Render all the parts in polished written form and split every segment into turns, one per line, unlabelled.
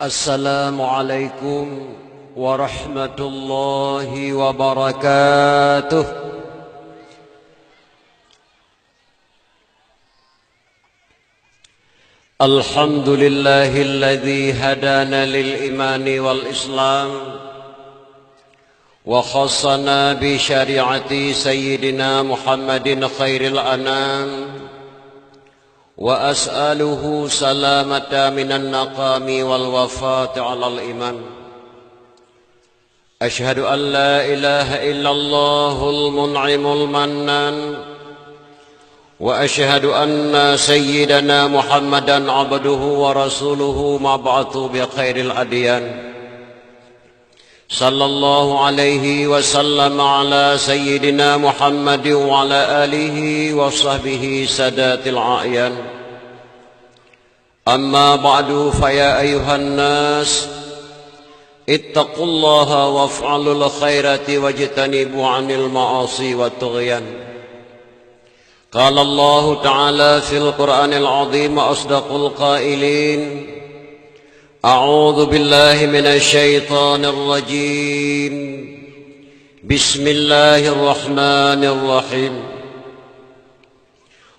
Assalamualaikum warahmatullahi wabarakatuh. Alhamdulillahilladzi hadana lil imani wal islam wa khassana bi syari'ati sayyidina Muhammadin khairil anam. Wa as'aluhu salamata minan naqami wal wafati alal iman. Ashhadu an la ilaha illallahul mun'imul mannan. Wa ashhadu anna sayyidana Muhammadan abduhu wa rasuluhu mab'athu bi khairil adyan. Sallallahu alaihi wasallam ala sayyidina Muhammad wa ala alihi wa sahbihi sadatil a'yan. Amma ba'du fa ya ayuhan nas ittaqullaha waf'alul khairati wajtanibu 'anil ma'asi wat tughyan. Qala Allah ta'ala fil Qur'anil 'azim asdaqul qailin. أعوذ بالله من الشيطان الرجيم بسم الله الرحمن الرحيم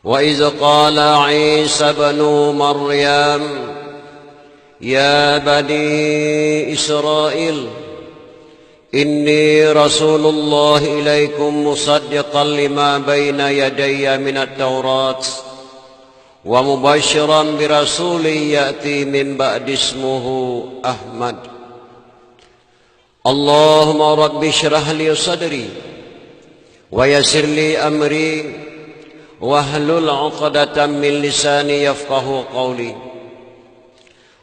وإذ قال عيسى بن مريم يا بني إسرائيل إني رسول الله إليكم مصدقا لما بين يدي من التوراة ومبشرا برسول يأتي من بعد اسمه أحمد. اللهم رب اشرح لي صدري ويسر لي أمري واحلل عقدة من لساني يفقه قولي.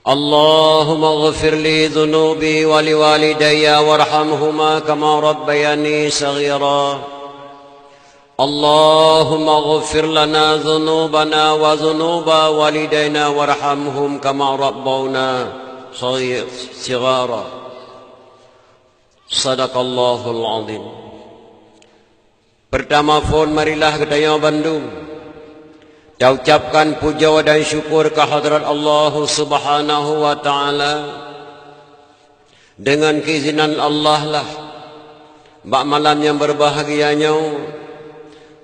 اللهم اغفر لي ذنوبي ولوالدي وارحمهما كما ربياني صغيرا. اللهم اغفر لنا ذنوبنا وذنوب والدينا وارحمهم كما ربونا صغارا. Sadaqallahul azim. Pertama pun marilah kita yang Bandung kita ucapkan puja dan syukur kehadrat Allah Subhanahu wa taala. Dengan keizinan Allah lah bak malam yang berbahagianya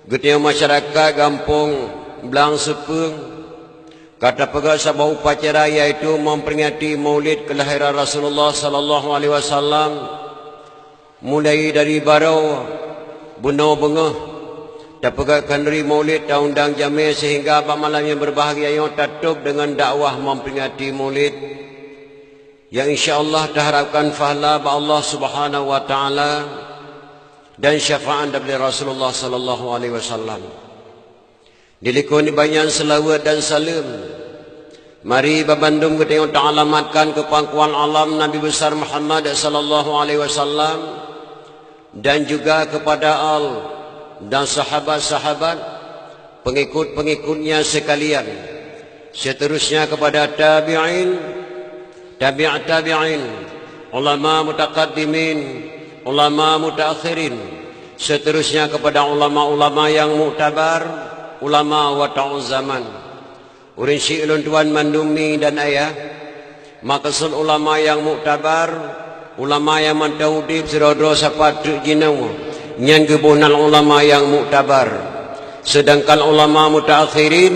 Getiau masyarakat kampung Belang Sepeng kata pegawai sebuah upacara yaitu memperingati maulid kelahiran Rasulullah sallallahu alaihi wasallam mulai dari barau bunuh bengah dapat kendari maulid tahun undang jami sehingga pada malam yang berbahagia yang tutup dengan dakwah memperingati maulid yang insyaallah diharapkan pahala pada Allah Subhanahu wa taala dan syafaat dari Rasulullah sallallahu alaihi wasallam. Dilikuni banyak selawat dan salam. Mari babandum kita yang ta'alamatkan ke pangkuan alam Nabi besar Muhammad sallallahu alaihi wasallam dan juga kepada al dan sahabat-sahabat pengikut-pengikutnya sekalian. Seterusnya kepada tabi'in, tabi'at tabi'in, ulama mutaqaddimin, ulama mutaakhirin, seterusnya kepada ulama-ulama yang muktabar, ulama wata'u zaman. Urin syi'lun tuan mandumi dan ayah, maksud ulama yang muktabar, ulama yang mantahudib sirodro sapatu jinau, nyan kebunan ulama yang muktabar. Sedangkan ulama mutaakhirin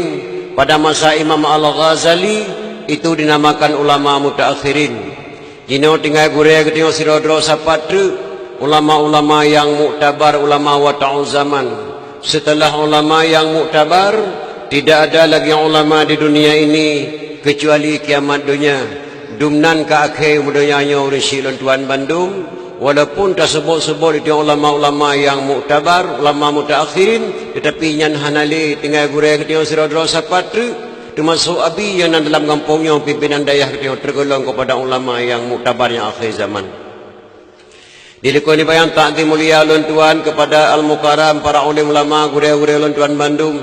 pada masa Imam Al-Ghazali itu dinamakan ulama mutaakhirin. Jinau tinggal guraya ketinggal sirodro sapatu ulama-ulama yang muktabar, ulama wata'u zaman. Setelah ulama yang muktabar, tidak ada lagi ulama di dunia ini kecuali kiamat dunia. Dumnan ke akhir mudanya urisi Tuan Bandung, walaupun tak sebut-sebut itu ulama-ulama yang muktabar, ulama mutaakhirin, tetapi nyan hanali tinggal guraya ketinggal sirodro sapatu termasuk abi yang dalam kampungnya pimpinan dayah ketinggal tergolong kepada ulama yang muktabar yang akhir zaman. Dilikuni bayang ta'zim mulia luntuan kepada Al-Mukarram para ulim ulama gurau-gurau luntuan Bandung.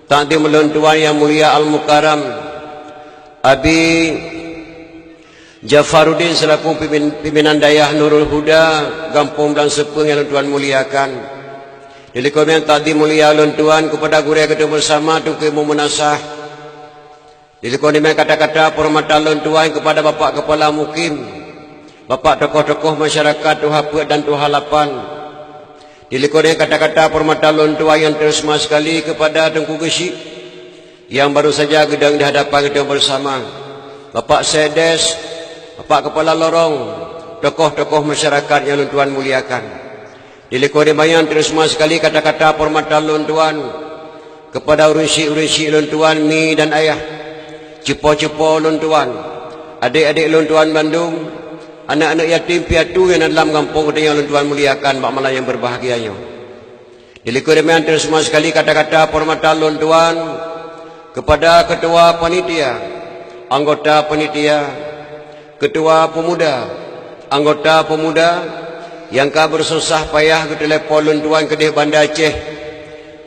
Ta'zim luntuan yang mulia Al-Mukarram Abi Jafaruddin selaku pimpinan dayah Nurul Huda Kampung Belang Sepeng yang luntuan muliakan. Dilikuni yang ta'zim mulia luntuan kepada gurau kedua bersama Tuki Mumunasah Dilekoni mai kata-kata permata lontuan kepada Bapak Kepala Mukim, Bapak tokoh-tokoh masyarakat Tuha Pek dan Tuha Lapan. Dilekoni kata-kata permata lontuan yang tersema sekali kepada Tengku Gesik yang baru saja gedang di hadapan kita bersama. Bapak Sedes, Bapak Kepala Lorong, tokoh-tokoh masyarakat yang lontuan muliakan. Dilekoni bayan tersema sekali kata-kata permata lontuan kepada urusi-urusi lontuan mi dan ayah, cepo-cepo lontuan, adik-adik lontuan Bandung, anak-anak yatim piatu yang dalam kampung yang lontuan muliakan, Pak Malam yang berbahagianya. Dilekoni bayan tersema sekali kata-kata permata lontuan kepada ketua panitia, anggota panitia, ketua pemuda, anggota pemuda yang ka bersusah payah ke telepon lontuan ke Bandar Aceh,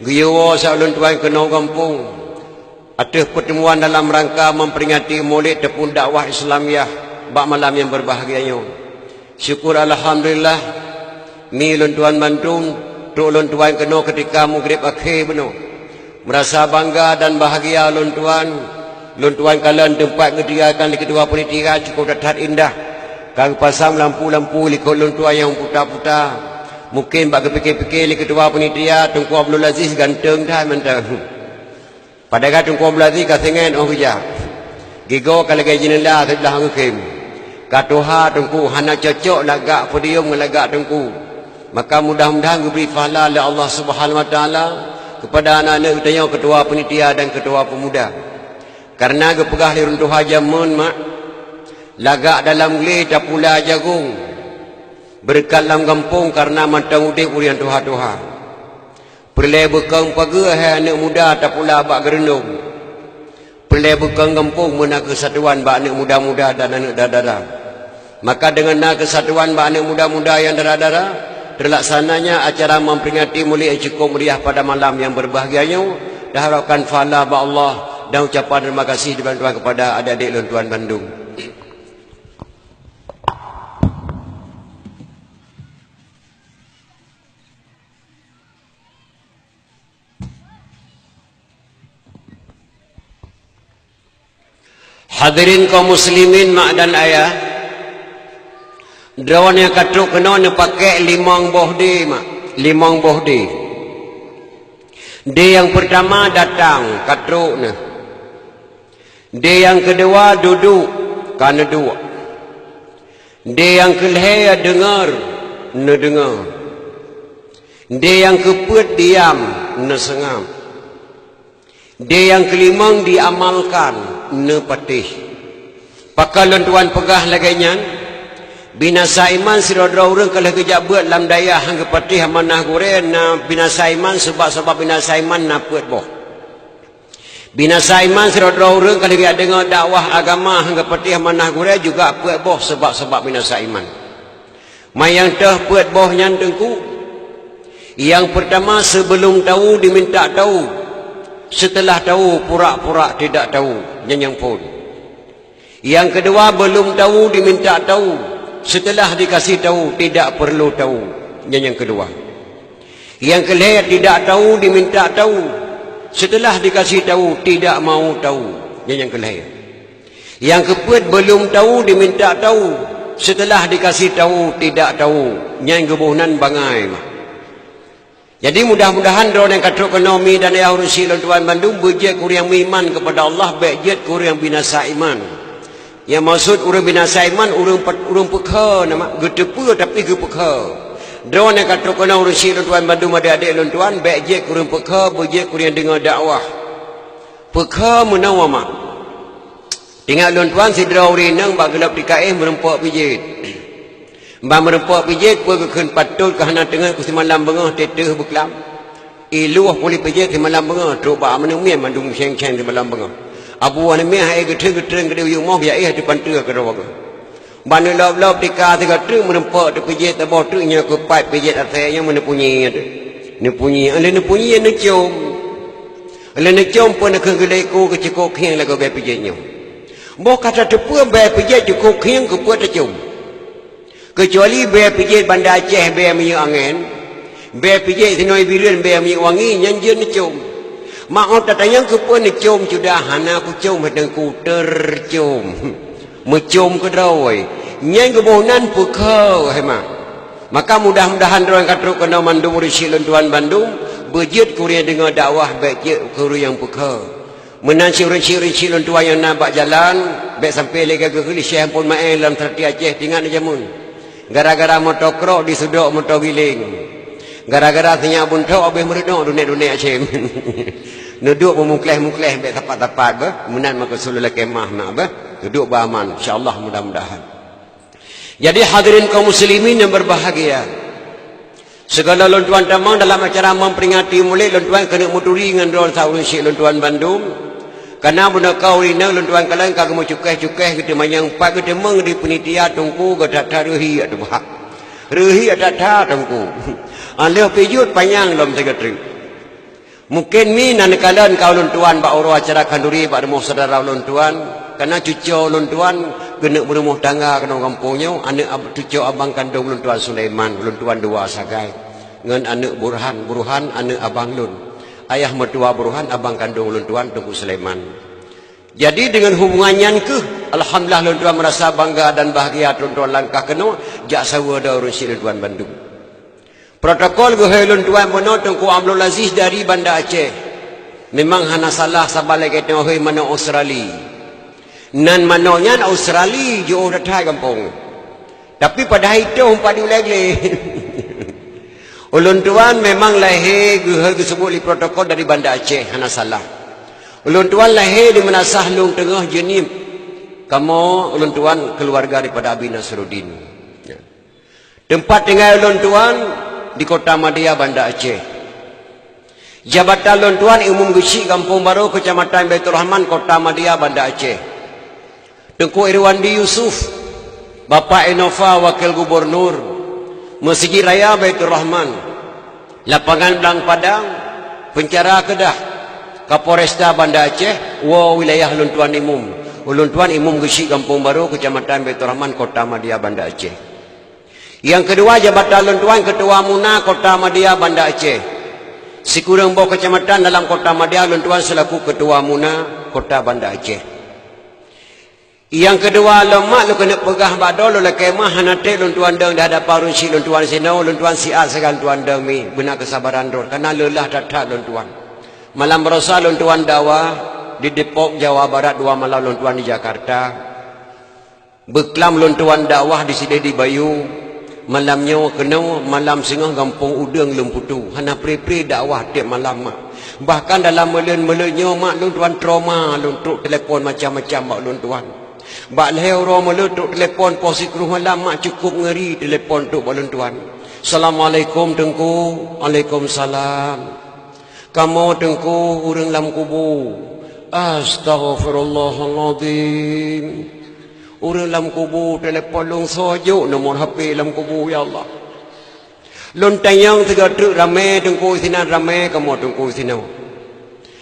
geyewo sak lontuan ke kampung atas pertemuan dalam rangka memperingati Maulid tepun dakwah Islamiah bak malam yang berbahagianya. Syukur alhamdulillah mi lontuan Bandung tok lontuan kena ketika maghrib akhir benar. Merasa bangga dan bahagia lontuan kalian tempat ngediakan di kedua panitia cukup datat indah. Kang pasang lampu-lampu likut lontuan yang putar-putar. Mungkin bak kepikir-pikir di kedua panitia Tengku Abdul Aziz ganteng dah mentang. Padahal Tengku Abdul Aziz kasengan kerja. Gigo kalau gaji nela sebelah hakim. Katuha Tengku hana cocok lagak podium ngelagak Tengku. Maka mudah-mudahan diberi pahala oleh Allah Subhanahu Wa Taala kepada anak-anak kita yang ketua panitia dan ketua pemuda. Karena gepegah di runtuh jamun mak lagak dalam geli tak pula jagung berkat dalam kampung karena matang udip urian tuha-tuha perlai bekang paga hai anak muda tak pula bak gerendung perlai bekang kampung mana kesatuan bak anak muda-muda dan anak dara-dara. Maka dengan kesatuan bak anak muda-muda yang dara-dara terlaksananya acara memperingati Maulid yang cukup meriah pada malam yang berbahagianya. Diharapkan pahala bak Allah dan ucapan terima kasih dibantuan kepada adik-adik lontuan Bandung. Hadirin kaum muslimin mak dan ayah, drawan yang katuk kena ni pakai limang bohdi mak, limang bohdi. Dia yang pertama datang katuk ni. Dia yang kedua duduk kerana dua. Dia yang kelihaya dengar ne dengar. Dia yang keput diam ne sengam. Dia yang kelima diamalkan ne patih. Pakalon tuan pegah lagainya binasa iman sirodra urang kalau kejak buat dalam daya hangga patih amanah goreng na binasa iman sebab binasa iman na puat boh. Binasa iman sirodra urang kalau kejak dengar dakwah agama hangga patih amanah goreng juga puat boh sebab binasa iman. Mayang teh puat boh nyan Tengku. Yang pertama sebelum tahu diminta tahu. Setelah tahu pura-pura tidak tahu nyenyang pun. Yang kedua belum tahu diminta tahu. Setelah dikasih tahu tidak perlu tahu nyenyang kedua. Yang kelihatan tidak tahu diminta tahu. Setelah dikasih tahu tidak mau tahu nyenyang kelihatan. Yang keput belum tahu diminta tahu. Setelah dikasih tahu tidak tahu nyenyang kebunan bangai mah. Jadi mudah-mudahan drone yang kata ekonomi dan ayah urusi lontuan Bandung berjet kuriang iman kepada Allah, berjet kuriang binasa iman. Yang maksud urang binasa iman urang pekha nama getepu tapi ge pekha. Drone yang kata ekonomi urusi lontuan Bandung adik-adik lontuan berjet kuriang pekha, berjet kuriang dengar dakwah. Pekha menawa mak. Ingat lontuan si drauri nang bak gelap dikaih merempak pijit. Mbak merempak pijit pun kekun patut kerana tengah ku semalam bengah teteh berkelam. Iluah boleh pijit semalam bengah. Coba mana mian mandung ceng-ceng semalam bengah. Abu wana mian hai geteng-geteng kedai rumah biar di pantua ke rawa. Bana lop-lop tika tiga tu merempak tu pijit tabah tu nya ku pat pijit atasnya mana punyi tu. Ni punyi, ale ni punyi ni cium. Ale ni cium pun nak kedai ku ke cikok hiang lagu bai pijitnya. Bo kata tepu bai pijit cikok hiang ku puat cium. Kecuali biar pijit Bandar Aceh biar minyak angin, biar pijit Senoi Biren biar minyak wangi, nyanjir ni cium. Mak tanya ke pun ni cium sudah hana aku cium hedeng ku tercium. Mencium ke drawai. Nyai kebonan pekau hai mak. Maka mudah-mudahan orang katruk kena mandung risi lentuan Bandung berjit kuria dengan dakwah baik je kuru yang pekau. Menansi rinci lentuan yang nampak jalan baik sampai lega ke Syekh pun main dalam terti Aceh tinggal aja mun. Gara-gara motokrok disuduk motor giling. Gara-gara tanya pun tahu habis meredok dunia Aceh. Duduk memukleh-mukleh baik tapak-tapak bah. Menan maka sululah kemah nak bah. Duduk beraman insya-Allah mudah-mudahan. Jadi hadirin kaum muslimin yang berbahagia. Segala lontuan tamang dalam acara memperingati mulai lontuan kena muturi dengan orang sahur Syekh lontuan Bandung. Karena benda kau rina lontuan kalian kagak mau cukai-cukai kita manyang pak kita meng di penitia tungku gata rehi atu bah. Rehi ada tungku. Alih pijut panjang dalam sekretari. Mungkin ni nan kalian kau lontuan bak oro acara kanduri bak demo saudara lontuan. Karena cucu lontuan kena berumah tangga kena kampungnya anak cucu abang kandung lontuan Sulaiman lontuan dua sagai dengan anak Burhan anak abang Lun ayah mertua Burhan abang kandung lontuan Tengku Sulaiman. Jadi dengan hubungannya ke alhamdulillah lontuan merasa bangga dan bahagia lontuan langkah kena jak sawa dah urus lontuan Bandung. Protokol gue lontuan bono Tengku Abdul Aziz dari Banda Aceh memang hana salah sabalai kita mana Australia. Nan manonya Australia jauh datang kampung. Tapi pada itu umpat diulang-ulang. Ulun tuan memang lahir disebut di protokol dari Banda Aceh, hana salah. Ulun tuan lahir di Menasah Lung Tengah Jenim. Kamu ulun tuan keluarga daripada Abi Nasruddin. Ya. Tempat tinggal ulun tuan di Kota Madia Banda Aceh. Jabatan ulun tuan Umum Gesi Kampung Baru Kecamatan Baitur Rahman Kota Madia Banda Aceh. Tengku Irwandi Yusuf, Bapak Enova Wakil Gubernur, Masjid Raya Baitur Rahman, Lapangan Belang Padang, Pencara Kedah, Kapolresta Banda Aceh, wilayah Luntuan Imum. Luntuan Imum Gesi Kampung Baru, Kecamatan Baitur Rahman, Kota Madia Banda Aceh. Yang kedua jabatan Luntuan Ketua Muna Kota Madia Banda Aceh. Sikurang Bau Kecamatan dalam Kota Madia Luntuan selaku Ketua Muna Kota Banda Aceh. Yang kedua lemak lu kena pegah badol lu kemah hanate luntuan deng dah ada parun si luntuan sino luntuan siat segal luntuan deng mi benar kesabaran dor karena lelah datat luntuan malam berosa luntuan dakwah di Depok Jawa Barat 2 malam luntuan di Jakarta beklam luntuan dakwah di sini di Bayu malamnya kena malam sengah kampung udeng lemputu hana pre-pre dakwah tiap malam mak bahkan dalam melen-melennya mak luntuan trauma luntuk telefon macam-macam mak luntuan. Bak lehau roh meletuk telefon posik ruh malam mak cukup ngeri telefon tu balon tuan. Assalamualaikum Tengku. Waalaikumsalam. Kamu Tengku urang lam kubur. Astaghfirullahaladzim. Urang lam kubur telefon long sojuk nomor HP lam kubur ya Allah. Lon tayang tiga truk ramai Tengku sini ramai kamu Tengku sini.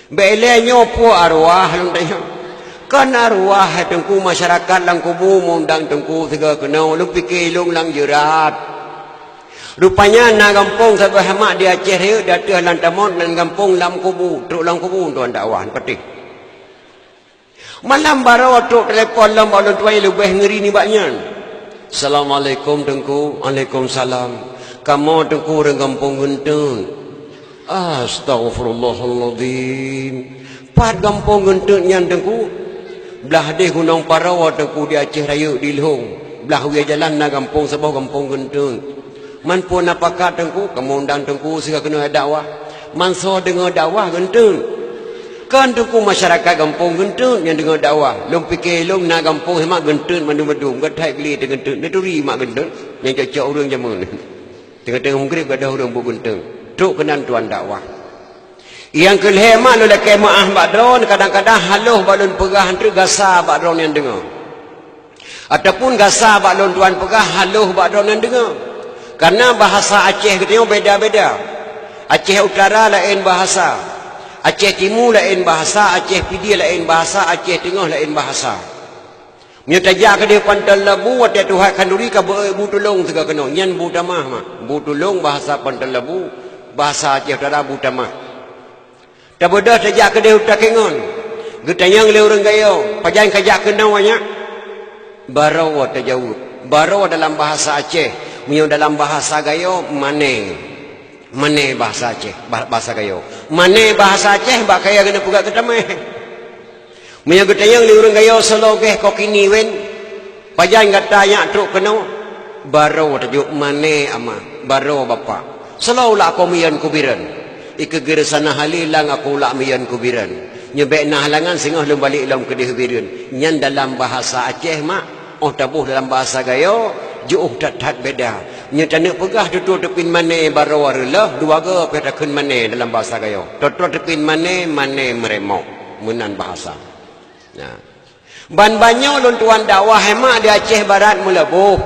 Belenya pu arwah lon tayang. Kan arwah Tengku masyarakat lang kubu mundang Tengku tiga kenal lu fikir lu lang jerat. Rupanya na kampung satu hamak di Aceh dia datang lantamon dan kampung lam kubu truk lang kubu tuan dakwah petik. Malam baru truk telefon lam balon tuai lebih ngeri ni baknya. Assalamualaikum Tengku. Waalaikumsalam. Kamu Tengku orang kampung Genteng. Astaghfirullahaladzim. Pat kampung Genteng nyan Tengku. Belah deh Gunung Parawa Tengku di Aceh Raya di Lehong. Belah dia jalan na kampung sebuah kampung Genteng. Man pun apakah Tengku kamu undang Tengku segala kena dakwah. Man so dengar dakwah Genteng. Kan Tengku masyarakat kampung Genteng yang dengar dakwah. Lom fikir lom na kampung hemat Genteng mandum-mandum gatai geli dengan Genteng. Dia turi mak Genteng yang cocok orang zaman. Tengah-tengah mungkin ada orang bu Genteng. Truk kenan tuan dakwah. Yang kelima lu laki maah bakdron kadang-kadang haluh balon pegah hantu gasa bakdron yang dengar. Ataupun gasa bakdron tuan pegah haluh bakdron yang dengar. Karena bahasa Aceh kita beda-beda. Aceh Utara lain bahasa. Aceh Timur lain bahasa, Aceh Pidi lain bahasa, Aceh Tengah lain bahasa. Menyetajak ke dia Pantal Labu wadah Tuhan Kanduri ke Bu Tulung segala kena. Nyan Bu Tamah. Bu Tulung bahasa Pantal Labu, bahasa Aceh Utara Bu Tamah. Tak bodoh tajak ke dia utak kengon. Getanyang le orang gayo. Pajan kajak ke nawanya. Barawa tajawud. Barawa dalam bahasa Aceh. Munyo dalam bahasa gayo mane. Mane bahasa Aceh. Bahasa gayo. Mane bahasa Aceh bak kaya kena pugak ketamai. Munyo getanyang le orang gayo selogeh kokini wen. Pajan katanya truk kena. Barawa tajawud mane ama. Barawa bapa. Selaulah aku mian kubiran. Ika geresana halilang aku lak mian kubiran. Nyebek nah halangan singah lem balik lam kedih biran. Nyan dalam bahasa Aceh mak. Oh tabuh dalam bahasa gayo. Juh tat beda. Nya tanek pegah tutu tepin mane barawar lah. Dua ge petakun mane dalam bahasa gayo. Tutu tepin mane meremok. Menan bahasa. Nah. Ban banyak lon tuan dakwah hemak di Aceh Barat mula boh.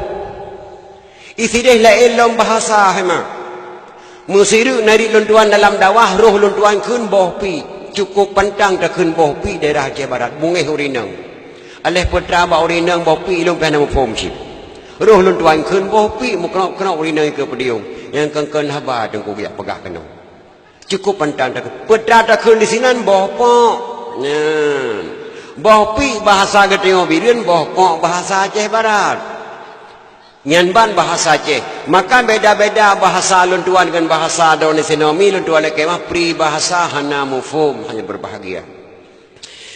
Isi deh la ilong bahasa hemak. Musiru nari luntuan dalam dakwah roh luntuan kun boh pi cukup pantang tak kun boh pi daerah Aceh Barat bungeh urinang aleh putra ba urinang boh pi ilung pernah mempom sip roh luntuan kun boh pi mukna urinang ke pediung yang kengken haba tengku biak pegah kena cukup pantang tak putra tak kun di sinan boh pok nah boh pi bahasa geteo birin boh pok bahasa Aceh Barat. Nyanban bahasa Aceh. Maka beda-beda bahasa luntuan dengan bahasa daun sinomi. Luntuan lekemah peribahasa hana mufum. Hanya berbahagia.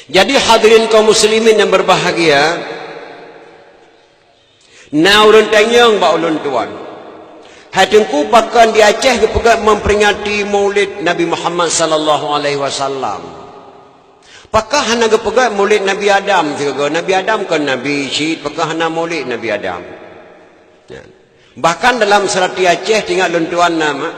Jadi hadirin kaum muslimin yang berbahagia. Na ulun tanyang ba ulun tuan. Hatungku pakan di Aceh kepegat memperingati maulid Nabi Muhammad sallallahu alaihi wasallam. Pakah hana kepegat maulid Nabi Adam juga. Nabi Adam kan Nabi Syed. Pakah hana maulid Nabi Adam. Bahkan dalam Serati Aceh tinggal luntuan nama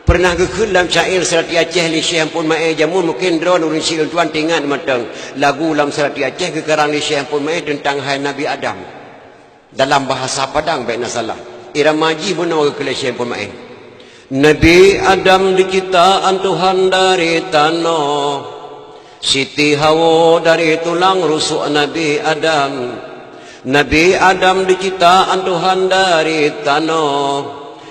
pernah gekun dalam syair Serati Aceh li Syekh Ampun Mae jamun mungkin drone urun si luntuan tinggal matang lagu dalam Serati Aceh kekarang li Syekh Ampun Mae tentang hai Nabi Adam dalam bahasa Padang baik nak salah irama ji menawa ke Syekh Ampun Mae. Nabi Adam diciptaan Tuhan dari tanah, Siti Hawa dari tulang rusuk Nabi Adam. Nabi Adam diciptaan Tuhan dari tanah,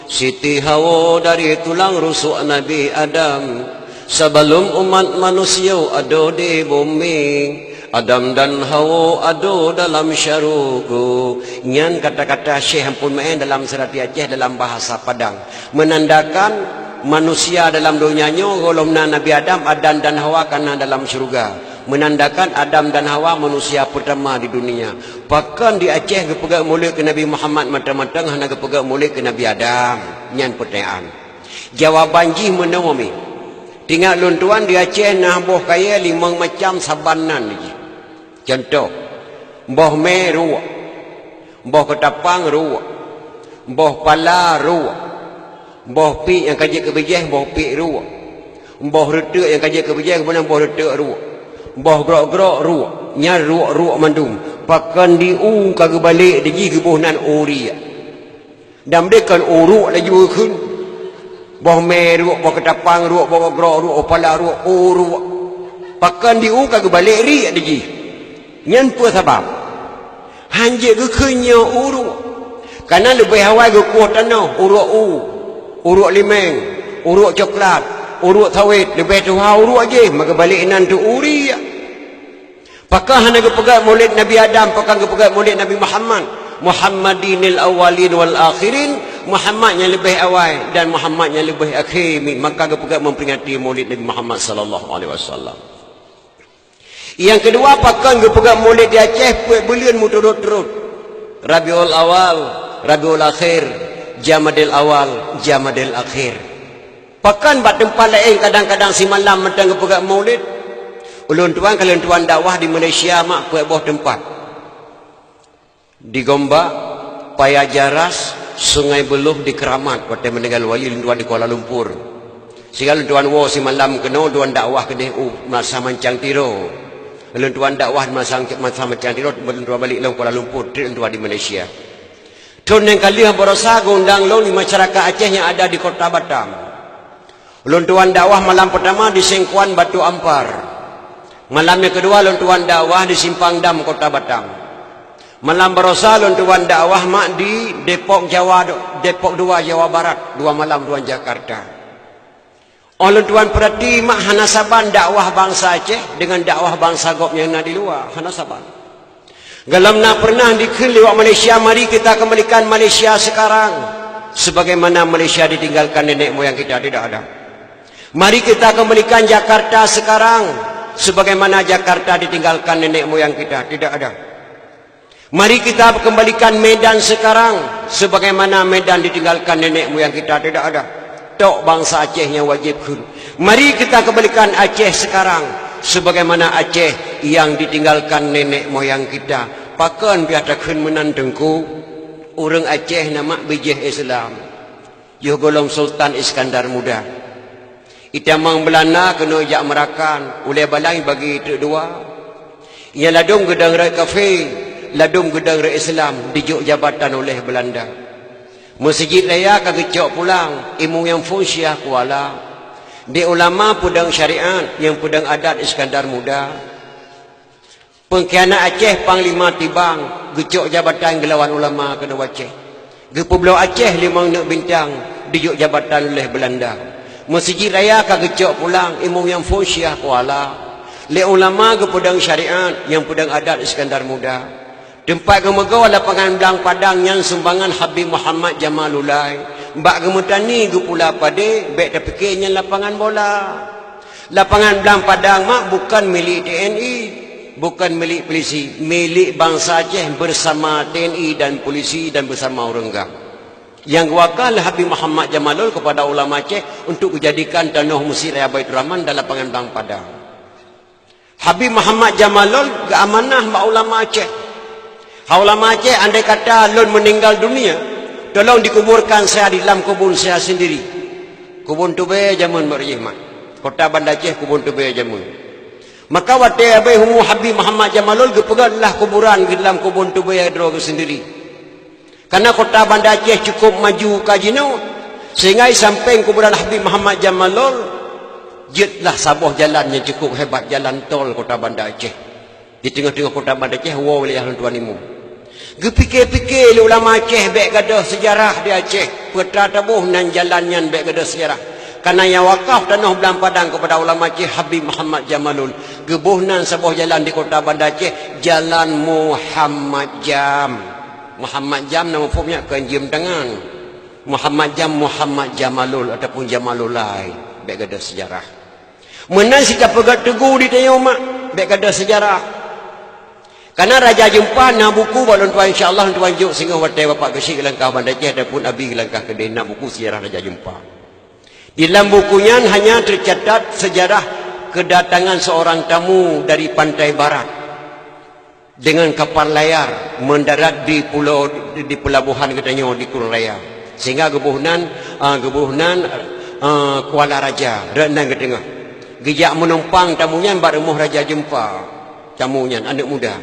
Siti Hawa dari tulang rusuk Nabi Adam. Sebelum umat manusia ada di bumi, Adam dan Hawa ada dalam syurga. Nyan kata-kata Syekh Ampun Mae dalam Serati Aceh dalam bahasa Padang menandakan manusia dalam dunianya golongan Nabi Adam dan Hawa karena dalam syurga. Menandakan Adam dan Hawa manusia pertama di dunia. Bahkan di Aceh kepegat mulut ke Nabi Muhammad matang-matang hanya kepegat mulut ke Nabi Adam. Nyan pertanyaan. Jawaban ji menawami. Tinggal luntuan di Aceh nah boh kaya 5 macam sabanan ji. Contoh, boh me ruak, boh ketapang ruak, boh pala ruak, boh pi yang kaji kebejeh boh pi ruak, boh retek yang kaji kebejeh kemudian boh retek ruak. Boh grok-grok ruak, nyar ruak mandum. Pakan diu kagak balik diji ke boh nan ori. Dan mereka uruk lagi berkun. Boh me ruak, boh ketapang ruak, boh grok ruak, opala ruak, ruak. Pakan diu kagak balik ri diji. Nyan apa sebab? Hanjek gekenya uruk. Karena lebih awal ke kuah tanah, uruk uruk limeng, uruk coklat, uruk sawit, lebih tu uruk aje, maka balik nan tu uri. Pakah hana kepegat maulid Nabi Adam, pakah kepegat maulid Nabi Muhammad. Muhammadinil awalin wal akhirin, Muhammad yang lebih awal dan Muhammad yang lebih akhir, maka kepegat memperingati maulid Nabi Muhammad sallallahu alaihi wasallam. Yang kedua, pakah kepegat maulid di Aceh bulan muturut-turut. Rabiul Awal, Rabiul Akhir, Jamadil Awal, Jamadil Akhir. Pakan bat tempat lain kadang-kadang si malam mentang kepegat maulid. Ulun tuan kalian tuan dakwah di Malaysia mak buat boh tempat. Di Gombak, Paya Jaras, Sungai Beluh di Keramat, Kota Meninggal Wali tuan di Kuala Lumpur. Segala tuan wo si malam kena tuan dakwah kena masa mancang tiro. Ulun tuan dakwah masa mancang tiro tuan balik long Kuala Lumpur, tuan di Malaysia. Tuan yang kali berasa gondang long di masyarakat Aceh yang ada di Kota Batam. Ulun tuan dakwah malam pertama di Sengkuan Batu Ampar. Malam yang kedua luntuan dakwah di Simpang Dam Kota Batam. Malam berosa luntuan dakwah mak di Depok 2 Jawa Barat. 2 malam tuan Jakarta. Oleh tuan perhati mak hana saban dakwah bangsa Aceh dengan dakwah bangsa Gop yang nak di luar. Hana saban. Galam nak pernah dikeli wak Malaysia, mari kita kembalikan Malaysia sekarang. Sebagaimana Malaysia ditinggalkan nenek moyang kita, tidak ada. Mari kita kembalikan Jakarta sekarang. Sebagaimana Jakarta ditinggalkan nenek moyang kita, tidak ada. Mari kita kembalikan Medan sekarang. Sebagaimana Medan ditinggalkan nenek moyang kita, tidak ada. Tok bangsa Aceh yang wajib kun. Mari kita kembalikan Aceh sekarang. Sebagaimana Aceh yang ditinggalkan nenek moyang kita. Pakan biar kun menandengku. Orang Aceh nama bijih Islam. Yuh golong Sultan Iskandar Muda. Itamang Belanda kena jak merakan. Oleh balai bagi itu dua. Ia ladung gedang rai kafe. Ladung gedang rai Islam. Dijuk jabatan oleh Belanda. Masjid raya kagecok pulang. Imung yang funsyah kuala. Di ulama pudang syariat. Yang pudang adat Iskandar Muda. Pengkhianat Aceh Panglima Tibang. Gecok jabatan gelawan ulama kena Aceh. Gepulau Aceh limang nak bintang. Dijuk jabatan oleh Belanda. Masjid raya kagecok pulang. Imung yang funsyah kuala. Le ulama gepudang syariat. Yang pudang adat Iskandar Muda. Tempat gemegau lapangan Belang Padang yang sumbangan Habib Muhammad Jamalullah. Mbak gemutani gu pula pade, bek terfikirnya lapangan bola. Lapangan Belang Padang mak bukan milik TNI, bukan milik polisi, milik bangsa Aceh bersama TNI dan polisi dan bersama orang Gam. Yang wakal Habib Muhammad Jamalul kepada ulama Aceh untuk dijadikan tanah Masjid Raya Baitur Rahman dan lapangan Belang Padang. Habib Muhammad Jamalul keamanah mbak ulama Aceh. Ulama Aceh andai kata lon meninggal dunia, tolong dikuburkan saya di dalam kubur saya sendiri. Kubur tu be jamun berjihmat. Kota Banda Aceh kubur tu be jamun. Maka wate abai humu Habib Muhammad Jamalul gepegatlah kuburan di dalam kubur tu be dro sendiri. Karena kota Banda Aceh cukup maju kajino sehingga sampai kuburan Habib Muhammad Jamalul jetlah sabuh jalan yang cukup hebat, jalan tol kota Banda Aceh. Di tengah-tengah kota Banda Aceh wow wilayah tuan imu. Gepikir-pikir ulama Aceh bek gadah sejarah di Aceh. Peta tabuh nan jalannya bek gadah sejarah. Karena yang wakaf tanah Belang Padang kepada ulama Aceh Habib Muhammad Jamalul. Gebuhnan sebuah jalan di kota Banda Aceh, Jalan Muhammad Jam. Muhammad Jam nama fumnya kan jam tangan. Muhammad Jam Muhammad Jamalul ataupun Jamalulai bek gadah sejarah. Menan sikap pegat teguh di tayau mak bek gadah sejarah. Karena Raja Jempa nak buku balon tuan insya-Allah tuan juk sehingga watai bapak kesik langkah Banda Aceh ataupun abi langkah kedai nak buku sejarah Raja Jempa. Di dalam bukunya hanya tercatat sejarah kedatangan seorang tamu dari pantai barat dengan kapal layar mendarat di pelabuhan katanya di Kurang Raya. Sehingga gebuhnan Kuala Raja renang ke tengah. Gejak menumpang tamunya baremuh Raja Jempa. Tamunya anak muda.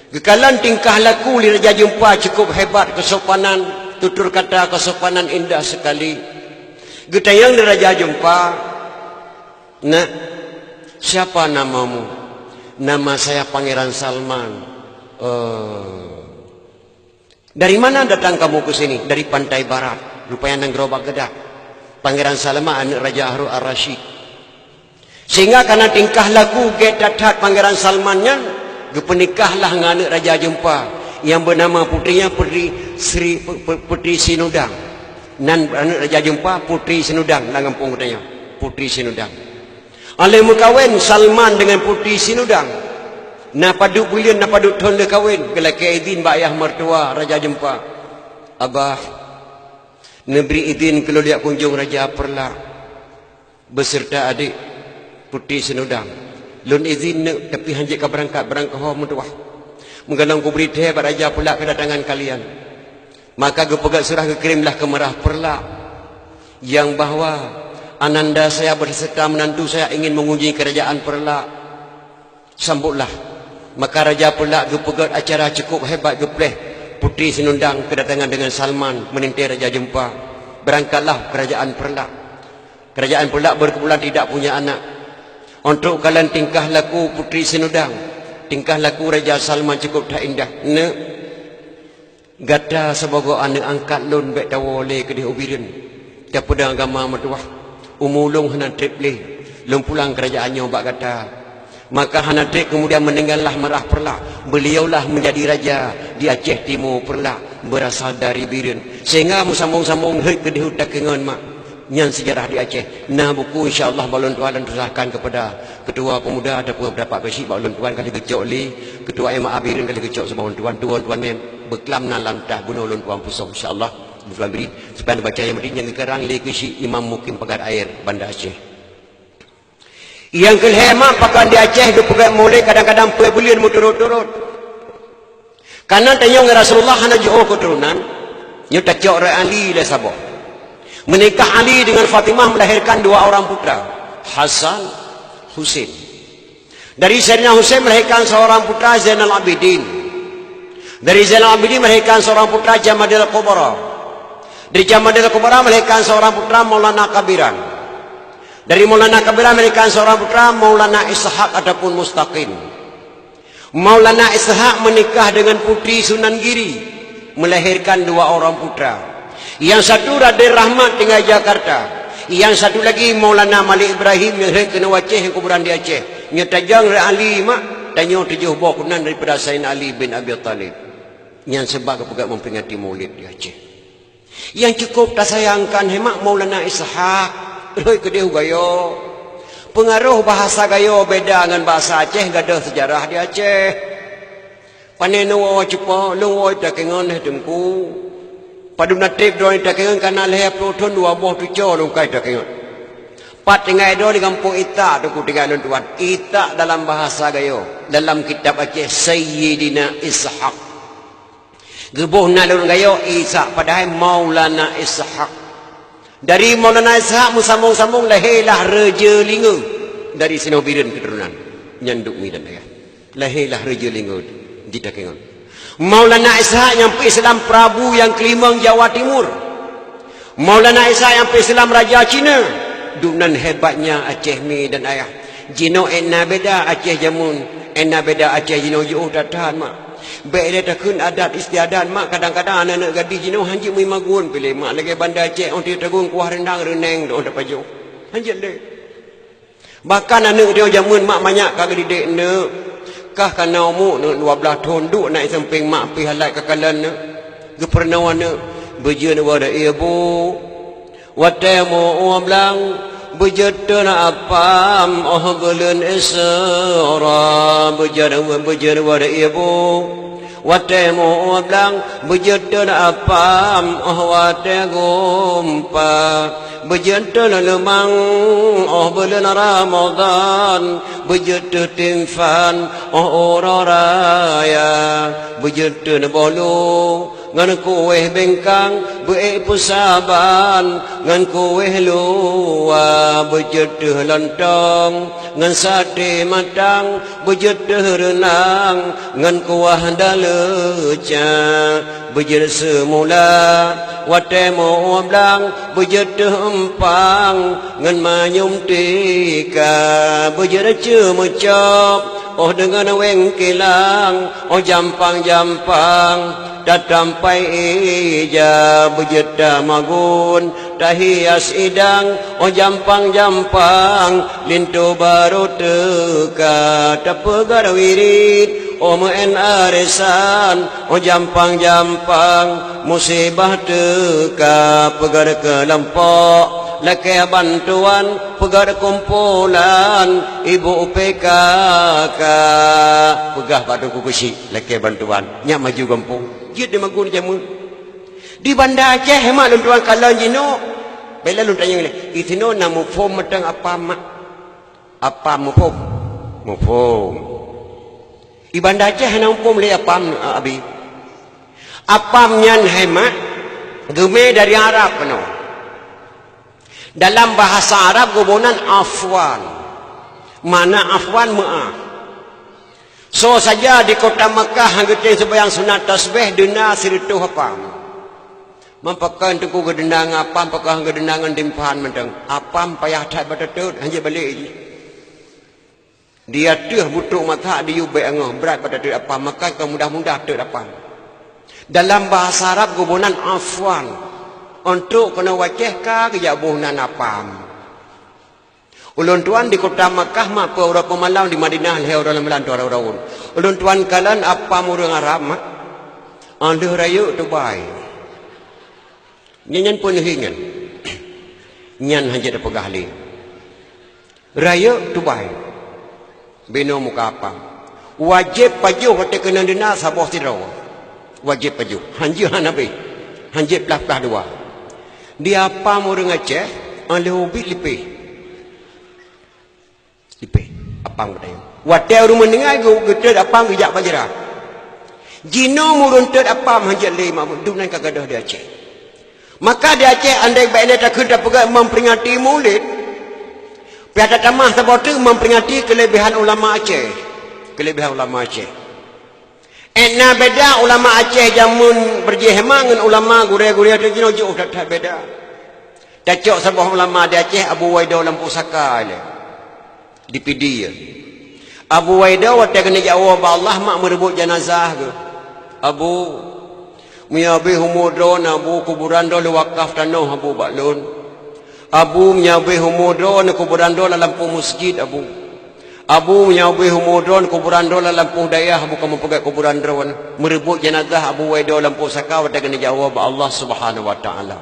Gekalan tingkah laku li Raja Jempa cukup hebat, kesopanan, tutur kata kesopanan indah sekali. Getayang li Raja Jempa, nak, siapa namamu? Nama saya Pangeran Salman. Dari mana datang kamu ke sini? Dari pantai barat. Rupanya nang gerobak gedak. Pangeran Salman anak Raja Harun Ar-Rasyid. Sehingga karena tingkah laku getatat Pangeran Salmannya, gepenikahlah dengan anak Raja Jempa yang bernama putrinya Putri Sinudang. Dan anak Raja Jempa Putri Sinudang dalam kampung katanya. Putri Sinudang. Oleh mukawin Salman dengan Putri Sinudang. Na paduk bulian na paduk ton le kawin kelaki izin ba ayah mertua Raja Jempa. Abah neberi izin kalau dia kunjung Raja Perla beserta adik Putri Sinudang. Lun izin nak tapi hanjik ke berangkat ho mentuah. Menggalang ku berita pada Raja pula kedatangan kalian. Maka gepegat surah kekirimlah ke Merah Perla yang bahawa ananda saya berserta menantu saya ingin mengunjungi kerajaan Perla. Sambutlah. Maka Raja Perla gepegat acara cukup hebat gepleh. Putri Sinudang kedatangan dengan Salman menintai Raja Jempa. Berangkatlah kerajaan Perla. Kerajaan Perla berkebulan tidak punya anak. Untuk kalian tingkah laku Putri Sinudang, tingkah laku Raja Salman cukup tak indah. Nek gata sebagai anak angkat lun bek tawole ke di ubirin. Dia pedang agama mertuah. umulung hana trip leh lung pulang kerajaannya bak kata. Maka hana trip kemudian meninggallah merah perlah. Beliaulah menjadi raja di Aceh Timur perlah, berasal dari Biren. Sehingga sambung-sambung ke dihut takengan mak nyan sejarah di Aceh. Nah buku insya-Allah balon tuan dan terusahkan kepada ketua pemuda ataupun berdapat bersih balon tuan kali kecok li, ketua MA Biren kali kecok sebawon tuan mem beklam nan lantah bunuh lon tuan pusong insya-Allah bulan beri supaya baca yang beri yang kerang li kisi Imam Mukim Pagar Air Banda Aceh. Yang kelima pakan di Aceh dia pegang mulai kadang-kadang bulan turut-turut. Karena tanya Rasulullah hana jauh keturunan, nyu tacok Ali le sabah. Menikah Ali dengan Fatimah melahirkan dua orang putra, Hasan, Husain. Dari Sayyidina Husain melahirkan seorang putra Zainal Abidin. Dari Zainal Abidin melahirkan seorang putra Jamadil Kubra. Dari Jamadil Kubra melahirkan seorang putra Maulana Kabiran. Dari Maulana Kabiran melahirkan seorang putra Maulana Ishaq ataupun Mustaqim. Maulana Ishaq menikah dengan putri Sunan Giri, melahirkan dua orang putra. Yang satu Raden Rahmat tinggal Jakarta. Yang satu lagi Maulana Malik Ibrahim yang kena Aceh yang kuburan di Aceh. Nya tajang Ali mak tanya 7 buah kunan daripada Sayyidina Ali bin Abi Talib. Yang sebab kepegat memperingati Maulid di Aceh. Yang cukup tak sayangkan hemat Maulana Ishaq. Roi ke dia gayo. Pengaruh bahasa gayo beda dengan bahasa Aceh, gadah sejarah di Aceh. Panen wo cepa, lu wo takengan tengku. Padu natip do takengan kana leh proton 2 buah tuco lu kai takengan. Pat tinggal do di kampung Ita tu ku tinggal tuan. Ita dalam bahasa gayo, dalam kitab Aceh Sayyidina Ishaq. Gebuh nalun gayo Ishaq padahal Maulana Ishaq. Dari Maulana Ishaq sambung-sambung lahirlah Raja Linga dari Sinobiren keturunan nyanduk midan ayah. Lahirlah Raja Linga di Takengon. Maulana Ishaq yang Islam Prabu yang kelima Jawa Timur. Maulana Ishaq yang Islam Raja Cina. Dunan hebatnya Aceh mi dan ayah. Jino enna beda Aceh jamun, enna beda Aceh jino jauh datahan mak. Baik dia takun adat istiadat mak kadang-kadang anak-anak gadis jino hanjik mui magun pilih mak lagi Banda Aceh on dia tagung kuah rendang reneng do dapat jauh. Hanjik dek. Bahkan anak dia jamun mak banyak kagak didek ne. Kah kana umur 12 tahun duk naik samping mak pi halat kakalan ne. Ge pernawan ne bejeun wada ibu. Watemu umlang bejeun apam oh bulan isra bejeun wada ibu. Watemu umlang bejeun apam oh wate gumpa bejeun lemang oh bulan Ramadan bejeun timfan oh oraya bejeun bolu ngan kueh bengkang beek pusaban ngan kueh luwa bejeun lontong ngan sate matang bejeun renang ngan kuah daleca bejeun semula watemu blang bejeun empang ngan manyum tika bejeun cemecop oh dengan weng kilang oh jampang-jampang tatampai ija bejeta magun tahias idang oh jampang-jampang lintu baru teka tapegar wirid oh meen arisan oh jampang-jampang musibah teka pegar ke lempok laki bantuan pegar kumpulan ibu PKK pegah pada kukusi laki bantuan nyak maju kampung dia magun jamun di Banda Aceh hemat luntuan kalau jino bela lu tanya ni itino namu fom matang apa mak apa mufum di Banda Aceh namu fom le apa abi apam nyan hemat geme dari Arab penuh. Dalam bahasa Arab gubonan afwan. Mana afwan maaf. So saja di kota Makkah hanggeting sembahyang sunat tasbih dena siritu apam. Mampakan tuku gedendang apam pakah gedendangan timpahan mentang. Apam payah tak betul hanya balik je. Dia tuh butuh mata dia ubek angah berat pada tu apam maka mudah-mudah tu apam. Dalam bahasa Arab gubonan afwan. Untuk kena wajah ka kejabunan apam. Ulun tuan di kota Makkah maka orang pemalam di Madinah leh orang melantu orang. Ulun tuan kalan apa murung Arab mak? Andeh raya tu baik. Nyan pun hingan. Nyan hanya ada pegahli. Raya tu baik. Bino muka apa? Wajib pajuh waktu kena dina sabah tidau. Wajib pajuh. Hanji hanabi. Hanji pelah-pelah dua. Dia apa murung Aceh? Andeh ubi lipih. Lipe apang katanya watel rumah dengar getet apang gejak bajara jino murun tet apam hanjat le mak duk nan kagadah di Aceh maka di Aceh andai baik tak kena pegat memperingati Maulid pihak tamah sabotu memperingati kelebihan ulama Aceh ena beda ulama Aceh jamun berjihmang dengan ulama gurih-gurih tu jino jauh tak beda tak cok sabah ulama di Aceh Abu Waidah Lampu Saka le di PD Abu Waidah waktu kena jawab Allah mak merebut jenazah ke Abu menyabi humudron Abu kuburan dol wakaf tanah Abu baklun Abu menyabi humudron kuburan dol lampu masjid Abu menyabi humudron kuburan dol lampu dayah bukan mempegat kuburan dron merebut jenazah Abu Waidah Lampu Saka waktu kena jawab Allah Subhanahu wa taala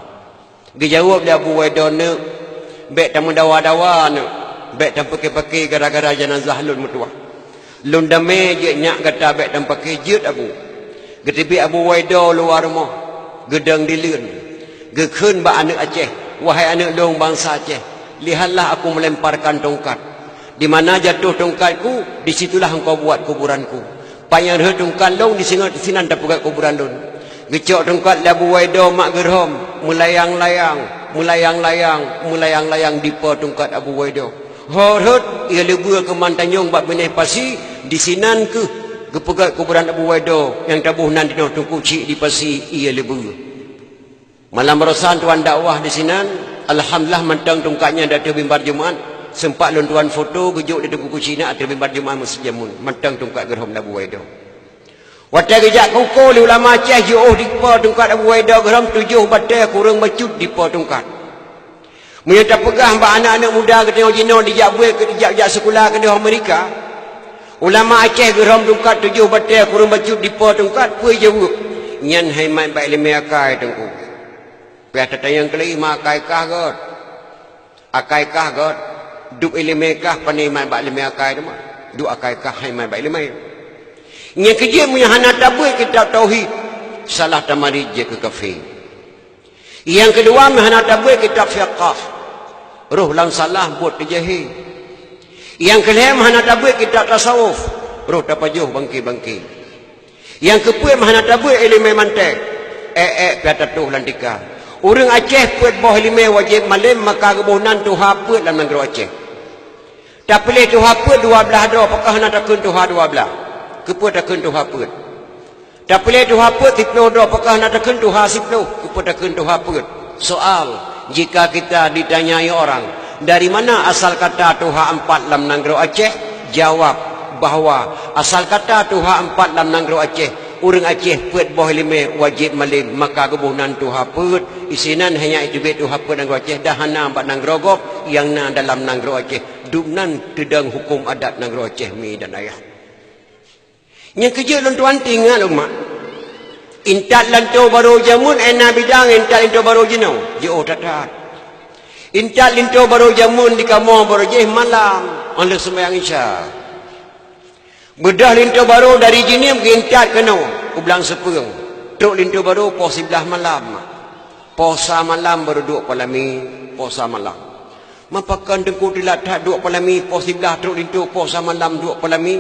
dijawab dia Abu Waidah ne baik tamu dawa-dawa ne baik dan pakai-pakai gara-gara jenazah lun mutuah. Lun damai je nyak kata baik dan pakai jut Abu. Getibi Abu Waidah luar rumah. Gedang dilun. Gekun ba anak Aceh. Wahai anak long bangsa Aceh. Lihatlah aku melemparkan tongkat. Di mana jatuh tongkatku, di situlah engkau buat kuburanku. Payang reh tongkat long di sinan tak pegat kuburan lun. Gecok tongkat Abu Waidah mak gerhom. Melayang-layang di po tongkat Abu Waidah. Horot ia lebur ke Mantanyong bab benih pasi di sinan ke pegat kuburan Abu Waidah yang tabuh nan dino tungku cik di pasi ia lebur. Malam berosan tuan dakwah di sinan alhamdulillah mantang tungkatnya dah terbimbar Jumaat sempat lon tuan foto gejuk di tungku cik nak terbimbar Jumaat masjid Jamun mantang tungkat gerhom Abu Waidah. Waktu kejak kuku li ulama Aceh jauh di po tungkat Abu Waidah gerhom 7 batai kurang bacut di po tungkat. Menyata pegah mbak anak-anak muda ke tengok jino dijak buat ke dijak sekolah ke di Amerika. Ulama Aceh geram tungkat 7 batai kurang bacut di po tungkat puai jauh. Nyan hai mai baik lima akai tengku. Pihak tatayang kelai ma akai kah god. Akai kah god. Duk lima kah panai mai baik lima akai tu mah. Duk akai kah hai mai baik lima. Nyan kerja punya hana tabuh kitab tauhid. Salah tamari je ke kafe. Yang kedua hana tabuh kitab fiqh. Roh lang salah buat terjahil. Yang kelima hana tabuh kitab tasawuf. Roh tapajuh bangki-bangki. Yang kepuih hana tabuh ilmu mantek. Piata tuh lantika. Orang Aceh puat boh ilmu wajib malim maka kebunan tu haput dalam negeri Aceh. Tak pilih tu haput 12 doa apakah hana takun tu ha 12. Kepuih takun tu haput. Tak pilih tu haput 10 doa apakah hana takun tu ha 10. Kepuih takun tu haput. Soal jika kita ditanyai orang dari mana asal kata Tuha 4 dalam negeri Aceh, jawab bahawa asal kata Tuha 4 dalam negeri Aceh orang Aceh puat boh lima wajib malim maka kebunan Tuha puat isinan hanya itu bet Tuha puat negeri Aceh dahana 4 negeri gop yang na dalam negeri Aceh dumnan tedang hukum adat negeri Aceh mi dan ayah. Yang kerja tuan tinggal mak intat lanto baru jamun ena bidang intat lanto baru jenau jauh tatat intat lanto baru jamun di kamu baru jeh malam oleh sembahyang isya bedah lanto baru dari jinim ke intat kena ublang sepeng truk lanto baru pos 11 malam posa malam baru duk palami posa malam mapakan dengku dilatat duk palami pos 11 truk lanto posa malam duk palami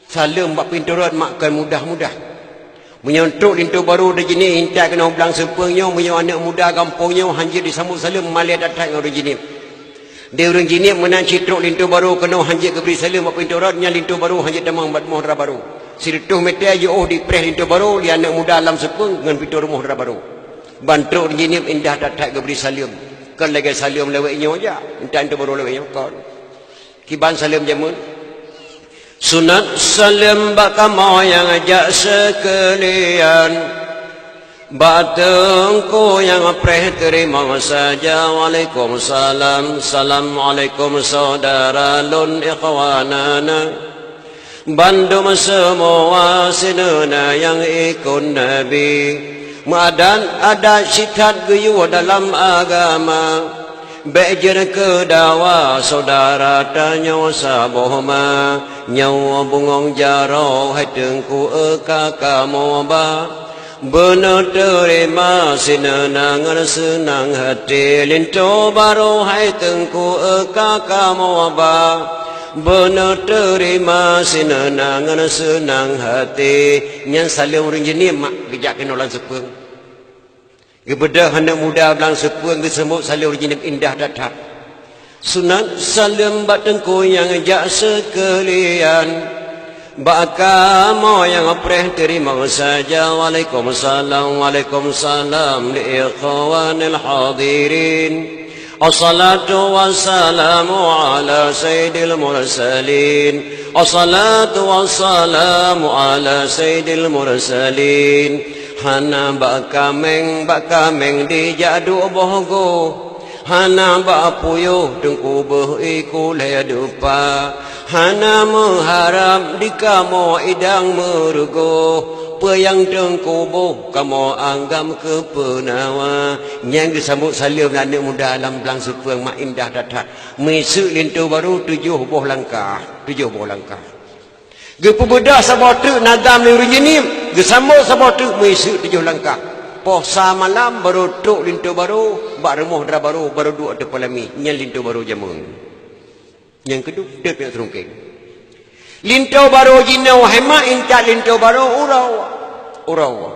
salam bak pintu rod makan mudah-mudah menyontok lintu baru dah jenis intai kena ublang sepengnya menyau anak muda kampungnya hanjir disambut salam malia datang orang jenis dia orang jenis menang citruk lintu baru kena hanjir ke beri salam apa lintu rodnya lintu baru hanjir damang bat mohra baru sirituh metai jauh di preh lintu baru dia anak muda alam sepeng dengan pintu rumah baru bantruk jenis indah datang ke beri salam kan lagi salam lewatnya aja intai lintu baru lewatnya kan kiban salam jamun sunat salam baka mau yang ajak sekalian Batengku yang preh terima saja. Waalaikumsalam. Assalamualaikum saudara lun ikhwanana. Bandum semua sinuna yang ikut Nabi. Madan ada syikat geyu dalam agama. Bejer ke dawa saudara tanya sabohma. Nyawa bungong jaro hai tengku eka kamu ba. Benar terima sinanangan senang hati. Linto baru hai tengku eka kamu ba. Benar terima sinanangan senang hati. Yang saling orang jenis mak kejak kena orang sepeng. Kepada anak muda belang sepeng kesemut saling orang jenis indah datang. Sunat salam batengku yang jak sekalian. Bakamu yang preh terima saja. Waalaikumsalam. Waalaikumsalam li ikhwanil hadirin. Assalatu wassalamu ala sayyidil mursalin. Assalatu wassalamu ala sayyidil mursalin. Hana bakameng di jadu bohgo. Hana bapuyuh tengku behiku laya dupa. Hana mengharap di kamu idang merugo. Yang tengkubuh kamu anggam ke penawa. Yang disambut salim anak muda alam belang sepeng mak indah datang. Mesuk lintu baru 7 buah langkah. 7 buah langkah. Gepebedah sabotu nadam ni rinjinim. Gesambut sabotu mesuk 7 langkah. Posa malam baru tuk lintu baru. Bak remuh dara baru 2 tepalami. Yang lintu baru jamun. Yang kedua dia punya terungking. Lintu baru jinau hemat intak lintu baru urau.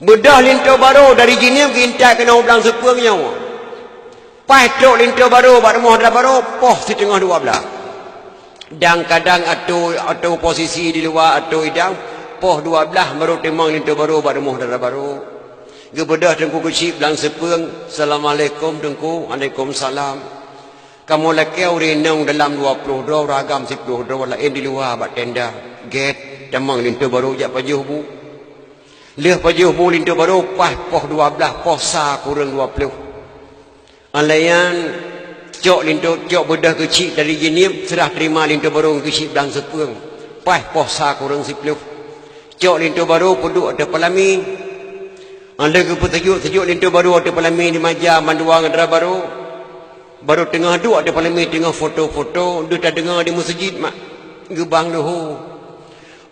Bedah lintu baru dari jinau ke intak kena belang sepeng nyawa. Patok lintu baru bak remuh dara baru poh setengah 12. Dan kadang atau posisi di luar atau idang poh 12 baru temang lintu baru bak remuh dara baru. Gebedah tengku kecil belang sepeng. Assalamualaikum tengku. Waalaikumsalam. Kamu laki urinang dalam 20 dolar ragam 10 dolar lain di luar buat tenda gate temang lintu baru jak pajuh bu. Leh pajuh bu lintu baru pas poh 12 poh sa kurang 20. Alayan cok lintu cok bedah kecil dari jenim serah terima lintu baru kecil belang sepeng. Pas poh sa kurang 10. Cok lintu baru puduk ada pelami. Anda ke sejuk lintu baru ada pelami di maja manduang ada baru. Baru tengah dua ada parlimen tengah foto-foto. Dia tak dengar di masjid mak. Gebang lahu.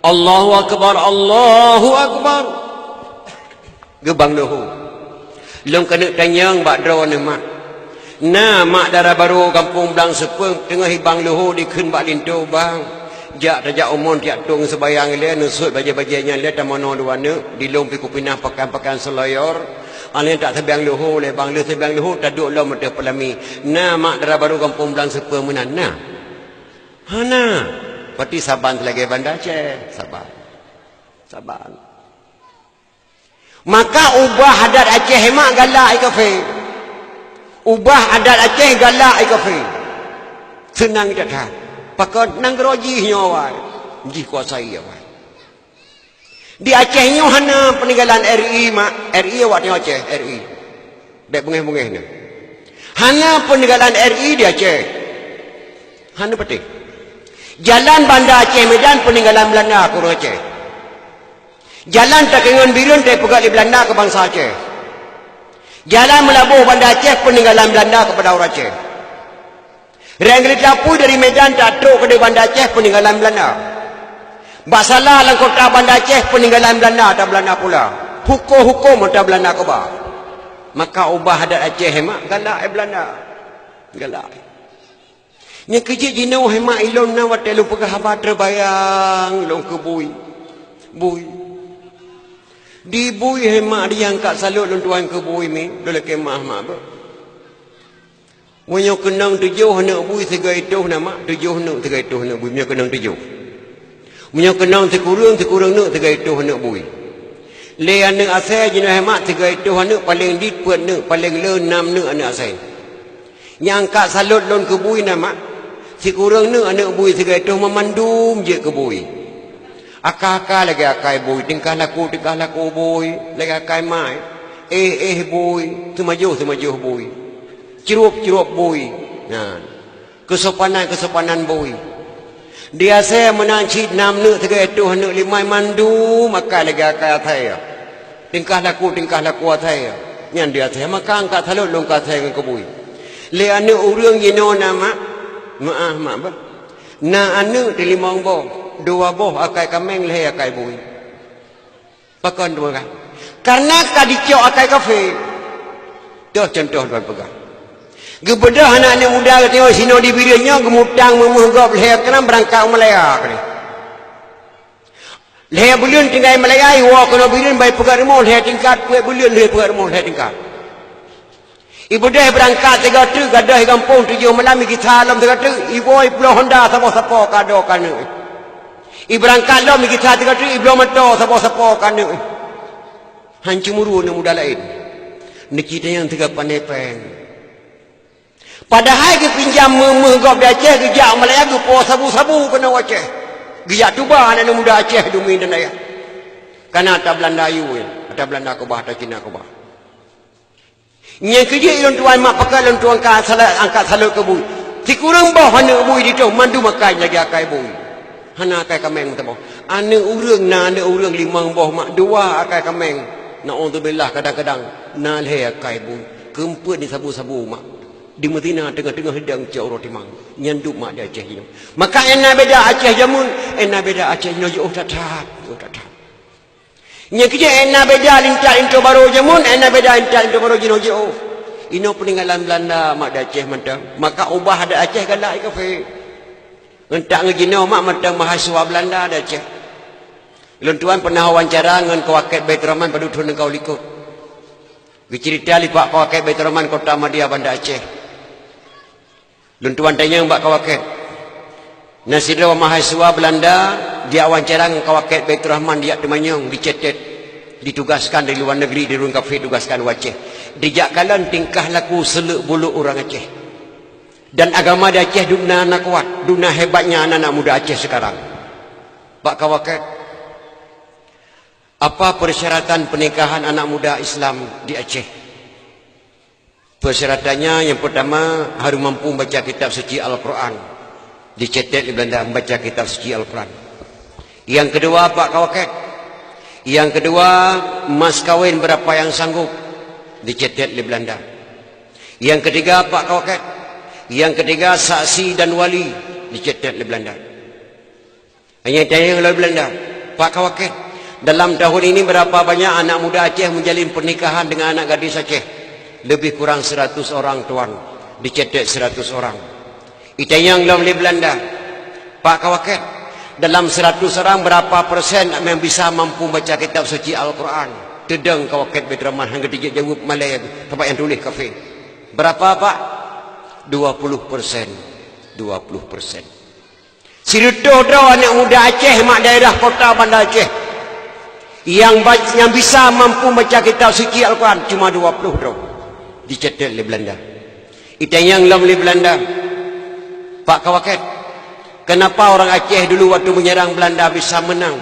Allahu Akbar. Allahu Akbar. Gebang lahu. Long kena tanyang bak draw ni mak. Nah mak darah baru kampung belang sepeng. Tengah hibang lahu dikhen bak lintu bang. Jak tajak umon tiap tung sebayang dia. Nusut baja-bajanya dia. Tamano dua ne. Dilong piku pinah pakan-pakan selayor. Alien tak sebiang luhu le bang le sebiang luhu tak duk lo mata pelami. Nah mak darah baru kampung belang sepeng menan. Nah. Hana. Pati saban selagi bandar Aceh. Saban. Maka ubah adat Aceh hemat galak ikafe. Ubah adat Aceh galak ikafe. Senang tak. Pakai nang geroji nyawai. Ji kuasai awai. Di Aceh ni hana peninggalan RI mak. RI awak tengok Aceh. RI. Dek bungeh-bungeh ni. Hana peninggalan RI di Aceh. Hana peti. Jalan Bandar Aceh Medan peninggalan Belanda ke orang Aceh. Jalan Takengon Birun dari pegat di Belanda ke bangsa Aceh. Jalan Melabuh Bandar Aceh peninggalan Belanda kepada orang Aceh. Rengli Tapu dari Medan Tatruk ke Bandar Aceh peninggalan Belanda. Basalah dalam kota Bandar Aceh peninggalan Belanda atau Belanda pula. Hukum-hukum atau Belanda kebah. Maka ubah adat Aceh hemat galak Belanda. Galak. Nya kecil jinau hemat ilon na wat lu pegah haba terbayang long ke bui. Di bui hemat dia angkat salut long tuan ke bui mi dole kemah mak ba. Munyo kenang 7 nak bui segai itu nama 7 nak segai itu nak bui munyo kenang 7. Punya kenang sekurang nak tiga itu hendak bui. Le anak asal jenis hemat tiga itu hendak paling diput nak paling lenam nak anak asal. Yang kat salut lon ke bui nama sekurang nak anak bui tiga itu memandum je ke bui. Akak lagi akai boy, tingkah laku boy, lagi akai mai. Boy, semajuh boy. Cirup boy. Nah, kesopanan boy. Dia saya menancit 6 nek 3 tu nek 5 mandu maka lagi akai atai. Tingkah laku atai. Yang dia saya maka angkat salut long atai dengan boy. Le ane urang gino nama mak ba. Na ane 5 boh, 2 boh akai kameng le akai boy. Pakon dua kan. Karena kadicok akai kafe. Dah contoh tuan pegang. Gebedah anak-anak muda tengok sino di birinya gemutang memuhgap leher kena berangkat Malaya kena. Leher bulion tinggal Malaya iwa kena birin baik pegang rumah leher tingkat kuat bulion leher pegang rumah leher tingkat. Ibu dah berangkat 3 tu gadah kampung 7 malam kita alam 3 tu ibu pulau Honda siapa kado kana. Ibu berangkat lom kita 3 tu ibu motor siapa kana. Hancur ni muda lain. Ni kita yang 3 pandai peng. Padahal ke pinjam menggop di Aceh gejak Malaya ke po sabu-sabu kena Aceh. Gejak tuba anak muda Aceh dumi dan ayah. Karena atas Belanda ayu atas Belanda ko bah atas Cina ko bah. Yang kerja ilon tuan mak pakai ilon tuan angkat salut ke bui. Si kurang bah hana bui di tu mandu makan lagi akai bui. Hana akai kameng tabo. Ane urang na ane urang 5 boh mak 2 akai kameng. Na'udzubillah kadang-kadang na le akai bui. Kemput ni sabu-sabu mak. Di Medina tengah-tengah hidang jauh roti mang nyanduk mak dia Aceh ini maka enak beda Aceh jamun enak beda Aceh ini jauh tatap yang kerja enak beda lintas into baru jamun enak beda lintas into baru jauh ini peninggalan Belanda mak dia Aceh mentang maka ubah ada Aceh galak kafe entak ngejino mak mentang mahasiswa Belanda ada Aceh luntuan pernah wawancara dengan kawaket Baitur Rahman pada tuhun kau likut cerita lipat kawaket Baitur Rahman kota Madinah Bandar Aceh. Luntuan tanya mbak kawaket. Nasira mahasiswa Belanda dia wawancara dengan kawaket Baitur Rahman dia temanyong dicetet ditugaskan dari luar negeri di ruang kafe tugaskan Aceh. Dijak kalan tingkah laku seluk buluk orang Aceh. Dan agama di Aceh duna nak kuat, duna hebatnya anak-anak muda Aceh sekarang. Pak kawaket, apa persyaratan pernikahan anak muda Islam di Aceh? Persyaratannya yang pertama harus mampu membaca kitab suci Al-Quran. Dicetak di Belanda membaca kitab suci Al-Quran. Yang kedua Pak kawaket. Yang kedua mas kawin berapa yang sanggup. Dicetak di Belanda. Yang ketiga Pak kawaket. Yang ketiga saksi dan wali. Dicetak di Belanda. Hanya tanya oleh Belanda. Pak kawaket. Dalam tahun ini berapa banyak anak muda Aceh menjalin pernikahan dengan anak gadis Aceh? Lebih kurang 100 orang tuan. Dicetak 100 orang. Itu yang oleh Belanda. Pak kawaket. Dalam 100 orang berapa persen yang bisa mampu baca kitab suci Al-Quran? Tedang kawaket Baitur Rahman hangga dia jawab Malaya tempat yang tulis kafe. Berapa Pak? 20%. 20%. Sirutuh dah anak muda Aceh mak daerah kota Bandar Aceh. Yang bisa mampu baca kitab suci Al-Quran cuma 20 dah. Dicetak oleh Belanda. Itu yang oleh Belanda. Pak kawaket. Kenapa orang Aceh dulu waktu menyerang Belanda bisa menang,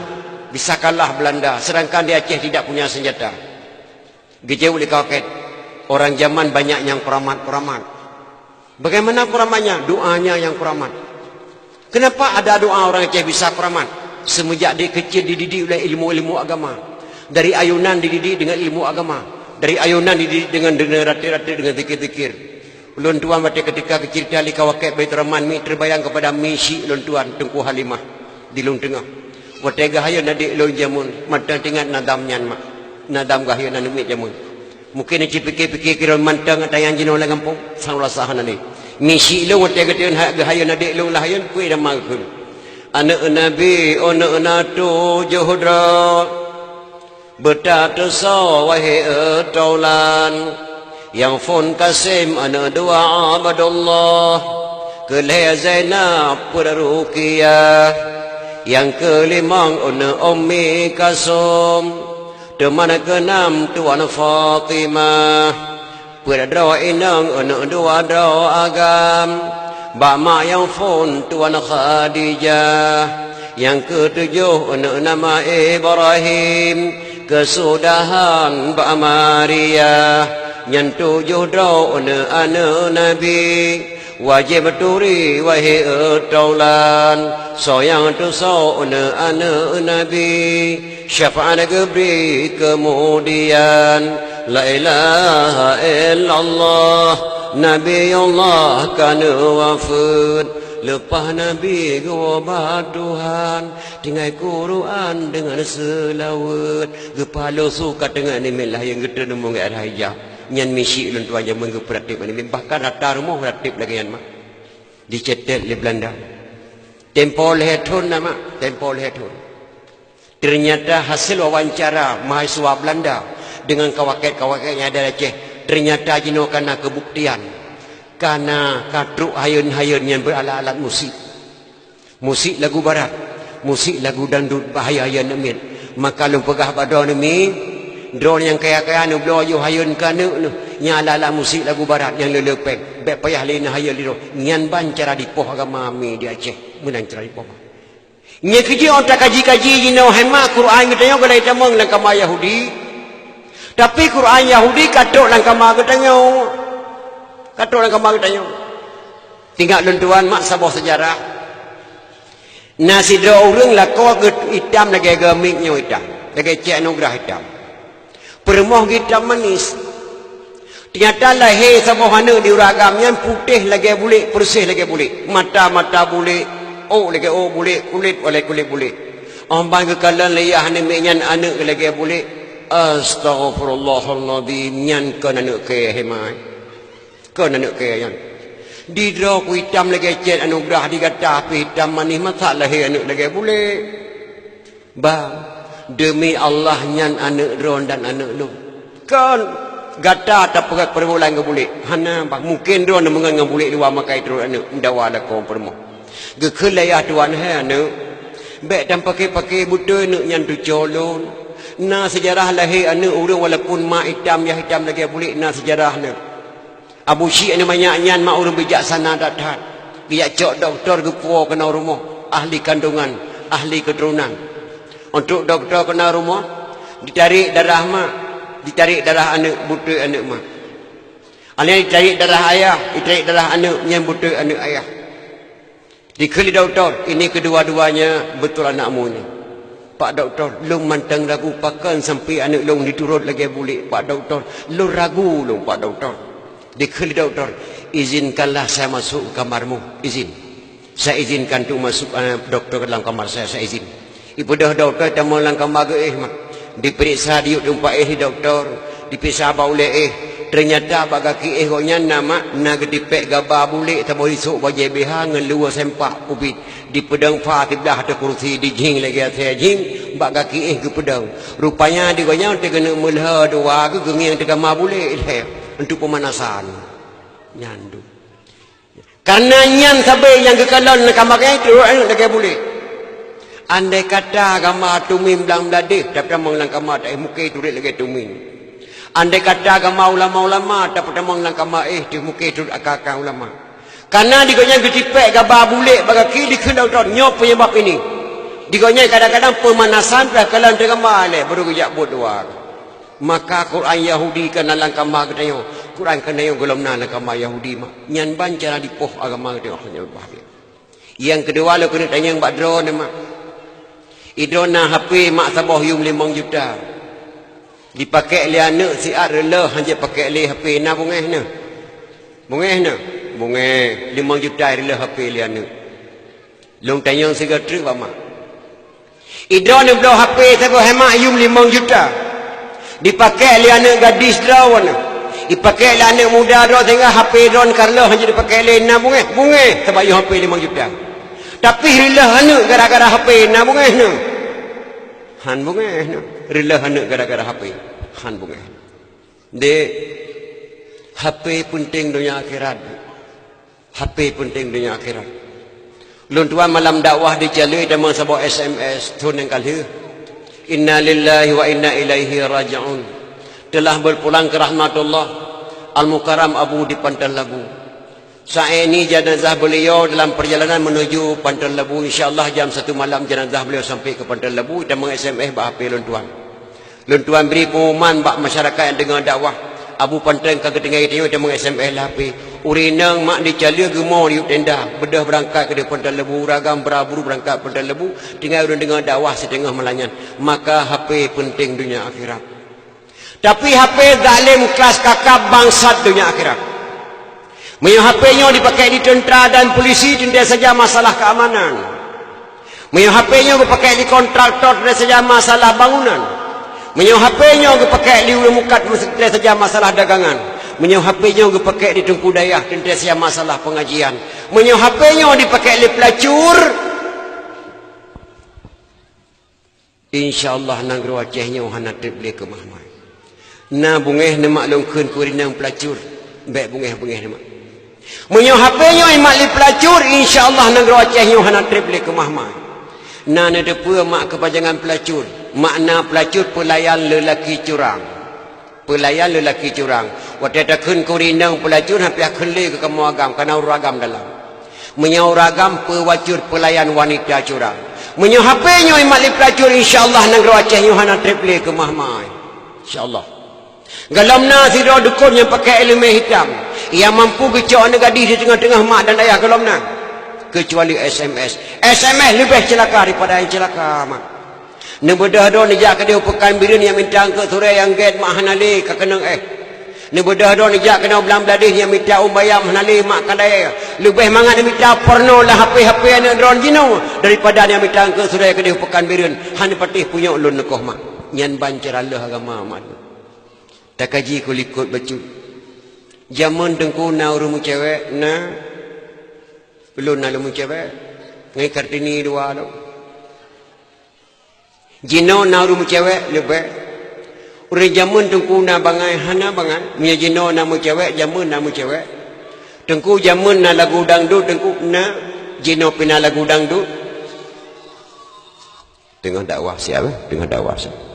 bisa kalah Belanda, sedangkan di Aceh tidak punya senjata? Gejauh oleh kawaket. Orang zaman banyak yang keramat. Bagaimana keramatnya? Doanya yang keramat. Kenapa ada doa orang Aceh bisa keramat? Semenjak dia kecil dididik oleh ilmu-ilmu agama. Dari ayunan dididik dengan ilmu agama. Dari ayunan dididik dengan rati-rati dengan zikir-zikir. Ulun tuan pada ketika kecil tali kawaket Baitur Rahman mi terbayang kepada misi ulun tuan Tengku Halimah di Lung Tengah. Watega hayun adik ulun jamun mantang tingat nadamnya mak. Nadam gahayun anumit jamun. Mungkin ci fikir-fikir kira mantang tayang jino la kampung sang rasahan ni. Misi ulun watega tiun gahayun adik ulun lahayun kui dah magkul. Anak nabi anak natu juhudra bertata so wahai taulan yang fon kasim ana doa abadullah kelih Zainab Ruqiyah yang kelimang ana ummi kasum teman keenam tuan Fatimah perdra inang ana dua doa agam bama yang fon tuan Khadijah Yang ketujuh nama Ibrahim, kesudahan Mbak Maria. Yang tujuh doa anak Nabi, wajib turi wahai taulan. Soyang tu anak Nabi, syafaat gebri kemudian. La ilaha illallah, Nabi Allah kana wafud. Lepas Nabi gobat Tuhan, tinggal Quran dengan selawat. Kepala suka dengan ni melah yang kita nemu ngai raya. Nyan misi lun tuan jaman ke peratip ni. Bahkan rata rumah peratip lagi yan mak. Dicetak di Belanda. Tempol Hetun nama, Tempol Hetun. Ternyata hasil wawancara mahasiswa Belanda dengan kawaket-kawaket yang ada Aceh, ternyata jino karena kebuktian, karena katruk hayun-hayun yang beralat-alat musik, musik lagu barat, musik lagu dangdut bahaya yang amin. Maka lu pegah pada ni drone yang kaya-kaya nu blow you hayun kana nu nyala-ala musik lagu barat yang lelepek bek payah lena hayun lido nyan ban cara dipoh agama mi di Aceh menang cara dipoh nya kerja otak kaji-kaji jino hema Quran kita yo galai tamang lang kama Yahudi. Tapi Quran Yahudi katok lang kama katanya. Katok lang kama katanya. Tinggal lentuan mak sabah sejarah. Nasi dua orang lah kau hitam lagi gemiknya hitam. Lagi cek anugerah hitam. Permoh hitam manis. Ternyata lahir sabah mana di uragamnya putih lagi boleh, bersih lagi boleh. Mata-mata boleh. Oh lagi oh boleh, kulit oleh kulit boleh. Ambang kekalan layah nemiknya anak lagi boleh. Astaghfirullahaladzim. Nyan kan anak kaya hemai. Kan anak kaya yang di draw ku hitam lagi cek anugerah dikata api hitam manis masa lahir anak lagi boleh. Bang, demi Allah nyan anak drone dan anak lu. Kan gata tak pegat permulaan ke boleh. Hana bang mungkin drone mengang boleh luar makai drone anak mendawa ada kau permu. Gekelaya tuan hai anak. Baik dan pakai-pakai buta anak nyan tu colon. Na sejarah lahir anak orang walaupun mak hitam ya hitam lagi boleh na sejarah anak. Abu Syik ni banyak nyan mak orang bijaksana datang. Dia cok doktor gepuo kena rumah, ahli kandungan, ahli keturunan. Untuk doktor kena rumah, ditarik darah mak, ditarik darah anak buta anak mak. Alih ditarik darah ayah, ditarik darah anak yang buta anak ayah. Dikeli doktor, ini kedua-duanya betul anakmu ni. Pak doktor, long mantang ragu pakan sampai anak long diturut lagi boleh. Pak doktor, long ragu long Pak doktor. Dikeli doktor, izinkanlah saya masuk kamarmu. Izin. Saya izinkan tu masuk doktor ke dalam kamar saya izin. Ibu dah doktor tamu dalam kamar ke mak. Diperiksa diuk jumpa doktor. Diperiksa bauleh ternyata bagaki gonya nama nagdipek gaba bulik tabo isuk baje beha ngelua sempak upit di pedang fatiblah ada kursi di jing lagi saya jing bagaki ke pedang rupanya di gonya tegena mulha dua ke gengiang tegama bulik untuk pemanasan nyandu karena nyan sabai yang kekalon kamakai itu lagi boleh andai kata agama tumim belang beladik tapi amang lang kama tak mukai turit lagi tumim. Andai kata agama ulama-ulama dapat amang lang kama di mukai turit akak ulama. Karena digonya getipek gaba bulik bagaki dikendau ton nyop penyebab ini. Digonya kadang-kadang pemanasan kalan tegama le baru gejak bodwa. Maka Quran Yahudi kana lang kama katanya. Quran kana yang golomna lang kama Yahudi mak. Nyan ban cara dipoh agama dia hanya bahaya. Yang kedua lo kena tanya mbak drone mak. Idrona HP mak sabah yung 5 juta. Dipakai oleh anak si rela hanya pakai oleh HP na bungeh na. Bungeh na. Bungeh 5 juta rela HP oleh anak. Long tanya siga truk ba mak. Idrona belah HP sabah hemat yung 5 juta. Dipakai oleh anak gadis drawan. Dipakai oleh anak muda draw sehingga HP drone karla hanya dipakai oleh na bungeh. Bungeh sebab yung HP 5 juta. Tapi rilah anak gara-gara HP na bungeh na. Han bungeh na. Rilah anak gara-gara HP. Han bungeh. De HP penting dunia akhirat. HP penting dunia akhirat. Lun tuan malam dakwah dijalui dan sabah SMS tun yang kali. Inna lillahi wa inna ilaihi raji'un. Telah berpulang ke rahmatullah Al-Mukarram Abu di Pantai Labu. Saat ini jenazah beliau dalam perjalanan menuju Pantai Lebu. InsyaAllah jam 1 malam jenazah beliau sampai ke Pantai Lebu. Kita meng-SMS bak HP Luntuan. Luntuan beri pengumuman bak masyarakat yang dengar dakwah. Abu Pantai ke ketinggai itu kita meng-SMS lah HP. Urinang mak dicalia gemau di tenda. Bedah berangkat ke Pantai Lebu. Ragam beraburu berangkat Pantai Lebu. Tinggal orang dengar dakwah setengah melanyan. Maka HP penting dunia akhirat. Tapi HP zalim kelas kakap bangsat dunia akhirat. HP-nya dipakai di tentera dan polisi, tidak saja masalah keamanan. HP-nya dipakai di kontraktor, tidak saja masalah bangunan. HP-nya dipakai di mukat, tidak saja masalah dagangan. HP-nya dipakai di Tengku Dayah, tidak saja masalah pengajian. HP-nya dipakai di pelacur. InsyaAllah nang ruacehnya wahana boleh ke mahmai. Na bungeh nama longkun kurinang pelacur. Baik bungeh-bungeh nama. HP-nya imak li pelacur, insyaAllah negara Aceh yang hana trip li ke mahmai. Na nadepua mak kepanjangan pelacur. Makna pelacur pelayan lelaki curang. Pelayan lelaki curang. Waktu takun kurinang pelacur hampir keli ke kamu agam. Kerana uragam dalam. Uragam pewacur pelayan wanita curang. HP-nya imak li pelacur, insyaAllah negara Aceh yang hana trip li ke mahmai. InsyaAllah. Galamna si dukun yang pakai elemen hitam. Yang mampu kecok negadi di tengah-tengah mak dan ayah galamna. Kecuali SMS. SMS lebih celaka daripada yang celaka mak. Nebedah do nejak ke dia pekan birin yang minta ke sore yang get mak hanali ke kenang Nebedah do nejak kena belang beladih yang minta bayam hanali mak kadai. Lebih mangat dia minta porno lah HP-HP yang drone jino daripada yang minta ke sore ke dia pekan birin. Hanya patih punya ulun nekoh mak. Nyan bancer Allah agama mak. Tak kaji kulikut baju. Zaman tengku na urumu cewek na belum na lumu cewek ngai Kartini dua lo. Jino na urumu cewek lebih. Uri zaman tengku na bangai hana bangai. Punya jino na mu cewek zaman na mu cewek. Tengku zaman na lagu dangdut tengku na jino pina lagu dangdut. Tengah dakwah siapa? Tengah dakwah siapa?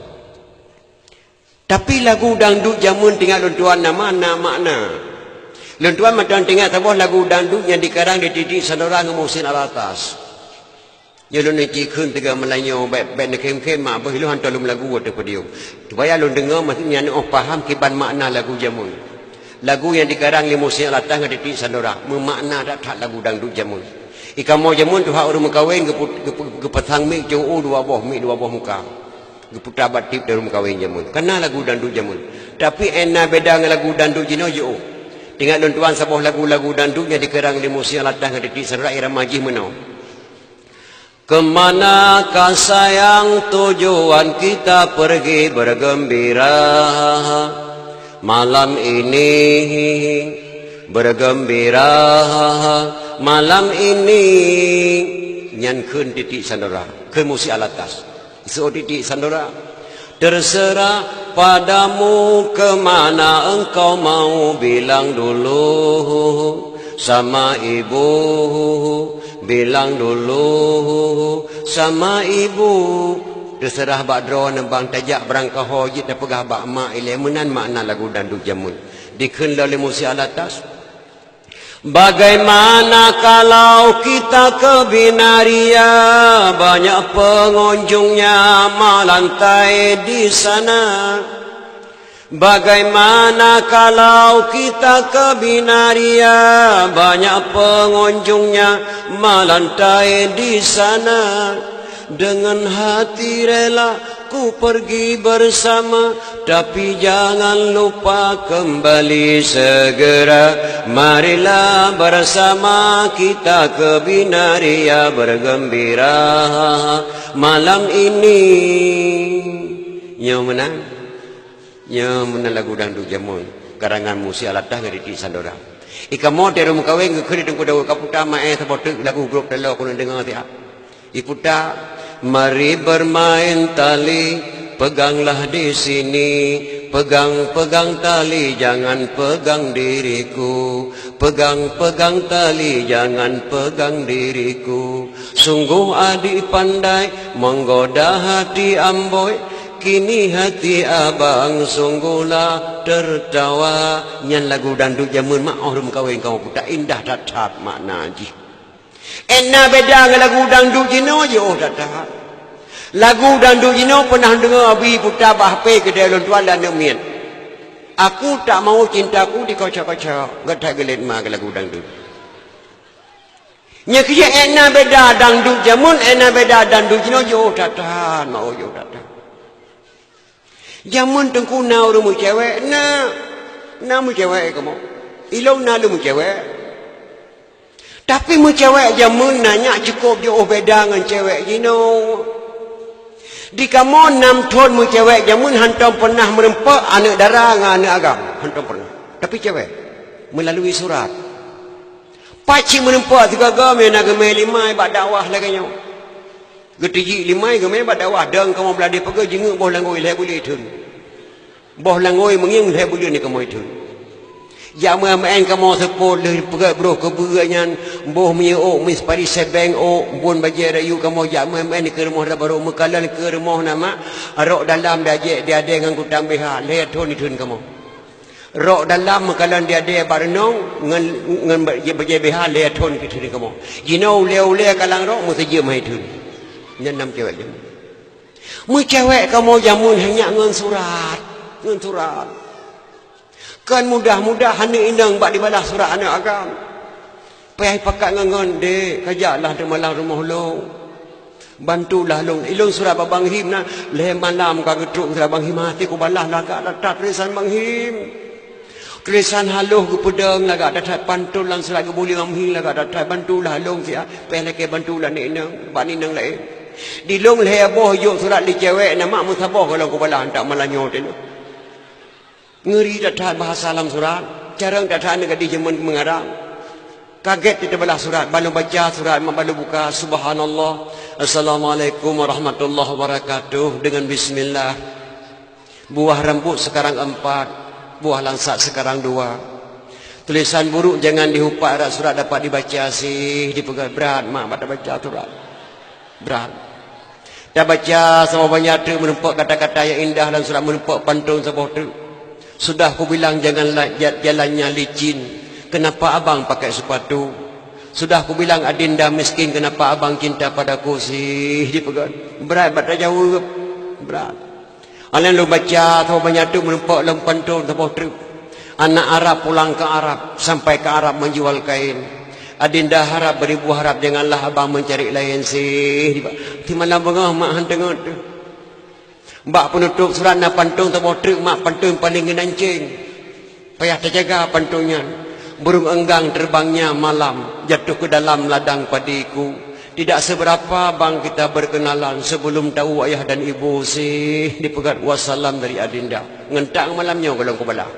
Tapi lagu dangdut jamun tinggal luntuan nama makna. Luntuan macam tinggal sebuah lagu dangdut yang dikarang di titik saudara ngemusin alatas. Ya lu nak cikun tiga Melayu baik nak kem-kem mak apa lu hantar lu lagu waktu pediu. Supaya lu dengar maksudnya oh faham kiban makna lagu jamun. Lagu yang dikarang ngemusin alatas di titik saudara memakna tak lagu dangdut jamun. Ikan mau jamun tu hak orang kahwin ke petang mik jauh dua buah muka. Geputar batip dari rumah kahwin jamun. Kena lagu dandut jamun. Tapi ena beda dengan lagu dandut jino jo. Tinggal luntuan sebuah lagu-lagu dandut yang dikerang di musim latang di serak irama majih menau. Kemanakah sayang tujuan kita pergi bergembira malam ini bergembira malam ini nyan kun titik sandora ke musim alatas. So titik sandora terserah padamu kemana engkau mau bilang dulu sama ibu bilang dulu sama ibu terserah bak dro nembang tajak berangkah hojit dan pegah bak mak ilemunan makna lagu dandut jamun dikun oleh musi alatas. Bagaimana kalau kita ke Binaria banyak pengunjungnya melantai di sana. Bagaimana kalau kita ke Binaria banyak pengunjungnya melantai di sana. Dengan hati rela ku pergi bersama, tapi jangan lupa kembali segera. Marilah bersama kita ke Binaria bergembira malam ini. Yang menang? Yang menang lagu dangdut jamun karangan musi alatah dari di Sandora. Ika mau dari mukaweng ke kiri tengku dawa kaputa mae sabotek lagu grup telo kuno dengar tiap. Iputa mari bermain tali, peganglah di sini, pegang-pegang tali, jangan pegang diriku, pegang-pegang tali, jangan pegang diriku. Sungguh adik pandai menggoda hati amboi, kini hati abang sungguhlah tertawa. Nyan lagu dangdut zaman mak orang kawin kau tak indah tatap makna ji. Enna beda dengan lagu dangdut jino je oh tatap. Lagu dangdut jino pernah dengar abi putar bahpe ke dalam tuan dan nemien. Aku tak mau cintaku dikocok-kocok. Gatak gelit mak lagu dangdut. Nya kia enna beda dangdut jamun, enna beda dangdut jino yo tatan, mau yo tatan. Jamun tengku na rumu cewek, na mu cewek kamu. Ilong na lu mu cewek. Tapi mu cewek jamun nanya cukup yo beda dengan cewek jino. Di kamu 6 tahun mu cewek jamun hantam pernah merempak anak darah dengan anak agam, hantam pernah. Tapi cewek melalui surat. Pakcik menempat tiga game nak gemai limai bak dakwah laganya. Getiji limai gemai bak dakwah dang kamu beladi pergi jenguk boh langoi le boleh tun. Boh langoi menging le boleh ni kamu itu. Jamu main kamu sepol le pergi bro ke buranyan boh miok mis pari sebeng o bon baje rayu kamu jamu main ke rumah baru mekalan ke rumah nama arok dalam daje dia ada dengan kutang beha le tun itun kamu. Rok dalam makalan dia barenong ngan berjebehal le thon ke thuri kamu. Jinau le kalang rok mu saja mai thun. Nyan nam cewek jamu. Mu cewek kamu jamun hanya ngan surat. Kan mudah-mudah hani indang bak dibalas surat anak agam. Payah pakat ngan de kajaklah de malam rumah lo. Bantulah long ilong surat babang him na le malam ka getruk surat bang him hati ku balas lagak letak tulisan bang him. Tulisan haluh ke pedang lagak datat pantul lang surat ke boleh ngamhing lagak datat bantulah long sia pelak ke bantulah ni nang bani nang lain di long le boh yo surat li cewek nama musabah kalau ku balah tak malanyo tu ngeri datat bahasa dalam surat jarang datat nak di zaman mengarang kaget kita balah surat balu baca surat balu buka subhanallah assalamualaikum warahmatullahi wabarakatuh dengan bismillah buah rambut sekarang 4 buah langsat sekarang 2. Tulisan buruk jangan dihupat surat dapat dibaca sih dipegang berat mak tak baca surat berat. Dah baca sama banyak tu menempuk kata-kata yang indah dan surat menempuk pantun sebuah tu. Sudah aku bilang janganlah jalannya licin. Kenapa abang pakai sepatu? Sudah aku bilang adinda miskin kenapa abang cinta padaku sih dipegang berat tak jauh berat. Anak lu baca tahu banyak tu menumpuk dalam pantun tahu truk. Anak Arab pulang ke Arab sampai ke Arab menjual kain. Adinda harap beribu harap janganlah abang mencari lain sih. Di malam bengah mak hantengah tu. Mbak penutup surat na pantun tahu truk mak pantun paling genancing. Payah terjaga pantunnya. Burung enggang terbangnya malam jatuh ke dalam ladang padiku. Tidak seberapa bang kita berkenalan sebelum tahu ayah dan ibu sih dipegat wassalam dari adinda. Ngentak malamnya kalau kau balah.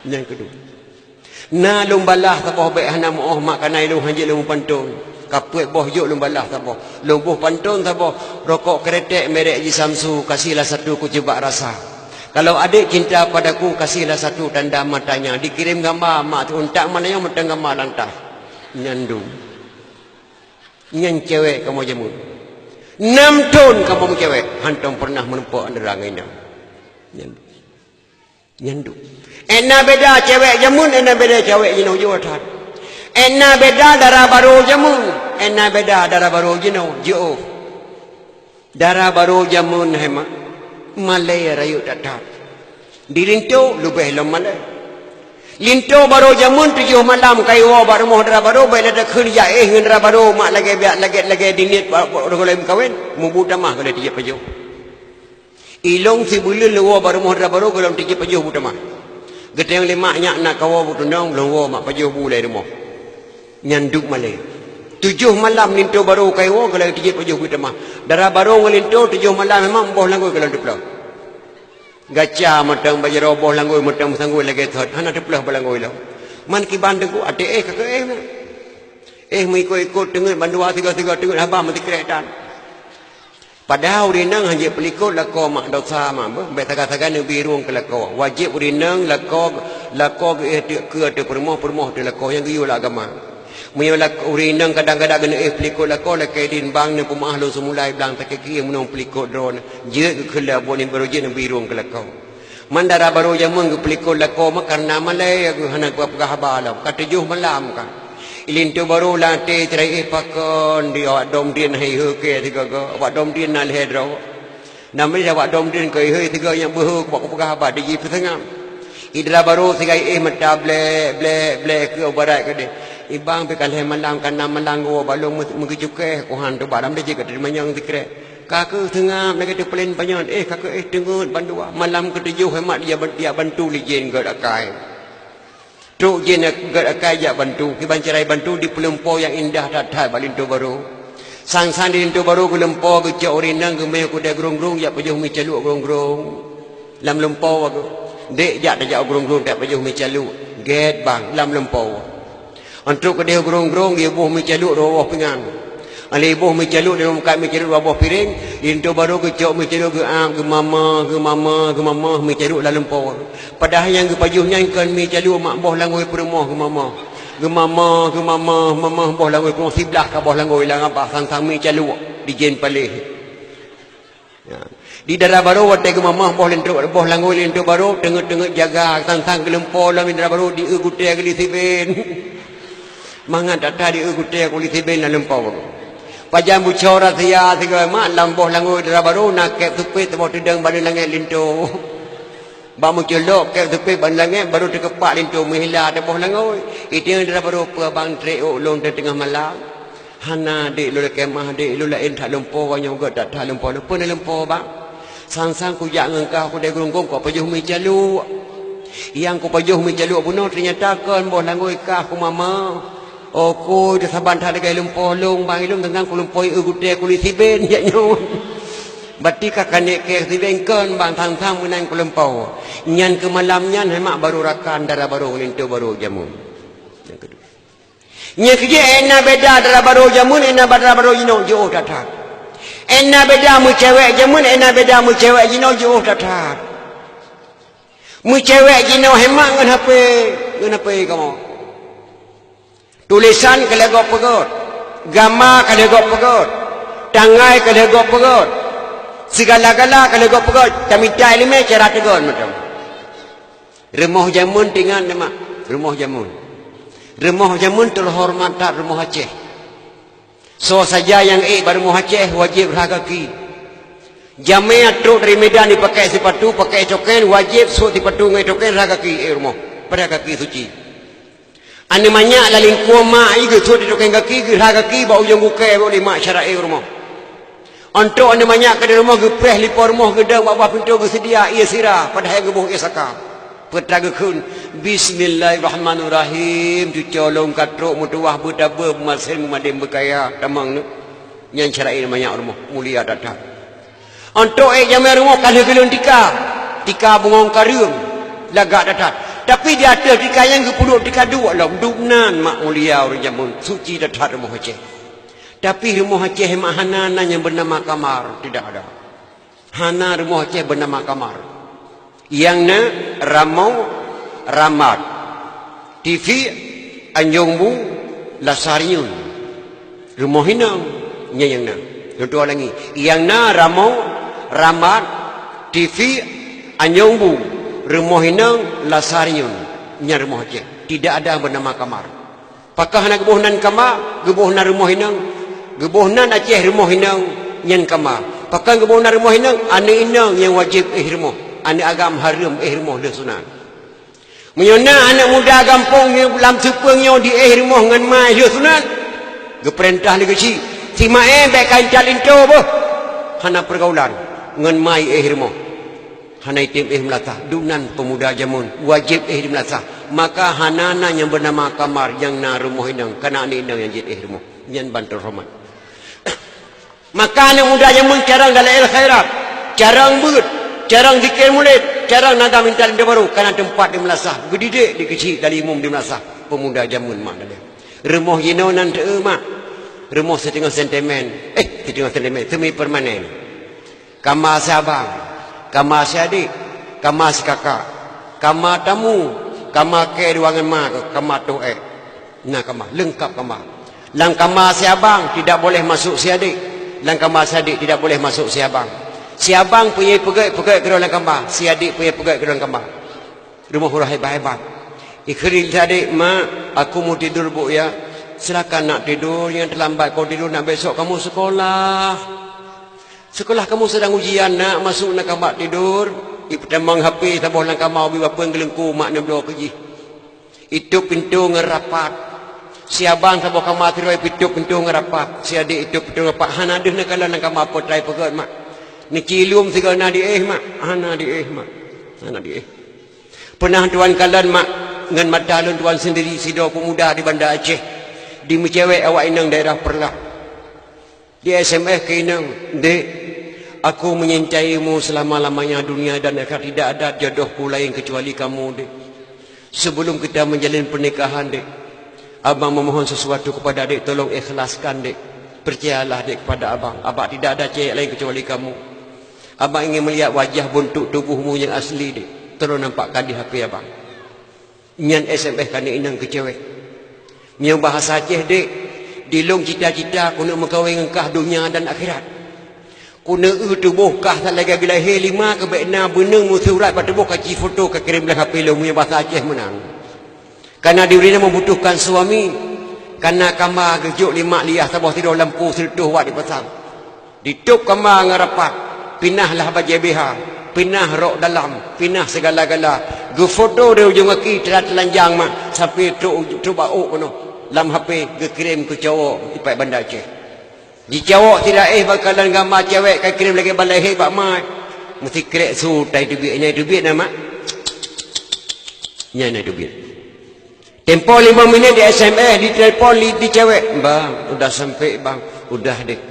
Yang kedua. Na lum balah tapoh baik hana moh mak kanai lu hanjil lu pantun. Kapuet boh yuk lum balah tapoh. Lu boh pantun tapoh rokok keretek merek Ji Samsu kasihlah satu ku coba rasa. Kalau adik cinta padaku kasihlah satu tanda matanya. Dikirim gambar mak tu untak malanya metang gambar lantah. Nyandung. Nyan cewek kamu jamun 6 tahun kamu cewek hantam pernah menempuk nerang ini nyandu enna beda cewek jamun enna beda cewek jino juatan enna beda darah baru jamun enna beda darah baru jino jo darah baru jamun hema malay rayu datat dirinto lubeh lam malay Linto baru jamun 7 malam kaiwa baru moh dara baru baik ada kerja ngan dara baru mak lagi biak lagi dinit baru golem kawin mubu tamah kalau dia pajuh ilong si bulan lewa baru moh dara baru golem dia pajuh bu tamah geteng lemak nyak nak kawa bu tundang lewa mak pajuh bulai rumah nyanduk malai 7 malam linto baru kaiwa kalau dia pajuh bu tamah dara baru ngelinto 7 malam memang boh langoi kalau diplau gacha matang baje roboh langoi matang sanggoi lagi thot hana teplah balangoi lo man ki bandeng ku ate kakak mai ikut dengan bandua 3 dengan abah mati keretan padahal urinang hanya pelikut lako mak dosa mak be tagak-tagak ne biruang ke lako wajib urinang lako ke te permoh te lako yang giyu agama Menyolah urinang kadang-kadang kena pelikut lah kau lah kedin bang ni pemah lu semulai belang tak kaki menung pelikut drone. Je ke kela boleh baru je nak birung ke kau. Mandara baru jamun ke pelikut lah kau mak karena malai aku hendak buat habalam. Kata juh malam kan. Ilintu baru latih terai pakon di awak dom din hai ke tiga ke awak dom din nal hedro nama dia awak dom din ke hai tiga yang berhu buat pegah di petengah idra baru segai mata ble ke barat ke dia ibang pe kalih malam kana malang go balong mengejuke ko han tu baram dia ke manyang tikre kakak tengah mereka tu pelin panyan kakak dengut bandua malam ketujuh hemat dia bantu lijen ke akai Tuk je nak ajak bantu. Kiban cerai bantu di Pelempo yang indah datai balinto baru. Sang-sang di Linto baru ke Lempo ke cak orinang ke meh kuda gerung-gerung jak pajuh mi caluk gerung-gerung. Lam Lempo aku. Dek jak tak gerung-gerung tak pajuh mi caluk. Get bang lam Lempo. Antuk ke dia gerung-gerung dia buh mi caluk rawah pingang. Ali buh mi caluk dia muka mi caluk rawah piring. Linto baru ke cak mi caluk ke mama mi caluk lam Lempo. Padahal yang ke pajuh nyanyikan mi caluk mak boh langoi perumah ke mama. Ke mama boh langoi perumah sebelah ke boh langoi lang apa sang mi caluk di jen palih. Ya. Di darah baru watai ke mama boh langoi lento baru tengok jaga sang ke Lempo lam darah baru di gutai ke lisiben. Mangat data di gutai ke lisiben lam Lempo. Pajam bucora sia tiga mak lam boh langoi darah baru nak kep tupit tebok tudang balik langit lento. Bamu celok ke tepi bandangnya baru terkepak lintu mihla deboh langoi. Itu yang dah baru bang trek ulung di tengah malam. Hana dik lu kemah dik lu lain tak Lempo wanyong gak tak Lempo pun Lempo bang. Sang-sang ku jak ngengkau ku dai gerung-gerung ku pajuh mi caluk. Yang ku pajuh mi caluk bunuh ternyata kan boh langoi kah ku mama. Oh ku dah saban tak degai Lempo long bang ilung tentang ku Lempo gudai ku lisiben jak nyon. Berarti kakak ke si bengkon bang sang-sang menang ke Lempo. Nyan ke malam nyan hemak baru rakan darah baru lintu baru jamun. Yang kedua. Nyan kerja enak beda darah baru jamun enak darah baru jino jauh datang. Enak beda mu cewek jamun enak beda mu cewek jino jauh datang. Mu cewek jino hemak ngan apa kamu. Tulisan kelegok pegot. Gambar kelegok pegot. Tangai kelegok pegot. Segala-gala kalau kau pegot kami cai lima cara tegon macam remah jamun tinggal nama remah jamun terhormat tak remah Aceh so saja yang baru remah Aceh wajib kaki jamaah truk dari Medan dipakai sepatu pakai coken wajib so sepatu ngai coken kaki remah pada kaki suci ane banyak laling kuama igu so di coken kaki kaki bau ujung bukai bau lima cara remah. Untuk anda banyak ke rumah gepreh lipo rumah gedang bawah pintu sedia ia sirah padahal gebuh ia sakam. Petaga kun bismillahirrahmanirrahim dicolong katruk mutuah betaba masin madim berkaya tamang yang cara ini banyak rumah mulia datang. Untuk jamai rumah kalau gelun tika bungong karium lagak datang. Tapi dia ada tika yang gepuduk tika dua lah duknan mak mulia orang jamun suci datang rumah Aceh. Tapi rumah Aceh Hana yang bernama Kamar tidak ada. Hana rumah Aceh bernama Kamar. Yang na Ramau Ramat. TV Anjongbu Lasariun. Rumah Hinang yang na. Contoh lagi. Yang na Ramau Ramat. TV Anjongbu Rumah Hinang Lasariun. Nya rumah Aceh. Tidak ada bernama Kamar. Pakah nak gebuhnan Kamar, gebuhnan rumah Hinang. Gebuhnan Aceh rumah Hinang nyan Kamar. Pakai gebuhnan rumah Hinang ane inang yang wajib rumah. Ane agam haram rumah le sunan. Menyona anak muda kampung yang lam sepeng yang di rumah ngan mai le sunan. Geperintah le kecil. Si mae baik kain calinto boh. Hana pergaulan ngan mai rumah. Hana itim melata. Dunan pemuda jamun wajib melata. Maka hanana yang bernama Kamar yang na rumah Hinang kana ane inang yang jadi rumah. Nyan bantul rahmat. Maka anak muda yang mencarang dalam il khairat, carang but, carang zikir mulid, carang nada minta linda baru, karena tempat di Melasah, gedidik di kecil dari umum di Melasah, pemuda jamun mak dia. Remah yino nan mak, remah setengah sentimen, setengah sentimen, semi permanen. Kamar sabang, kamar adik, kamar kakak, kamar tamu, kamar ke ruangan mak, kamar tuek. Nah kamar, lengkap kamar. Lang kamar si abang tidak boleh masuk si adik. Lang kamar si adik tidak boleh masuk si abang. Si abang punya pegai ke dalam kamar, si adik punya pegai ke dalam kamar. Rumah hurah hebat-hebat. Ikhri si adik, mak, aku mau tidur bu ya. Silakan nak tidur, yang terlambat kau tidur nak besok kamu sekolah. Sekolah kamu sedang ujian nak masuk nak kamar tidur. Ipetambang HP tabah lang kamar bi bapa ngelengku mak nak doa kerji. Itu pintu ngerapat. Si abang tabah kamar tidur itu pintu ngerapat. Si adik itu pintu ngerapat. Hana ada nak kalau lang kamar apa try pegat mak. Ni cilum segala di mak. Hana di mak. Hana di Pernah tuan kalian mak dengan mata lun tuan sendiri sidau pemuda di Bandar Aceh. Di mencewek awak inang daerah Perlah. Di SMS ke inang, dek, aku menyintaimu selama-lamanya dunia dan akhirat. Tidak ada jodohku lain kecuali kamu, dek. Sebelum kita menjalin pernikahan, dek, abang memohon sesuatu kepada dek, tolong ikhlaskan, dek. Percayalah, dek, kepada abang. Abang tidak ada cewek lain kecuali kamu. Abang ingin melihat wajah bentuk tubuhmu yang asli, dek. Tolong nampakkan di HP abang. Nyan SMS kan inang ke cewek. Yang bahasa Aceh, dek, dilong cita-cita aku nak mengkawin engkah dunia dan akhirat. Kuna tubuh kah tak lagi bila lima ke bekna beneng mu surat pada tubuh kaci foto ke kirim dalam HP lu punya bahasa Aceh menang. Karena dirinya membutuhkan suami. Karena kamar gejuk lima liah tabah tidur lampu seduh wak dipasang. Ditup kamar ngarapat. Pinahlah baju BH. Pinah rok dalam. Pinah segala-gala. Gu foto dia ujung kaki telanjang mak sampai tu bauk kono. Lam HP ke kirim ke cowok ipai Bandar Aceh. Di cowok tidak bakalan gambar cewek kan kirim lagi balai hebat mat. Mesti krek sutai duitnya duit nama. Nyana duit. Tempoh 5 minit di SMS di telefon di cewek. Bang, udah sampai bang. Udah dek.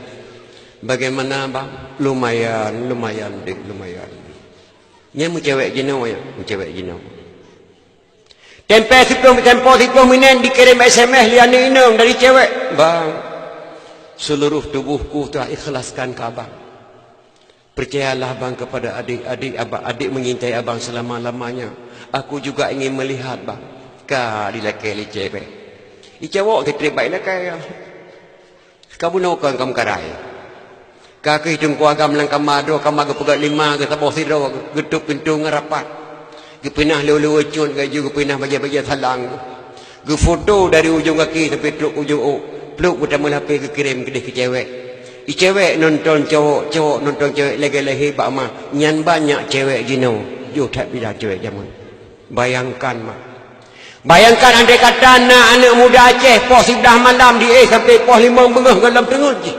Bagaimana bang? Lumayan dek, lumayan. Nya mu cewek jenau ya, mu cewek jenau. Tempoh 10 minit dikirim SMS liane inang dari cewek. Bang, seluruh tubuhku telah ikhlaskan ke abang. Percayalah bang kepada adik-adik abang. Adik mengintai abang selama-lamanya. Aku juga ingin melihat bang. Ka dilakai li cewek. I cewek kita baiklah kaya. Kamu nak kamu karai. Ka kehitung kuagam lang kamado kamag pegat 5 ke tabah sidro getuk pintu ngerapat. Gepinah lulu cun gaju gepinah baja-baja salang. Ge foto dari ujung kaki sampai teluk ujung peluk pertama HP ke kirim ke cewek. I cewek nonton cowok nonton cewek lagi hebat mah. Nyan banyak cewek jino. Yo tak bila cewek zaman. Bayangkan mah. Bayangkan andai kata anak muda Aceh pos 11 malam di sampai pos 5 bengah dalam tengut je.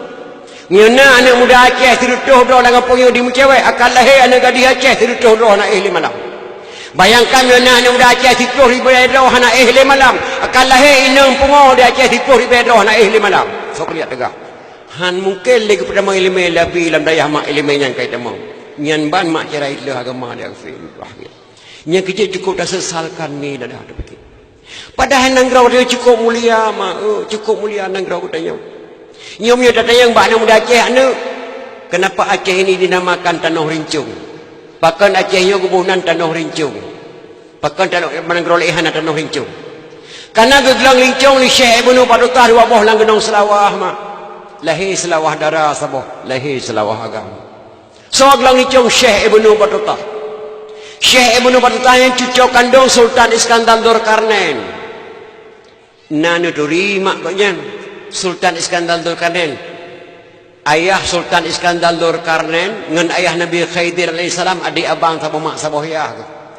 Nyana anak muda Aceh serutuh doh dengan pungyu di cewek akan lahir anak gadis Aceh serutuh doh nak 5 malam. Bayangkan anak muda Aceh 10,000 doh nak 5 malam akan lahir inang pungo di Aceh 10,000 doh nak 5 malam. Sok lihat tegak. Han mungkin lagi pertama ilmu lebih dalam daya mak ilmu yang kait mau. Nyan ban mak cara itu agama dia fil. Nya kerja cukup dah sesalkan ni dah ada fikir. Padahal nanggrau dia cukup mulia mak, cukup mulia nanggrau tanya. Nyomnya datang bak anak muda Aceh anu. Kenapa Aceh ini dinamakan Tanah Rincung? Bahkan Acehnya gubunan Tanah Rincung. Bahkan tanah nanggrau lehan Tanah Rincung. Karena gegelang Rincung ni Syekh Ibnu Battuah dua boh lang genong selawah mak. Lahir selawah darah saboh, lahir selawah agama. So gelang Rincung Syekh Ibnu Battuah. Syekh Ibnu Battuah yang cucu kandung Sultan Iskandar Dzulkarnain. Nanu duri mak konyen. Sultan Iskandar Dzulkarnain. Ayah Sultan Iskandar Dzulkarnain dengan ayah Nabi Khidir alaihissalam adik abang sama mak saboh ya.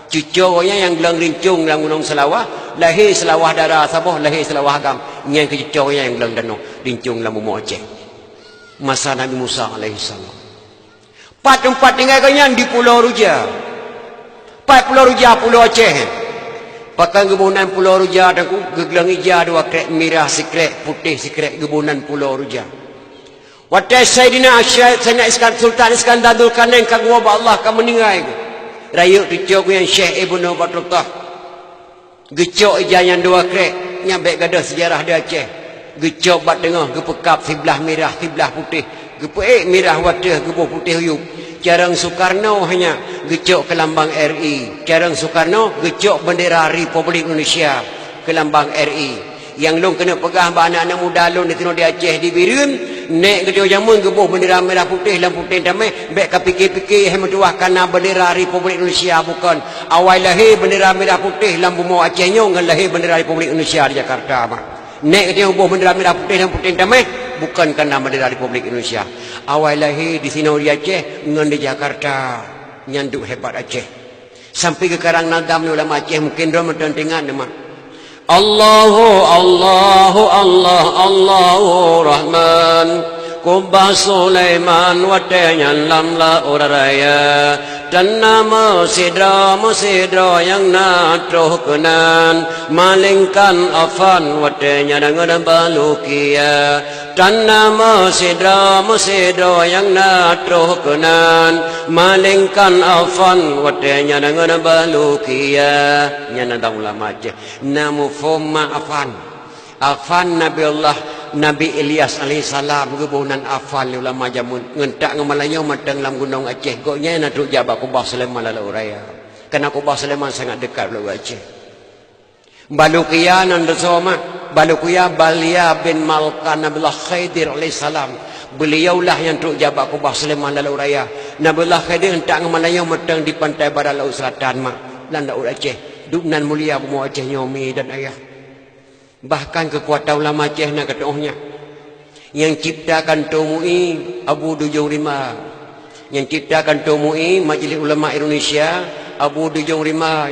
Cucunya yang gelang rincung dalam gunung selawah, lahir selawah darah saboh, lahir selawah agam. Yang cucunya yang gelang danau rincung dalam bumi Aceh. Masa Nabi Musa alaihissalam. 4 tempat tinggal kanyan di Pulau Ruja. 4 Pulau Ruja, Pulau Aceh. Pakai gebunan Pulau Ruja dan gegelang ija 2 krek merah sikrek putih sikrek gebunan Pulau Ruja. Waktu Sayyidina Sultan Iskandar Dzulkarnain kagum Allah ka meninggal. Rayuk tucuk yang Syekh Ibnu Battuah. Gecok ija yang 2 krek nyampe gadah sejarah di Aceh. Gecok bat tengah gepekap sebelah merah sebelah putih. Gepek merah wadah gebuh putih huyup. Jarang Soekarno hanya gecok ke lambang RI. Jarang Soekarno gecok bendera Republik Indonesia ke lambang RI. Yang long kena pegah ba anak-anak muda long di di Aceh di Biren, nek ke dia jamun gebuh bendera merah putih lampu putih damai, bek ka fikir-fikir menuahkan bendera Republik Indonesia bukan. Awal lahir bendera merah putih lampu mau Aceh nyong dengan lahir bendera Republik Indonesia di Jakarta mak. Nek ke dia gebuh bendera merah putih lampu putih damai, bukan kerana bendera Republik Indonesia. Awal lahir di sini di Aceh dengan di Jakarta nyanduk hebat Aceh. Sampai ke karang nadam ulama Aceh mungkin dia mententingan mak. Allahu Allahu Allah Allahu Rahman Kubah Sulaiman Watenyan lamla uraraya Dan nama sidra yang natruh kenan Malingkan afan Watenya dengan balukia Dan nama sidra yang natruh kenan Malingkan afan Watenya dengan balukia Nyana dah ulama Aceh Namu foma Afan Nabi Allah Nabi Ilyas alaihissalam gebunan Afan ulama jamun ngentak ngemalayau matang dalam gunung Aceh koknya nak duk jabak Kubah Sulaiman lalu raya kerana Kubah Sulaiman sangat dekat lalu Aceh Balukia nan bersama Balukia Balia bin Malkan Nabi Allah Khidir alaihissalam beliaulah yang duk jabak Kubah Sulaiman lalu raya Nabi Allah Khidir ngentak ngemalayau matang di pantai barat laut selatan mak dan laut Aceh duknan mulia bemu Aceh nyomi dan ayah. Bahkan kekuatan ulama Aceh nak katohnya yang ciptakan Tomui Abu Dujung Rima, yang ciptakan Tomui Majlis Ulama Indonesia Abu Dujung Rima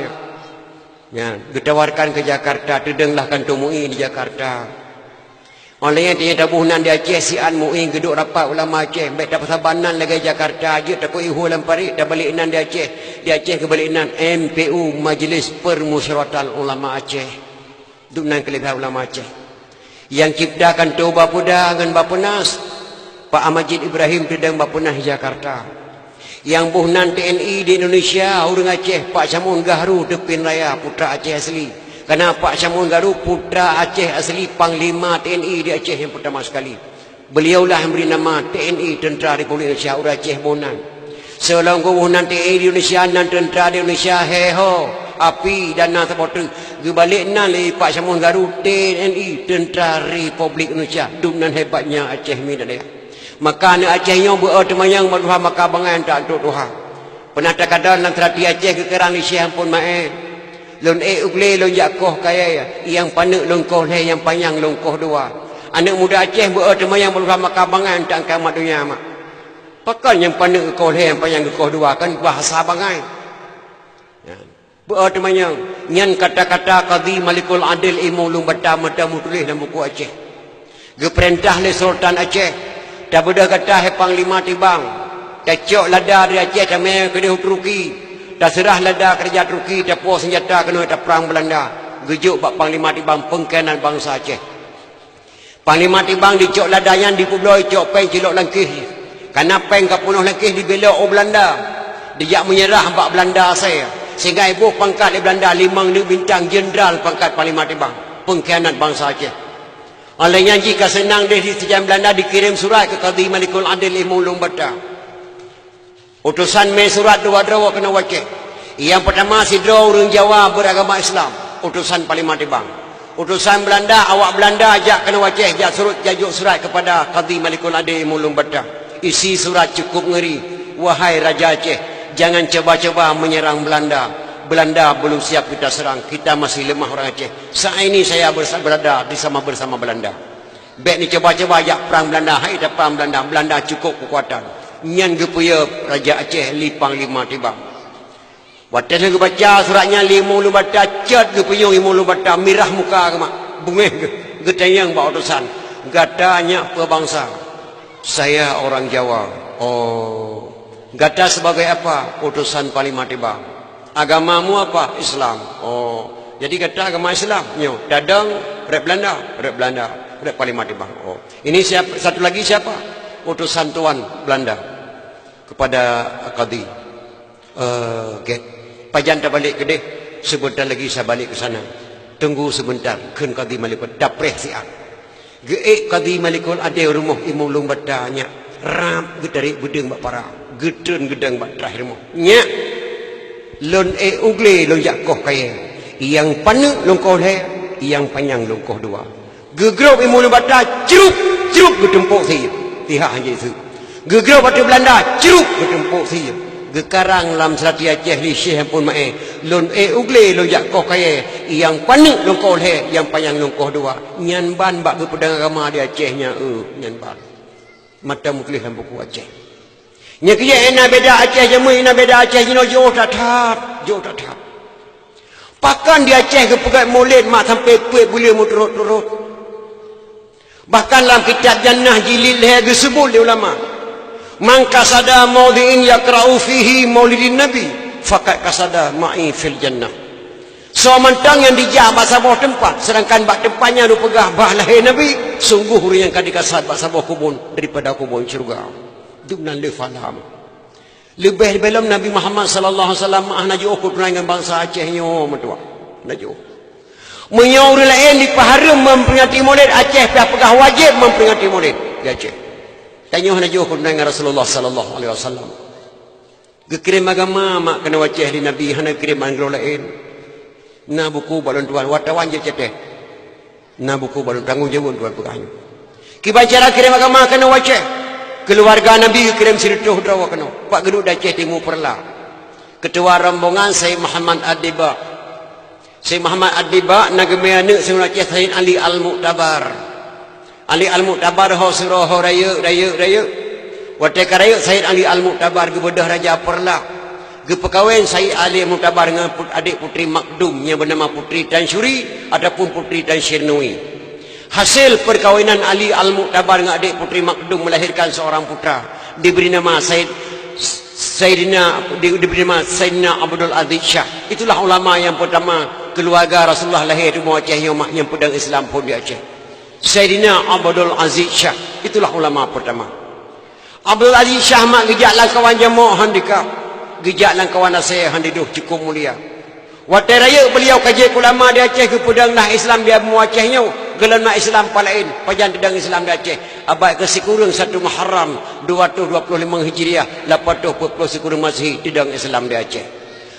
ya ditawarkan ke Jakarta terdenglahkan Tomui di Jakarta oleh yang dia tabuhnan di Aceh sian MUI geduk rapat ulama Aceh baik dapat sabanan lagi Jakarta je takut ihu lampari dah balikinan di Aceh ke balikinan MPU Majlis Permusyawaratan Ulama Aceh dunan kelebihan ulama Aceh yang ciptakan tu Bapuda dengan Bapunas Pak Ahmad Ibrahim sedang Bapunas di Jakarta yang buhnan TNI di Indonesia orang Aceh Pak Samun Gahru Depin Raya putra Aceh asli kerana Pak Samun Gahru putra Aceh asli Panglima TNI di Aceh yang pertama sekali beliaulah yang beri nama TNI Tentera Republik Indonesia orang Aceh Bonan seolah buhnan TNI di Indonesia dan Tentera di Indonesia heho api dan nasa portu gebalik nan le Pak Samun Garu TNI Tentera Republik Indonesia dunan hebatnya Aceh mi dah maka ne Aceh nyo bertemayang maluha maka bangan tak untuk Tuhan pernah tak ada nan terati Aceh ke kerang Malaysia pun mae lon ugle lon jakoh kaya yang panek lon koh le yang panjang lon koh dua anak muda Aceh bertemayang maluha maka bangan tak kamat dunia mak pakan yang panek koh le yang panjang koh dua kan bahasa bangai ya bertemannya nyan kata-kata Qadhi Malikul Adil Imu Lumbata matamu tulis dalam buku Aceh geperintah le Sultan Aceh dah beda kata he Panglima Tibang dah cok lada di Aceh dah main ke Turki dah serah lada kerja Turki dah puas senjata kena dah perang Belanda gejuk bak Panglima Tibang pengkanan bangsa Aceh Panglima Tibang di cok lada yang dipubloi cok peng cilok langkih karena peng kapunuh langkih dibelok o Belanda dia menyerah bak Belanda saya sehingga ibu pangkat di Belanda 5 bintang jenderal pangkat Panglima Tibang pengkhianat bangsa Aceh olehnya jika senang di sejarah Belanda dikirim surat ke Qadhi Malikul Adil Imu Lumbata utusan main surat dua drawa kena Aceh yang pertama sidra orang Jawa beragama Islam utusan Panglima Tibang utusan Belanda awak Belanda ajak kena Aceh jajuk surat kepada Qadhi Malikul Adil Imu Lumbata isi surat cukup ngeri wahai Raja Aceh jangan coba-coba menyerang Belanda. Belanda belum siap kita serang. Kita masih lemah orang Aceh. Saat ini saya berada bersama Belanda. Baik ni coba-coba ajak perang Belanda. Hai dah perang Belanda. Belanda cukup kekuatan. Nyan gepuya Raja Aceh li Panglima Tibang. Waktu saya baca suratnya Limu Lumbata. Cat gepuya Limu Lumbata. Mirah muka ke mak. Bungeh getayang bawa utusan. Gatanya perbangsa. Saya orang Jawa. Oh. Gata sebagai apa? Utusan Panglima Tibang. Agamamu apa? Islam. Oh, jadi kata agama Islam. Nyo, dadang rep Belanda, rep Panglima Tibang. Oh, ini siapa? Satu lagi siapa? Utusan Tuan Belanda kepada Qadhi. Get. Pajan tak balik ke deh. Sebentar lagi saya balik ke sana. Tunggu sebentar. Ken Qadhi Malikul dapreh siap. Geek Qadhi Malikul ada rumah Imu Lumbatanya. Rap getari bedeng bak para. Gedeng gedeng bak terakhir mu nya lon ugle lon jakoh kaya yang panu lon koh le yang panjang longkoh dua. Gegrop imul bata cerup getempuk saya. Tihak hanya itu. Gegrop batu Belanda cerup getempuk saya. Gekarang lam selati Aceh li Syekh pun mae lon ugle lo jak koh kaya yang panik longkoh le yang panjang longkoh dua. Nyan ban bak ge pedang agama di Acehnya nyan ban. Mata muklih lam buku Aceh. Nya kia ena beda Aceh jamu ena beda Aceh jino jauh tatap. Pakan di Aceh ke pegat maulid mak sampai puik boleh mu turut-turut. Bahkan dalam kitab Jannah Jilid leher disebut di ulama. Man kasada maudhi'in yakra'u fihi maulidin Nabi faqad kasada ma'i fil jannah. So mentang yang dijak bahasa bawah tempat, sedangkan bak tempatnya lu pegah bah lahir Nabi, sungguh yang kadi kasat bahasa bawah kubun daripada kubun syurga. Dunan le faham. Lebih belum Nabi Muhammad sallallahu alaihi wasallam najo ukut dengan bangsa Aceh nyo metua. Najo. Menyaur lain di paharum memperingati Maulid Aceh pegah wajib memperingati Maulid di Aceh. Tanya najo ukut dengan Rasulullah sallallahu alaihi wasallam. Gekirim agama mak kena wajah di Nabi hana kirim angro lain. Na buku balon tuan wartawan je ceteh. Na buku balon tanggung jawab tuan pegahnya. Ki cara kirim agama kena wajah. Keluarga Nabi kirim sirtuh drawa kena. Pak geduk Aceh Timur Perla. Ketua rombongan Syekh Muhammad Adiba. Syekh Muhammad Adiba nagemai anak Syekh Aceh Said Ali Al-Mu'tabar. Ali Al-Mu'tabar ho surah ho raya. Watai karaya Said Ali Al-Mu'tabar gebedah Raja Perla. Gepekawin Said Ali Al-Mu'tabar dengan adik putri Makdum yang bernama Putri Tan Syuri ataupun Putri Tan Syirnui. Hasil perkawinan Ali Al-Mu'tabar dengan adik putri Makdum melahirkan seorang putra. Diberi nama Sayyidina Abdul Aziz Shah. Itulah ulama yang pertama keluarga Rasulullah lahir di Aceh yang pedang Islam pun di Aceh. Sayyidina Abdul Aziz Shah. Itulah ulama pertama. Abdul Aziz Shah mak gejak lang kawan jamaah handika. Gejak lang kawan nasihat handiduh cukup mulia. Watai raya beliau kaji ulama di Aceh ke pedang lah Islam dia mu Acehnya. Gelana Islam palain. Pajan pedang Islam di Aceh. Abad ke sikurung 1 Muharram 225 Hijriah 840 sikurung Masih pedang Islam di Aceh.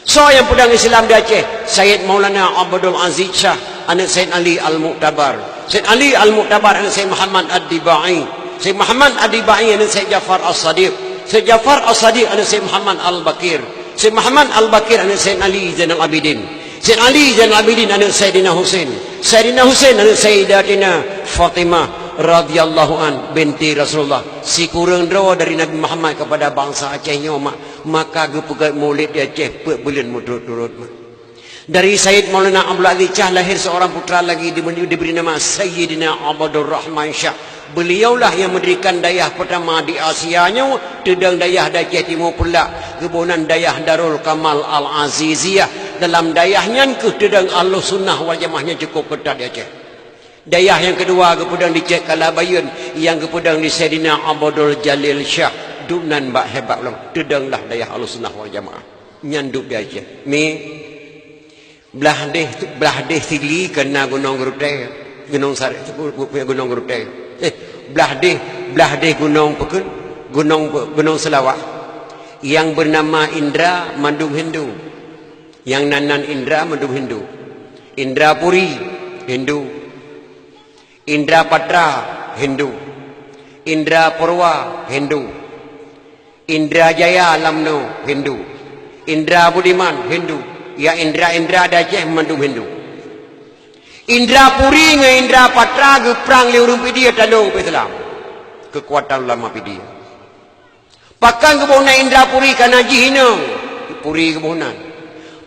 So yang pedang Islam di Aceh Sayyid Maulana Abdul Aziz Shah anak Sayyid Ali Al-Mu'tabar. Sayyid Ali Al-Mu'tabar anak Sayyid Muhammad Ad-Dibai. Sayyid Muhammad Ad-Dibai anak Sayyid Jafar As-Sadiq. Sayyid Jafar As-Sadiq anak Sayyid Muhammad Al-Bakir. Sayyid Muhammad Al-Bakir anak Sayyid Ali Zainal Abidin. Sayyid Ali Zainal Abidin anak Sayyidina Husain. Sayyidina Husain anak Sayyidatina Fatimah radhiyallahu an binti Rasulullah. Si kurang draw dari Nabi Muhammad kepada bangsa Aceh maka gepegat maulid di Aceh bulan turut-turut. Dari Sayyid Maulana Abdul Aziz Shah lahir seorang putra lagi diberi nama Sayyidina Abdul Rahman Shah. Beliaulah yang mendirikan dayah pertama di Asianya, tedang dayah Aceh Timur Perla, kebunan dayah Darul Kamal Al-Aziziyah. Dalam dayahnya ke tedang Ahlus Sunnah wal Jamaahnya cukup ketat di Aceh. Dayah yang kedua kepedang di Cek Kalabayun, yang kepedang di Sayyidina Abdul Jalil Shah. Dunan bak hebat ulang, tedanglah dayah Ahlus Sunnah wal Jamaah. Nyanduk di Aceh. Belah deh sili kena gunung Geruteh, gunung Sari, gunung Geruteh. Belah deh gunung Pekun, gunung Selawak. Yang bernama Indra Mandung Hindu. Yang nanan Indra Mandung Hindu. Indra Puri Hindu. Indra Patra Hindu. Indra Purwa Hindu. Indra Jaya Lamno Hindu. Indra Budiman Hindu. Ya Indra ada Aceh Mandung Hindu. Indra Puri dengan Indra Patra geprang liurung pidi tandung Islam. Kekuatan ulama pidi. Pakan kebunan Indra Puri karena haji hina. Puri kebunan.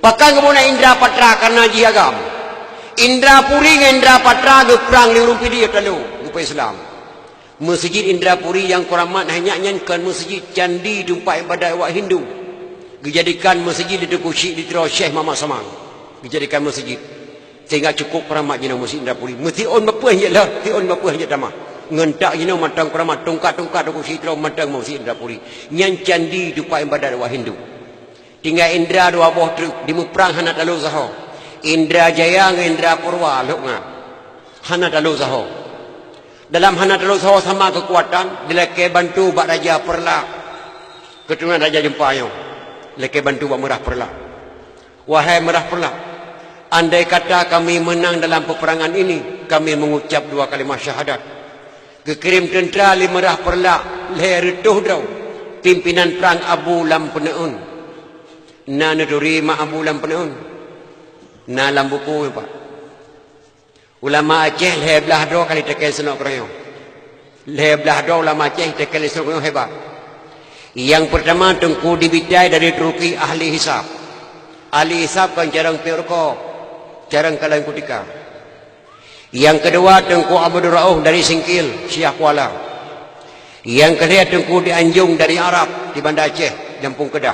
Pakan kebunan Indra Patra karena haji agam. Indra Puri dengan Indra Patra geprang liurung pidi tandung Islam. Masjid Indra Puri yang kuramat hanya nyanyikan masjid candi tempat ibadat awak Hindu. Dijadikan masjid di Kusyik di Terau Syekh Muhammad Samang. Dijadikan masjid. Sehingga cukup keramat jenis masjid Indra Puri. Mesti on bapa je lah. Mesti on bapa je tamah. Ngentak jenis matang keramat. Tongkat-tongkat di Kusyik Terau matang masjid Indra Puri. Yang candi tempat ibadat awak Hindu. Tinggal Indra dua buah truk. Di Muprang Hana Talu Zaho. Indra Jaya dengan Indra Purwa. Lukna. Hana Talu Zaho. Dalam Hana Talu Zaho sama kekuatan. Dilekeh bantu Bak Raja Perla. Keturunan Raja Jempayong. Leke bantu buat Merah Perla. Wahai Merah Perla, Andai kata kami menang dalam peperangan ini, kami mengucap 2 kalimah syahadat. Kekirim tentera limerah perlak leher tuhdau pimpinan perang Abu Lampeneun. Na neduri ma Abu Lampeneun. Na dalam buku Pak. Ulama Aceh leher belah 2 kali tekel senok kroyo. Leher belah 2 ulama Aceh tekel senok kroyo hebat. Yang pertama Tengku Dibidai dari Turki ahli hisab. Ahli hisab kan jarang perko. Jarang kalian kutika. Yang kedua Tengku Abdul Rauf dari Singkil, Syiah Kuala. Yang ketiga Tengku Dianjung dari Arab di Banda Aceh, Jampung Kedah.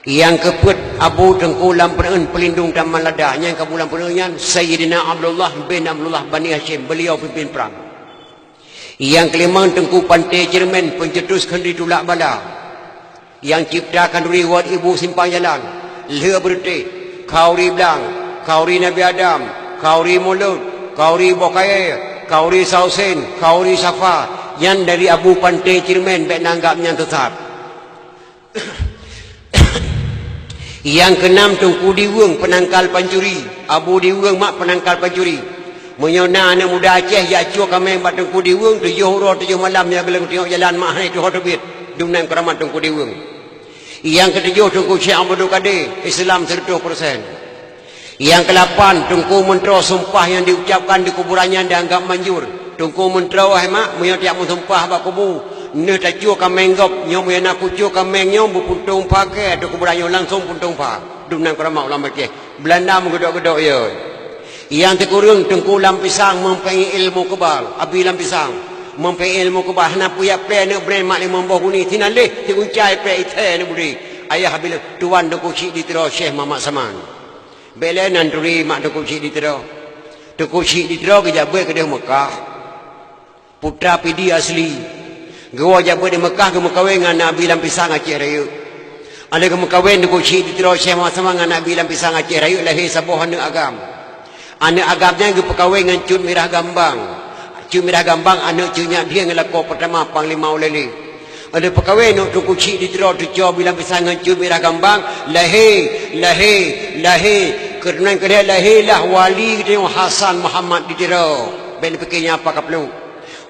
Yang keempat Abu Tengku Lampeneun pelindung Taman Lada. Yang Abu Lampeneun Sayyidina Abdullah bin Abdullah Bani Hashim, beliau pimpin perang. Yang kelima Tengku Pantai Cermen pencetus Kendi Tulak Bala. Yang ciptakan riwayat Ibu Simpang Jalan, Le Berti, Kauri Blang, Kauri Nabi Adam, Kauri Mulut, Kauri Bokaya, Kauri Sausen, Kauri Safa, yang dari Abu Pantai Cermen baik nanggapnya tetap. Yang keenam Tengku Diweng penangkal pancuri, Abu Diweng mak penangkal pancuri. Menyona anak muda Aceh ya acua kami bat Tengku Diweng 7 huruf 7 malam ya geleng tengok jalan mak hai tu hotobit dumnan keramat Tengku Diweng. Yang ketujuh Tengku Syekh Abdul Qadir, Islam 100%. Yang ke-8 Tengku Mentera sumpah yang diucapkan di kuburannya dianggap manjur. Tengku Mentera wahai mak moyo tiap sumpah bak kubu ne ta chu kamengop nyom yana ku chu kameng nyom bupuntung pakai di kuburannya langsung puntung pa dumnan kerama ulama Aceh Belanda menggedok-gedok ya. Yang terkurung Tengku Lampisang mempunyai ilmu kebal, Abi Lampisang mempunyai ilmu kebal hana puya pe ne brand mak 50 guni tinaleh diuncai pe ite ne budi ayah bila tuan Tengku Syekh ditero Syekh Muhammad Saman. Bela nanturi mak Tengku Syekh ditero. Tengku Syekh ditero ke Jabal ke Mekah. Putra pidi asli. Gua Jabal di Mekah ke mekawin dengan Nabi Lampisang Aceh Raya. Ada ke mekawin Tengku Syekh ditero Syekh Muhammad Saman dengan Nabi Lampisang Aceh Raya lahir sabuh anak agam. Anak agamnya ke pekawin dengan Cud Mirah Gambang. Cud Mirah Gambang anak cudnya dia ngelakor pertama Panglima Ulele. Ada pekawai nak Tengku Syekh ditero tujuh bilang pisang Cud Mirah Gambang lahir kerana kedai lahirlah wali kita Hasan Muhammad ditero. Ben fikirnya apa kaplu?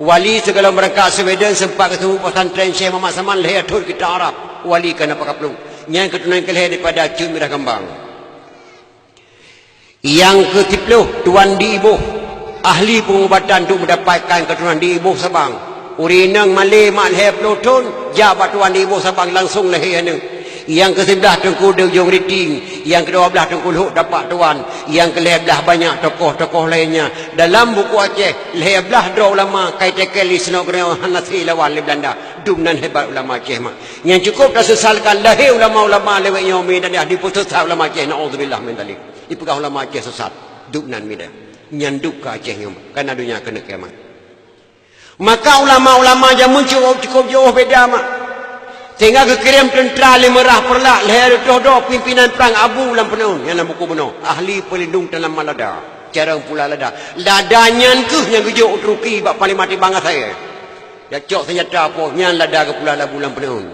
Wali segala mereka Sweden sempat ketemu pesantren Syekh Muhammad Saman lahir tur kita Arab. Wali kan apa kaplu? Yang keturunan kelihir daripada Cud Mirah Gambang. Yang ke-10 Tuan Di Ibuh, ahli pengubatan untuk mendapatkan keturunan Di Ibuh Sabang. Urinang Malay mak lahir pelutun, jabat Tuan Di Ibuh Sabang langsung lahir ni. Yang ke-11 Tengku Dejong Riting, yang ke-12 Tengku Luhuk dapat tuan, yang ke-11 banyak tokoh-tokoh lainnya. Dalam buku Aceh, 11 dua ulama kaitekeli senok kena Hanafi lawan le Belanda. Dumnan hebat ulama Aceh mak. Yang cukup dah sesalkan lahir ulama-ulama lewat Yomi dan dah diputus ulama Aceh, naudzubillah min dzalik. Dipegang ulama Aceh sesat. Dumnan mida. Nyanduk ke Aceh nyom. Karena dunia kena kiamat. Maka ulama-ulama jamun cukup jauh beda mak. Sehingga kekirim tentera limerah perlak leher dodo pimpinan perang Abu Lampeneun yang dalam buku benar ahli pelindung dalam Malada cara pula lada ladanya ke yang gejuk Turki bak paling mati bangga saya dia cok senjata apa yang lada ke pula Abu Lampeneun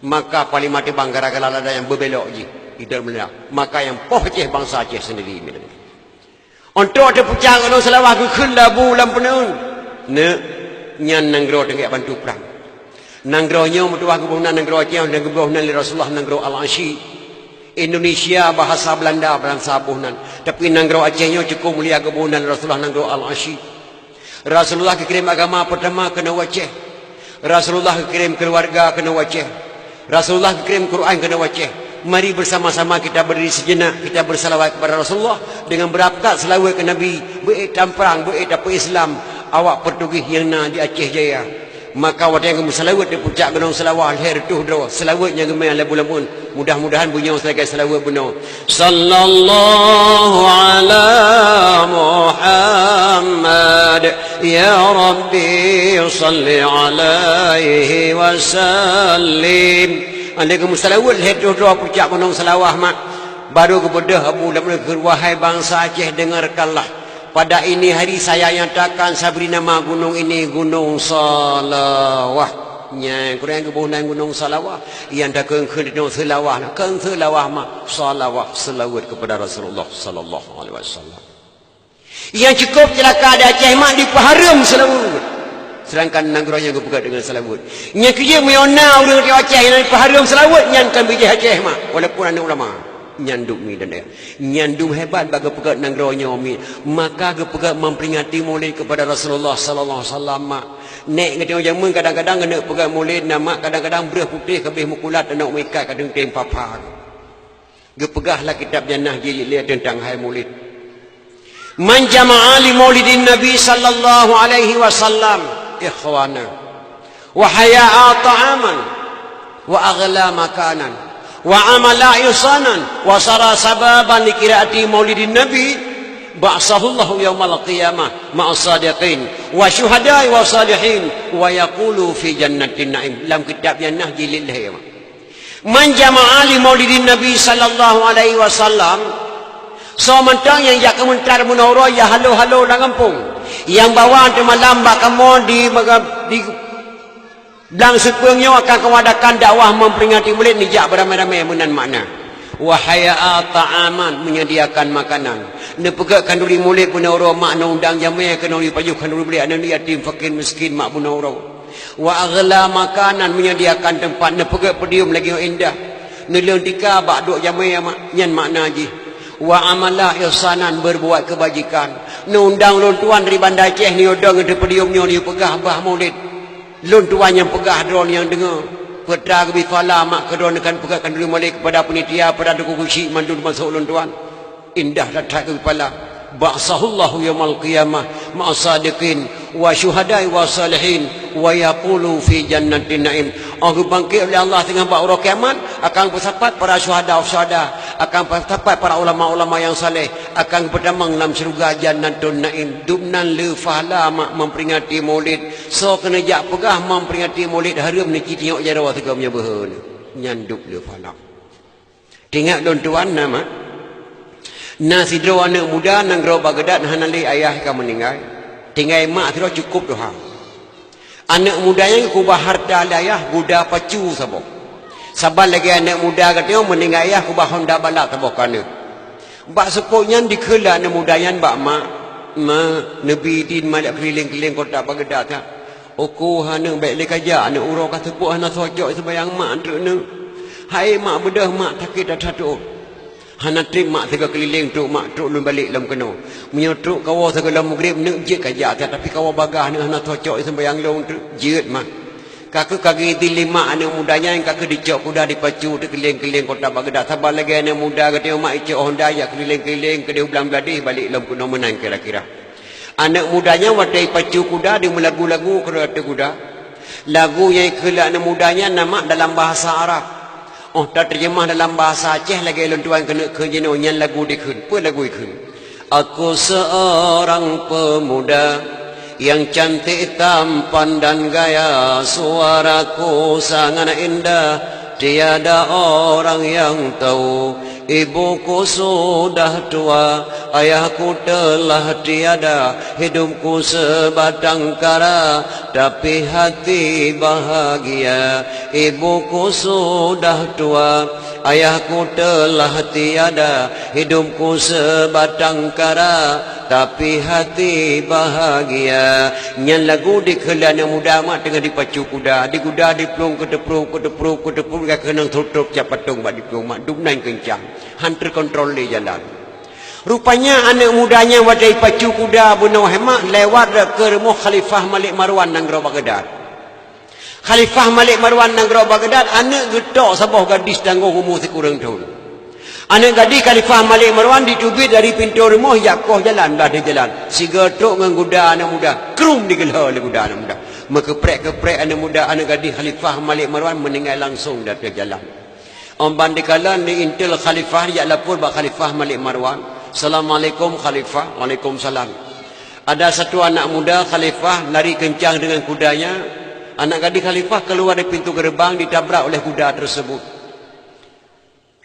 maka paling mati bangga gara-gara lada yang berbelok je hidup benar maka yang poh Aceh bangsa Aceh sendiri untuk ada pucang kalau selawah ke Abu Lampeneun ne nyan nanggro tengok bantu perang Nanggrohnya mutuah kebunan nanggroh Aceh dan kebunan Rasulullah nanggroh Al-Ashi. Indonesia bahasa Belanda bahasa Buhnan. Tapi nanggroh Acehnya cukup mulia kebunan Rasulullah nanggroh Al-Ashi. Rasulullah kirim agama pertama kena Aceh. Rasulullah kirim keluarga kena Aceh. Rasulullah kirim Quran kena Aceh. Mari bersama-sama kita berdiri sejenak, kita bersalawat kepada Rasulullah dengan berakat selawat ke Nabi, beik perang, beik apa Islam, awak pertugih yang na di Aceh Jaya. Maka waktu yang kamu selawat di puncak gunung Selawah leher tu draw selawatnya gemai labu-labun mudah-mudahan bunyi sebagai selawat benar sallallahu ala Muhammad ya rabbi salli alaihi wasallim anda kamu selawat leher tu draw puncak gunung Selawah mak baru kepada Abu Lampeneun wahai bangsa Aceh dengarkanlah pada ini hari saya nyatakan sabri nama gunung ini Gunung Salawah. Yang kurang ke bunan gunung salawah. Yang dah keng gunung salawah. Keng salawah mak salawah selawat kepada Rasulullah sallallahu alaihi wasallam. Yang cukup celaka ada Aceh mak dipaharam selawat. Sedangkan nanggronya ke pegat dengan selawat. Yang kerja menyona orang di Aceh yang dipaharam selawat yang kan bijih Aceh mak. Walaupun anak ulama. Nyanduk mi dan dia. Nyanduk hebat bagi pegat nanggronya mi. Maka ke pegat memperingati maulid kepada Rasulullah sallallahu alaihi wasallam mak. Nek ngetengok jamun kadang-kadang kena pegang maulid nama kadang-kadang berah putih kabeh mukulat anak mikat kadang tem papa. Ge pegahlah kitab jannah jilid lihat tentang hai maulid. Man jama'a li maulidin nabi sallallahu alaihi wasallam ikhwana wa haya'a ta'aman wa aghla makanan wa amala ihsanan wa sara sababan li qiraati maulidin nabi ba'sahullahu yaumal qiyamah ma'as sadiqin wa syuhada'i wa salihin wa yaqulu fi jannatin na'im. Dalam kitab jannah jilid lahir. Man jama'a li maulidin nabi sallallahu alaihi wasallam. So mentang yang jak kementar munawara ya halo-halo dalam kampung. Yang bawa tu malam bak kamu di belang sepengnya akan kewadakan dakwah memperingati maulid ni jak beramai-ramai menan makna. Wahaya ta'aman menyediakan makanan. Ne pegak kanduri mulik pun orang mak na undang jamai kena uri paju kanduri beli anak yatim fakir miskin mak pun orang. Wa aghla makanan menyediakan tempat ne pegak pedium lagi indah. Ne lentika bak duk jamai mak nyan makna ji. Wa amala ihsanan berbuat kebajikan. Ne undang lon tuan dari Bandar Aceh ni odang de pediumnya ni pegah bah maulid. Lon tuan yang pegah dron yang dengar. Petra ke bifala mak kedua nekan pegakkan dulu malik kepada penitia pada duku kusyik mandul masuk lontuan indah datang ke kepala ba'sahullahu yaumal qiyamah ma'as sadiqin wa syuhada'i wa salihin wa yaqulu fi jannatin na'im. Aku bangkit oleh Allah tengah ba'ura kiamat akan bersapat para syuhada akan bersapat para ulama-ulama yang saleh akan berdamang dalam syurga jannatun na'im. Dubnan le fahla mak memperingati maulid so kena jak pegah memperingati maulid harum ni tengok jarawa tegamnya behon nyanduk le fahla tengok don tuan nama nasi dro anak muda nang gro Baghdad hanali ayah ka meninggal tinggal mak tu cukup doha anak mudanya kubah harta ayah budak pacu sabo sabar lagi anak muda katanya meninggal ayah kubah Honda balak sabo kana bak sepoknya dikela anak mudanya bak mak Nabi din malak keliling-keliling kota Baghdad tak oku hana baik le kaja anak urau kata sepok hana sojok sembayang mak antruk ne hai mak bedah mak takit dah satu hana trip mak sega keliling tu mak truk lun balik lam keno munyo truk kawa segala maghrib nek je kaja tapi kawa bagah nek hana cocok sembayang long tu jeut mak kakak kaki ti lima anak mudanya yang kakak dicok kuda dipacu tu keliling-keliling kota Baghdad sabar lagi anak muda kata mak icok Honda ya keliling-keliling ke dia ulang beladih balik lam keno menang kira-kira anak mudanya wadai pacu kuda dia melagu-lagu kereta kuda lagu yang kelak anak mudanya nama dalam bahasa Arab. Oh, tak terjemah dalam bahasa Aceh lagi lontuan kena kejeno nyan lagu dikun. Apa lagu ikun? Aku seorang pemuda yang cantik tampan dan gaya, suaraku sangat indah, tiada orang yang tahu. Ibuku sudah tua, ayahku telah tiada, hidupku sebatang kara, tapi hati bahagia. Ibuku sudah tua, ayahku telah tiada, hidupku sebatang kara, tapi hati bahagia. Nyan lagu dikela anak muda mak tengah dipacu kuda, di kuda diplung ke deprung kena tutup capatung bak diplung mak duk naik kencang. Hunter kontrol di jalan. Rupanya anak mudanya wadai pacu kuda bunau hemak lewat ke rumah Khalifah Malik Marwan nang Gro Baghdad. Khalifah Malik Marwan nang Gro Baghdad anak getok sabah gadis tanggung umur sekurang tahun. Anak gadis Khalifah Malik Marwan ditubit dari pintu rumah yakoh jalan dah di jalan. Si getok dengan kuda anak muda krum digelar oleh kuda anak muda. Keprek anak muda anak gadis Khalifah Malik Marwan meninggal langsung dari jalan. Om bandikalan ni intil khalifah ya lapor bak Khalifah Malik Marwan. Assalamualaikum khalifah. Waalaikumsalam. Ada satu anak muda khalifah lari kencang dengan kudanya. Anak gadis khalifah keluar dari pintu gerbang ditabrak oleh kuda tersebut.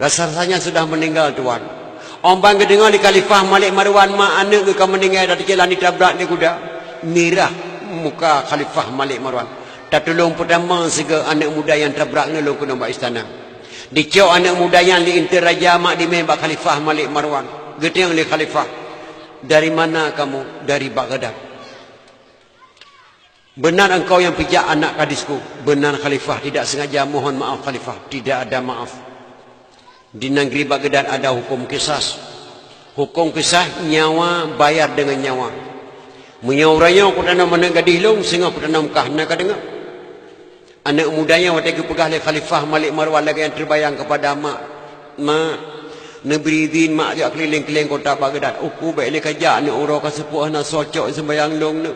Rasanya sudah meninggal tuan. Om bang dengar di Khalifah Malik Marwan mak anak ke meninggal dari jalan ditabrak ni kuda. Mirah muka Khalifah Malik Marwan. Tak tolong pertama sega anak muda yang terberak nolong kena bak istana. Dicok anak muda yang li inti raja mak di membak khalifah Malik Marwan. Getiang li khalifah. Dari mana kamu? Dari Baghdad. Benar engkau yang pijak anak gadisku? Benar khalifah, tidak sengaja, mohon maaf khalifah. Tidak ada maaf. Di negeri Baghdad ada hukum kisas. Hukum kisah nyawa bayar dengan nyawa. Menyauranya aku tanam mana gadis long sehingga aku tanam kah nak dengar. Anak mudanya waktu itu pegah oleh Khalifah Malik Marwan lagi yang terbayang kepada mak neberi izin mak dia keliling-keliling kota Baghdad. Aku baik le kerja ni orang kasepuh nak socok sembayang long ni.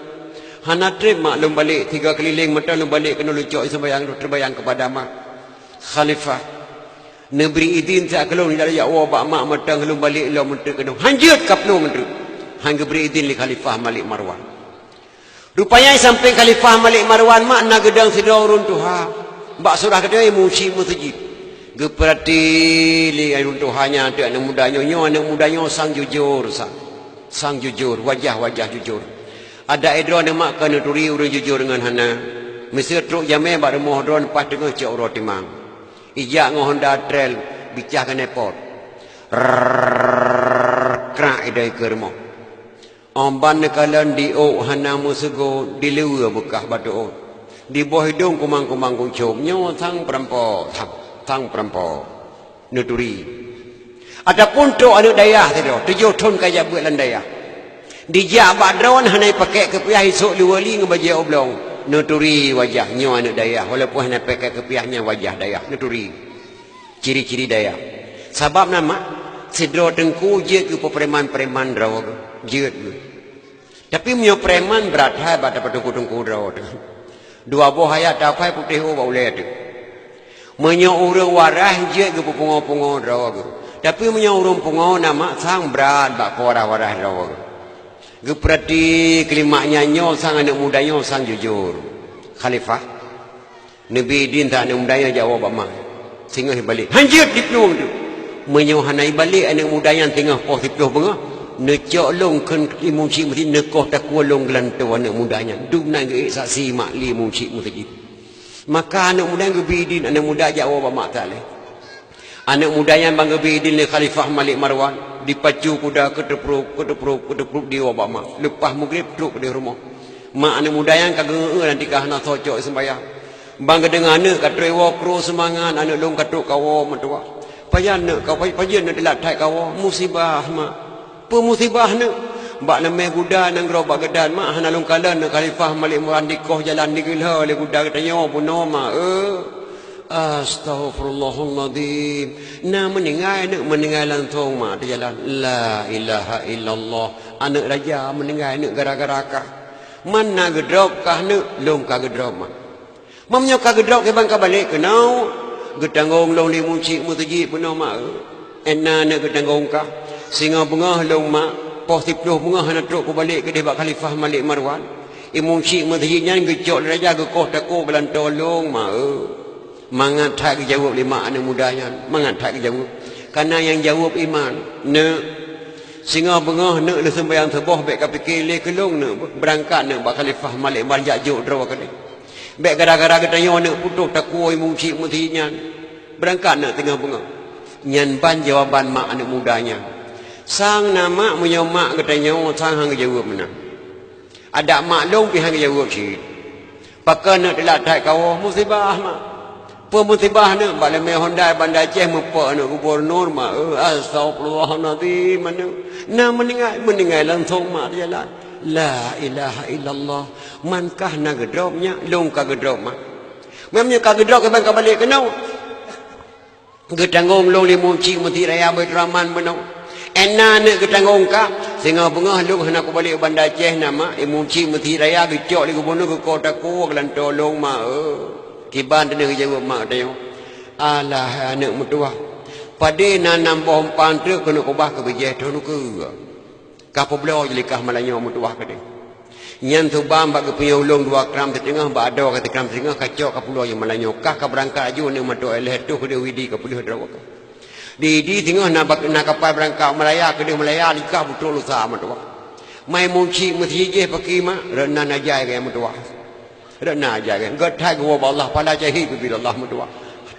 Hana trip mak lom balik 3 keliling mata lom balik kena lucok sembayang terbayang kepada mak. Khalifah neberi izin sak kelong dari ya Allah bak mak mata lom balik lom mata kena. Hanjut kaplong tu. Hang beri izin li Khalifah Malik Marwan. Rupanya sampai Khalifah Malik Marwan mak nak gedang sedau runtuha. Bak surah kedai musi masjid. Geperati li runtuhanya tu anak mudanya anak mudanya sang jujur sang jujur wajah jujur. Ada edro nak mak kena turi urang jujur dengan hana. Mesti truk jamai bak remah dron pas tengah cak uro timang. Ijak ngah Honda Trail bicah kan airport. Krak idai ke remah. Amban nekalan di hana musego di lewa bekah batu di bawah hidung kumang-kumang kuncung nyawa sang perampo nuturi adapun tu anak dayah tu 7 ton kaya buat landayah di jabak drone hanai pakai kepiah esok luali ngebaji oblong nuturi wajah nyawa anak dayah walaupun hanai pakai kepiahnya wajah dayah nuturi ciri-ciri dayah sebab nama sidro tengku je ke preman-preman draw je tapi punya preman berat hai pada tengku draw tu 2 buah ayat dapai putih boleh tu punya orang warah je ke pungo-pungo draw tapi punya orang pungo nama sang berat bak warah-warah draw ke perhati kelimaknya nyo sang anak mudanya sang jujur khalifah Nabi din tak anak mudanya jawab mak sehingga balik hanjut di penuh tu menyohanai balik anak muda yang tengah positif bengah necok long kan imam cik mesti nekoh takwa long gelantau anak mudanya dumna ge saksi mak li imam cik mesti maka anak muda gebidin anak muda jawab mak tak leh anak muda yang bang gebidin le Khalifah Malik Marwan dipacu kuda kedepruk di wabak mak lepas maghrib truk di rumah mak anak muda yang kageng nanti kah nak socok sembahyang bang dengar anak katrewa kru semangat anak long katuk kawo mentua payan nak kau payan nak delat tai kau musibah mak pemusibah nak bak nama kuda nang gro Baghdad mak hana long kalan nak Khalifah Malik Marwan dikoh jalan digila le kuda katanya puno mak astaghfirullahaladzim na meninggal lantong mak di jalan la ilaha illallah anak raja meninggal nak gara-gara kah mana gedrop kah nak long ka gedrop mak mamnya ka gedrop ke bangka balik kenau getangong long limu cik mutajib benar mak enna nak getangong kah singa bengah long mak positif bengah nak truk ku balik ke debak Khalifah Malik Marwan imam cik mutajibnya gecok raja gekoh tako belan tolong mak mangat tak jawab lima anak mudanya mangat tak jawab karena yang jawab iman nak singa bengah nak le sembahyang seboh baik ka fikir le kelong nak berangkat nak bak Khalifah Malik Marwan juk draw kali baik gara-gara katanya nak putus takwa imam cik mutinya berangkat nak tengah bunga nyan ban jawaban mak anak mudanya sang nama punya mak katanya sang hang jawab mana ada mak long pi hang jawab cik pakai nak telat tai kau musibah mak pemusibah nak balik me Honda bandar Aceh mempak nak gubernur mak astagfirullahaladzim mana na meninggal langsung mak jalan la ilaha illallah mankah na gedropnya long ka gedrop mak memangnya ka gedrop ke bang ka balik kenau getangong long limu cik mesti raya berraman benau enna nak getangong ka sehingga bengah long hana ku balik bandar Aceh nama imu cik mesti raya gecok li gubernur ke kota ku kelan tolong mak kiban tena jawab mak tayo alah anak mutua pade na nambah umpan tu kena kubah ke bijeh tu ke kapo belo jelikah malanya mutua ke dia nyan tu bam bag punya ulung 2 gram setengah ba ada kata gram setengah kacau kapulo yang malanya kah ka berangkat aju ni matu eleh tu ke dia widi ke pulih drawa di tengah nak kapal berangkat Melaya ke dia Melaya likah betul usaha mutua mai munci mesti je pakai mak rena najai ke mutua Rana aja kan. Gatai gua Allah pada jahi bila Allah mutua.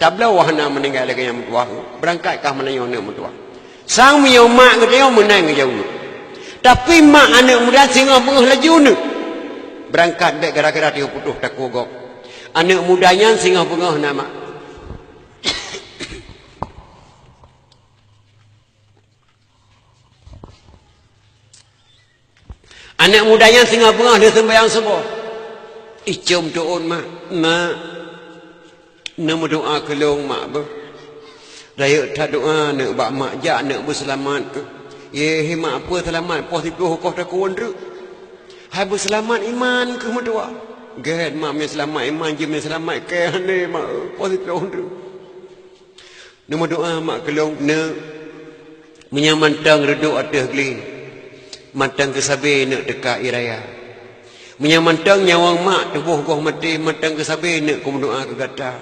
Tabla wahana meninggal lagi yang mutua. Berangkatkah menayong nak mutua. Sang miyo mak ke dia menang ke jauh. Tapi mak anak muda singa pengah laju ni. Berangkat baik gara-gara dia putus tak kogok. Anak mudanya singa pengah nama. Anak mudanya singa pengah dia sembahyang subuh. Icum tuun mak. Mak. Nama doa kelong mak ber. Raya tak doa nak bak mak jak nak berselamat ke. Ye mak apa selamat positif hukum tak kuan tu. Hai berselamat iman ke doa. Gad mak me selamat iman je me selamat ke ni mak positif tu. Nama doa mak kelong nak menyamantang reduk atas geli. Matang kesabe nak dekat iraya. Menyamantang nyawang mak tubuh kau mati matang kesabe nak kum doa ke gata.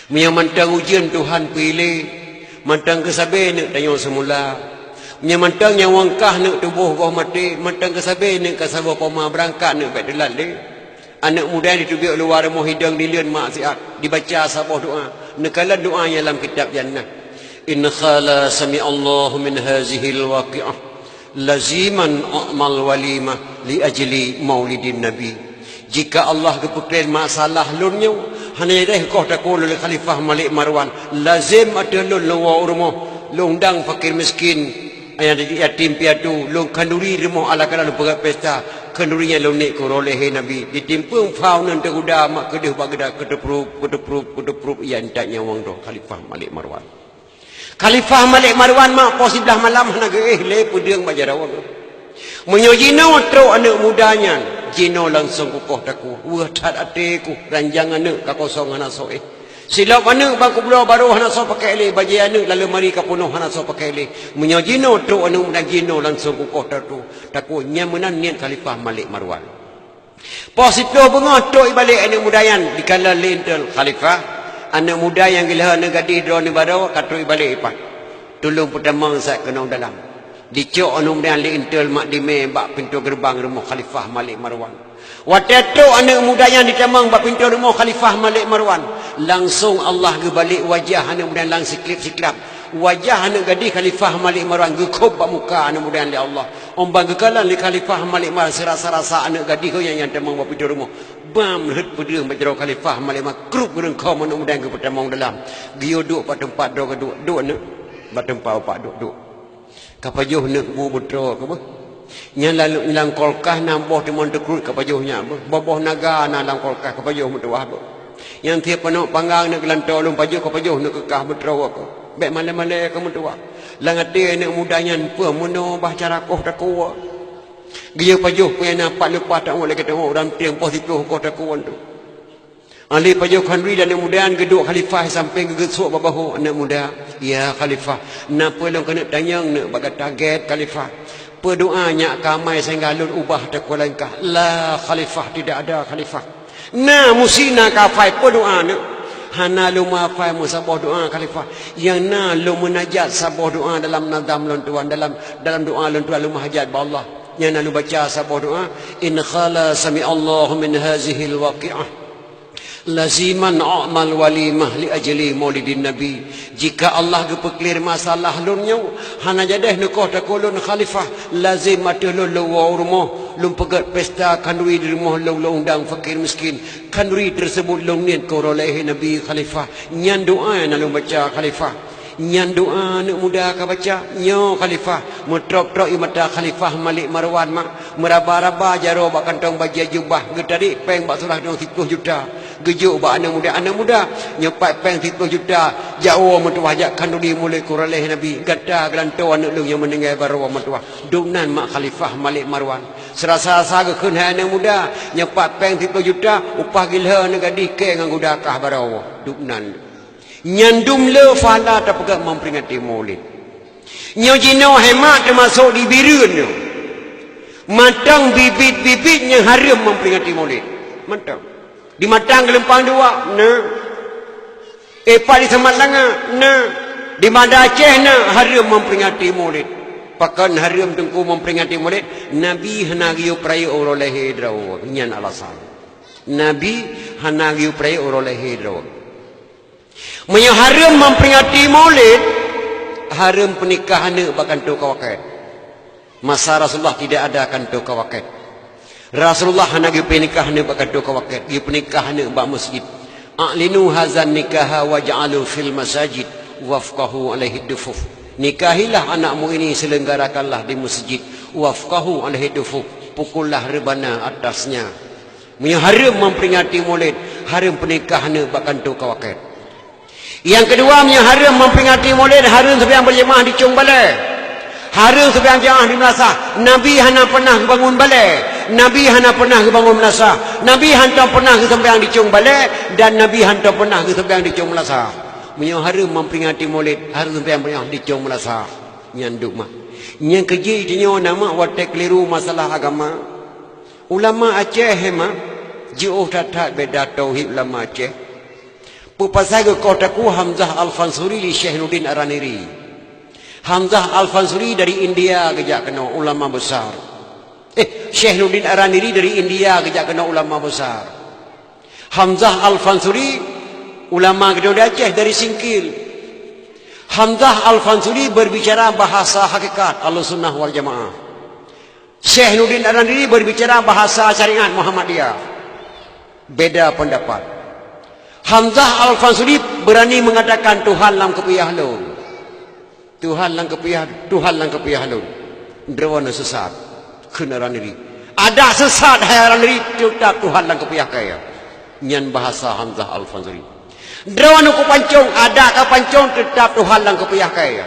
Menyamantang ujian Tuhan pilih matang kesabe nak tanya semula. Menyamantang nyawang kah nak tubuh kau mati matang kesabe nak kasabo poma berangkat nak baik delat le. Anak muda ni tubiak luar rumah hidang dilian mak siap dibaca sabah doa. Nekalan doa dalam kitab jannah. In khala sami Allahu min hazihil waqi'ah. Laziman a'mal walimah li ajli maulidin nabi. Jika Allah kepukul masalah lunnya hanya dah kau tak kau oleh Khalifah Malik Marwan lazim ada lun luar rumah lundang fakir miskin ayat yatim piatu lun kanduri rumah ala kala lu pegat pesta kandurinya lunik ko oleh nabi ditimpung faunan teguda mak kedeh bagda kedeprup ia entaknya wang do Khalifah Malik Marwan. Khalifah Malik Marwan mak pos sebelah malam nak le pudeng bajarawang. Menyojino tro anak mudanya, jino langsung kukoh taku. Wah tat ateku ranjang anak ka kosong anak soe. Silap anak bangku belah baru anak so pakai le bagi anak lalu mari ka punuh anak so pakai le. Menyojino tro anak muda jino langsung kukoh taku nyamanan niat Khalifah Malik Marwan. Pos itu bengotok balik anak mudayan dikala lentel Khalifah. Anak muda yang gila nak gadis drone baru katui balik ipat. Tolong pertama saya kena dalam. Dicok anak muda yang intel mak dime bak pintu gerbang rumah Khalifah Malik Marwan. Waktu tu anak muda yang ditemang bak pintu rumah Khalifah Malik Marwan. Langsung Allah ke balik wajah anak muda yang siklip-siklap. Wajah anak gadis Khalifah Malik Marwan gekop bak muka anak muda yang Allah. Ombang kekalan li Khalifah Malik Marwan serasa-rasa anak gadis kau yang temang bak pintu rumah. Bam hut pedang berjero Khalifah Malik Marwan krup gereng kau mana muda ke pertama dalam. Dia duduk pada tempat duduk nak pada tempat pak duduk. Kapajuh nak bu betul ke apa? Nyala lang kolkah nambah temon dekrut kapajuhnya apa? Babah naga nalang kolkah kapajuh mutuah apa? Yang tiap penak panggang nak gelantau lum pajuh kapajuh nak kekah betul apa? Baik malam-malam kamu tua. Langate nak mudanya apa muno bah cara koh takwa. Dia pajuh punya nampak lepas tak boleh kata orang tempoh itu koh takwa tu. Ali pajuh khandri dan mudahan geduk Khalifah sampai gegesuk babahu anak muda. Ya Khalifah, napa long kena tanyang nak bagai target Khalifah. Berdoanya kamai sehingga lun ubah takwa langkah. La Khalifah tidak ada Khalifah. Na musina kafai berdoa nak. Hana lu mafai musabah doa Khalifah. Yang na lu munajat sabah doa dalam nazam lun tuan dalam doa lun tuan lu mahajat ba Allah. Yang na lu baca sabah doa in khala sami Allahu min hazihil waqi'ah. Laziman a'mal walimah li ajli maulidin nabi. Jika Allah gepeklir masalah lunnya hana jadah nekoh takulun Khalifah lazim ada lun luar rumah lun pegat pesta kanduri di rumah lun undang fakir miskin kanduri tersebut lun niat koroleh nabi Khalifah nyan doa na lun baca Khalifah nyan doa nak muda ka baca nyo Khalifah mutrok-trok mata Khalifah Malik Marwan mak meraba-raba jaro bak kantong baju jubah getadi peng bak surah 10 juta gejuk bak anak muda nyepat peng 10 juta jauh metuah jak kanduri mulai koroleh nabi gata gelantau anak lu yang meninggal baru metuah dunan mak Khalifah Malik Marwan serasa-rasa ke kun anak muda nyepat peng 10 juta upah gila nak gadis ke ngan gudakah baru dunan nyandum le fala tak pegang memperingati maulid nyojino hemat termasuk di birun matang bibit-bibitnya haram memperingati maulid matang di matang gelempang dua epak di Semat Langa di Mada Aceh haram memperingati maulid pakan haram tengku memperingati maulid Nabi hanagiyo prayo oroleh draw nyan alasan Nabi hanagi uprai oroleh hidro. Haram memperingati maulid, haram pernikahan bahkan tu kawakat. Masa Rasulullah tidak ada akan tu kawakat. Rasulullah hanagi pernikahan bahkan tu kawakat. Dia pernikahan bah masjid. A'linu hazan nikaha waj'alu fil masajid wafqahu alaihi dufuf. Nikahilah anakmu ini, selenggarakanlah di masjid. Wafqahu alaihi dufuf. Pukullah rebana atasnya. Haram memperingati maulid, haram pernikahan bahkan tu kawakat. Yang kedua, haram memperingati maulid, haram sembahyang berjemaah di cung balai. Haram sembahyang jemaah di melasah. Nabi hana pernah bangun balai. Nabi hana pernah bangun melasah. Nabi hana pernah sembahyang di cung balai, dan Nabi hana pernah sembahyang di cung melasah. Haram memperingati maulid, haram sembahyang di cung melasah. Nyanduk mah. Yang kerja itu nama watak keliru masalah agama. Ulama Aceh mah jauh tak beda tauhid ulama Aceh. Pupasai ke kotaku Hamzah Al-Fansuri di Syekh Nurdin Araniri. Hamzah Al-Fansuri dari India kejak kena ulama besar. Syekh Nurdin Araniri dari India kejak kena ulama besar. Hamzah Al-Fansuri ulama kedua Aceh dari Singkil. Hamzah Al-Fansuri berbicara bahasa hakikat Ahlussunnah wal Jamaah. Syekh Nurdin Araniri berbicara bahasa syariat Muhammadiyah. Beda pendapat. Hamzah Al-Fansuri berani mengatakan Tuhan lang kepiyah lun. Tuhan lang kepiyah lun. Drawana sesat. Kena Araniri. Ada sesat hai Araniri, tetap Tuhan lang kepiyah kaya. Nyan bahasa Hamzah Al-Fansuri. Drawana ku pancung, ada ke pancung, tetap Tuhan lang kepiyah kaya.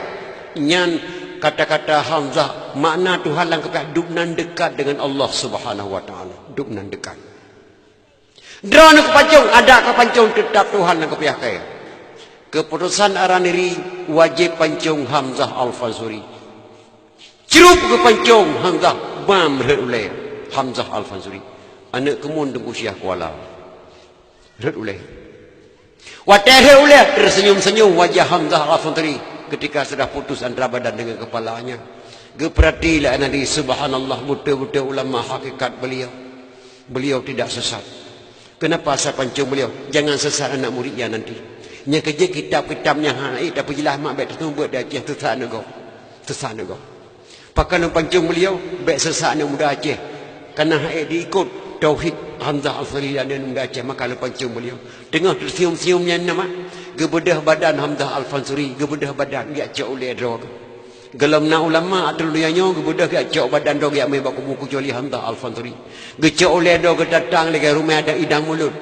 Nyan kata-kata Hamzah, makna Tuhan lang kepiyah duknan dekat dengan Allah Subhanahu wa taala. Duknan dekat. Drone kepancung, ada kepancung, tetap Tuhan yang kepihak kaya. Keputusan Araniri wajib pancung Hamzah Al-Fansuri. Cerup kepancung Hamzah bam redulai Hamzah Al-Fansuri. Anak kemun tunggu Syekh Kuala. Redulai. Wadah redulai tersenyum-senyum wajah Hamzah Al-Fansuri ketika sudah putus antara badan dengan kepalanya. Geperhatilah nanti subhanallah betul-betul ulama hakikat beliau. Beliau tidak sesat. Kenapa saya pancung beliau? Jangan sesat anak muridnya nanti. Yang kerja kitab-kitabnya tapi jelas mak baik tu buat dah Aceh sesat nego. Sesat nego. Pakai nak pancung beliau baik sesat anak muda Aceh. Karena diikut tauhid Hamzah Al-Fansuri dan muda Aceh, maka nak pancung beliau. Tengah tersium-siumnya nama gebedah badan Hamzah Al-Fansuri, gebedah badan dia cak oleh drog. Gelam na ulama atul lianyo gebedah dia cak badan drog yang mai baku buku kecuali Hamzah Al-Fansuri. Gecak oleh drog datang lagi rumah ada idang mulut.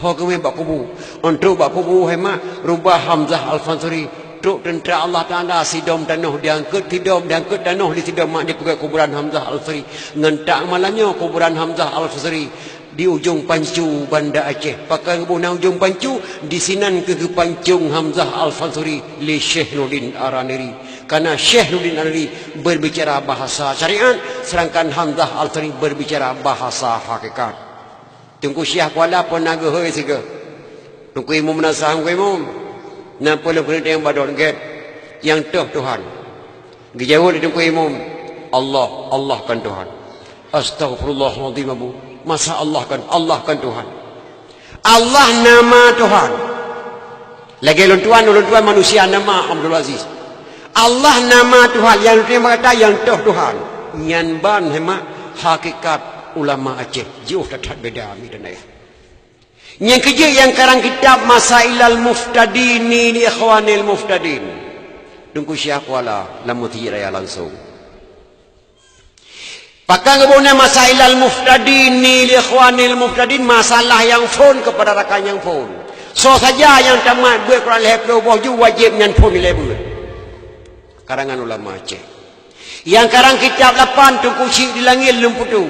Ho ke mai baku bu. Untuk baku bu hemat rubah Hamzah Al-Fansuri. Truk tentera Allah Taala sidom tanah diangkut tidom diangkut tanah di sidom mak dia pergi kuburan Hamzah Al-Fansuri. Ngentak malamnya kuburan Hamzah Al-Fansuri di ujung Pancu Banda Aceh. Pakai bunang ujung Pancu di sinan ke pancung Hamzah Al-Fansuri li Syekh Nurdin Araniri. Karena Syekh Nurdin Araniri berbicara bahasa syariat, sedangkan Hamzah Al-Fansuri berbicara bahasa hakikat. Tunggu Syekh Kuala pun naga hoi siga. Tunggu imam menasah tunggu imam. Nampak lu kena yang badon get yang Tuhan. Gejauh di tunggu imam. Allah kan Tuhan. Astaghfirullahaladzim abu. Masa Allah kan Tuhan. Allah nama Tuhan. Lagi luntuan manusia nama Abdul Aziz. Allah nama Tuhan yang terima kata yang Tuhan. Nyan ban hemat hakikat ulama Aceh. Jauh tak beda mi dan ayah. Yang kerja yang karang kitab Masailal Muftadini li Ikhwanil Muftadin. Tunggu Syekh Kuala lamu raya langsung. Pakai kebunan Masailal Muftadini li Ikhwanil Muftadin, masalah yang phone kepada rakan yang phone. So saja yang tamat buat Quran lepas boju wajib nyan phone lepas. Karangan ulama Aceh. Yang karang kitab 8 tunggu Syekh di langit lumputu.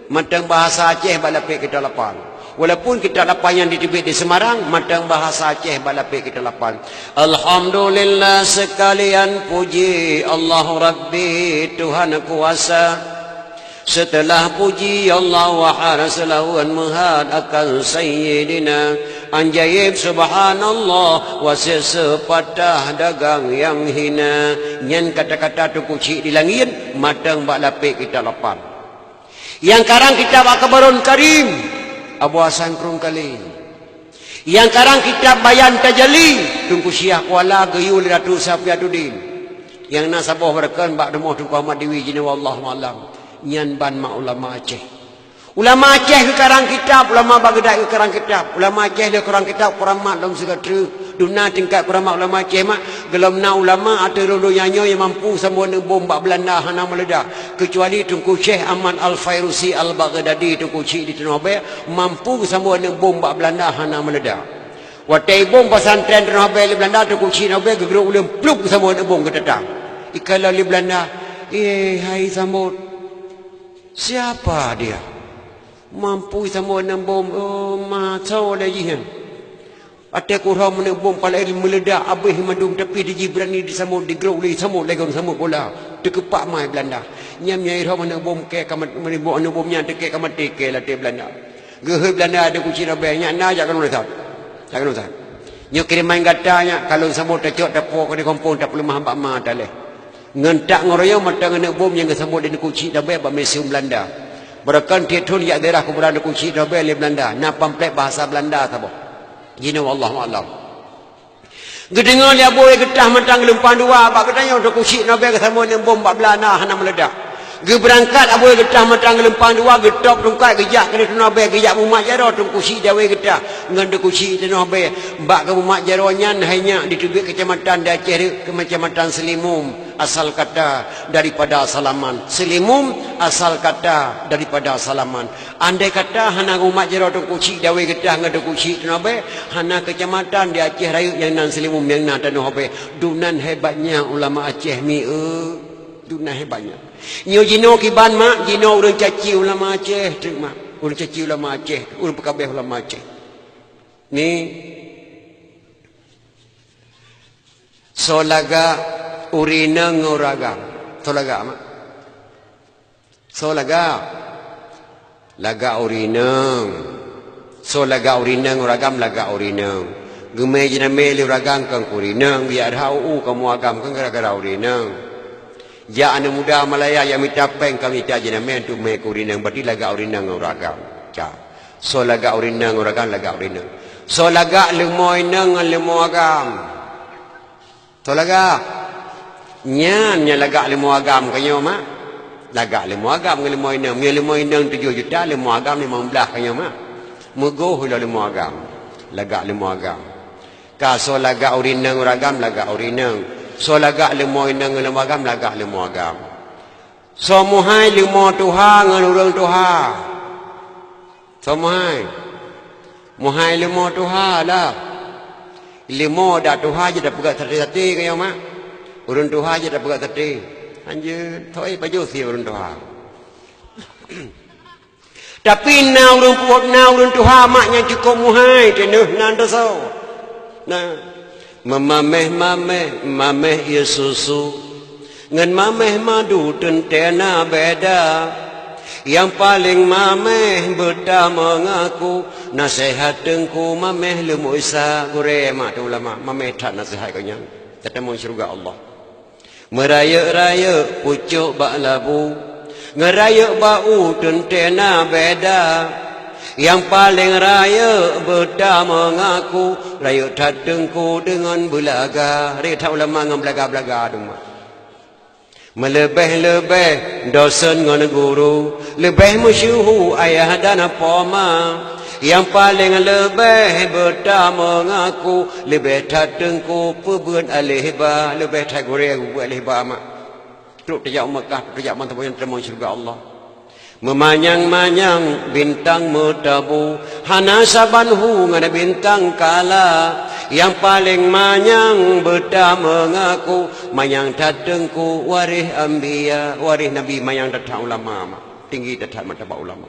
Matang bahasa Aceh balapik kita 8. Walaupun kita lapan yang ditibik di Semarang, matang bahasa Aceh balapik kita lapan. Alhamdulillah sekalian puji Allah Rabbi Tuhan kuasa. Setelah puji Allah wahara selawat muhad akan Sayyidina Anjaib subhanallah wasir sepatah dagang yang hina. Nyan kata-kata tu kucik di langit, matang balapik kita lapan. Yang karang kitab Akbarun Karim Abu Hasan Krung kali. Yang karang kitab Bayan Tajali Tunku Syekh Kuala Gayul Ratu Safiatuddin. Yang nasabah berkan bak demoh Tunku Ahmad Dewi jina wallahu alam. Nyan ban mak ulama Aceh. Ulama Aceh ke karang kitab, ulama Baghdad ke karang kitab. Ulama Aceh dia karang kitab Quran mak dalam segala dunia tingkat Quran mak ulama Aceh mak gelam na ulama ada rolo nyanyo yang mampu sambung dengan bom bak Belanda hana meledak kecuali Tunku Syekh Ahmad Al-Fairusi Al-Baghdadi Tunku Syekh di Tanah Abang mampu sambung dengan bom bak Belanda hana meledak. Watai bom pesantren Tanah Abang di Belanda Tunku Syekh Abang gegeruk ulam pluk sambung dengan bom ketetang. Ikala di Belanda, hai sambut. Siapa dia? Mampu sambung dengan bom macau lagi kan. Ada kurang mana bom pala meledak habis mandum tapi dia berani disambut digeruk lagi sambut lagi sambut bola dekepak mai Belanda nyam nyai ro mana bom ke kamat mana bom anu bomnya deke kamat deke la te Belanda gehoi Belanda ada kunci rabai nya na jangan usah jangan usah nyo kirim main gatanya kalau sambut tecok tapo ke di kampung tak perlu mahamba ma daleh ngentak ngoroyo mata ngene bom yang sambut di kunci rabai ba museum Belanda berakan tietun ya daerah kuburan kunci rabai le Belanda na pamphlet bahasa Belanda tabo jina wallahu alam. Gedengar dia boleh getah matang lempang dua, bak katanya untuk kusik nabi ketemu dengan bom 14 nah hana meledak. Ge berangkat boleh getah matang lempang dua, getop tungkai gejak kena nabi gejak mumat jaro tung kusik dia boleh getah dengan de kusik nabi bak ke mumat jaro nyan hanya di tubik kecamatan di Aceh kecamatan Selimum asal kata daripada Salaman. Selimum asal kata daripada Salaman. Andai kata hana umat jero tung kucik dawe getah ngada kucik nabe hana kecamatan di Aceh Raya yang nan Selimum yang nan tanah be dunan hebatnya ulama Aceh mi dunan hebatnya nyo jino kiban mak jino urang caci ulama Aceh terima urang caci ulama Aceh urang pekabeh ulama Aceh ni solaga urina ngoragam solaga mak solaga laga urinang so laga urinang uragam laga urinang gemei jina meli uragam kang urinang biar hau kamu agam kang gara-gara urinang ya anu muda Malaya yang mitapeng kami ta jina men tu me urinang berarti laga urinang uragam ca so laga urinang uragam laga urinang so laga lemoy nang lemo agam so laga nyan nya laga lemo agam kanyo mak lagak lemu agam dengan lemu inang 7 juta lemu agam 15 kaya mak mugo hula lemu agam lagak lemu agam ka so lagak urinang uragam lagak urinang so lagak lemu inang lemu agam lagak lemu agam so muhai lemu tuha ngan urang tuha so muhai lemu tuha lah lemu dak tuha je dak pegat sate-sate kaya mak urang tuha je dak pegat sate anjir thoi baju si urun tuha tapi na urun puak na urun tuha maknya cukup muhai teneh nan doso nah mameh ya susu ngan mameh madu tentena beda yang paling mameh beda mengaku nasihat tengku mameh lemu isa gure mak tu ulama mameh tak nasihat kanya ketemu syurga Allah meraya-raya pucuk bak labu ngeraya bau tentena beda yang paling raya beda mengaku raya tatengku dengan belaga raya tak ulama dengan belaga-belaga duma melebeh-lebeh dosen dengan guru lebih masyuhu ayah dan poma yang paling lebih beda mengaku lebih tatengku pebuat alihba lebih tak goreng buat alihba mak truk tajak Mekah tajak mantapu yang terima syurga Allah memanyang-manyang bintang metabu hana sabanhu ngada bintang kala yang paling manyang beda mengaku manyang tatengku waris anbiya waris nabi manyang datang ulama mak tinggi datang martabat ulama.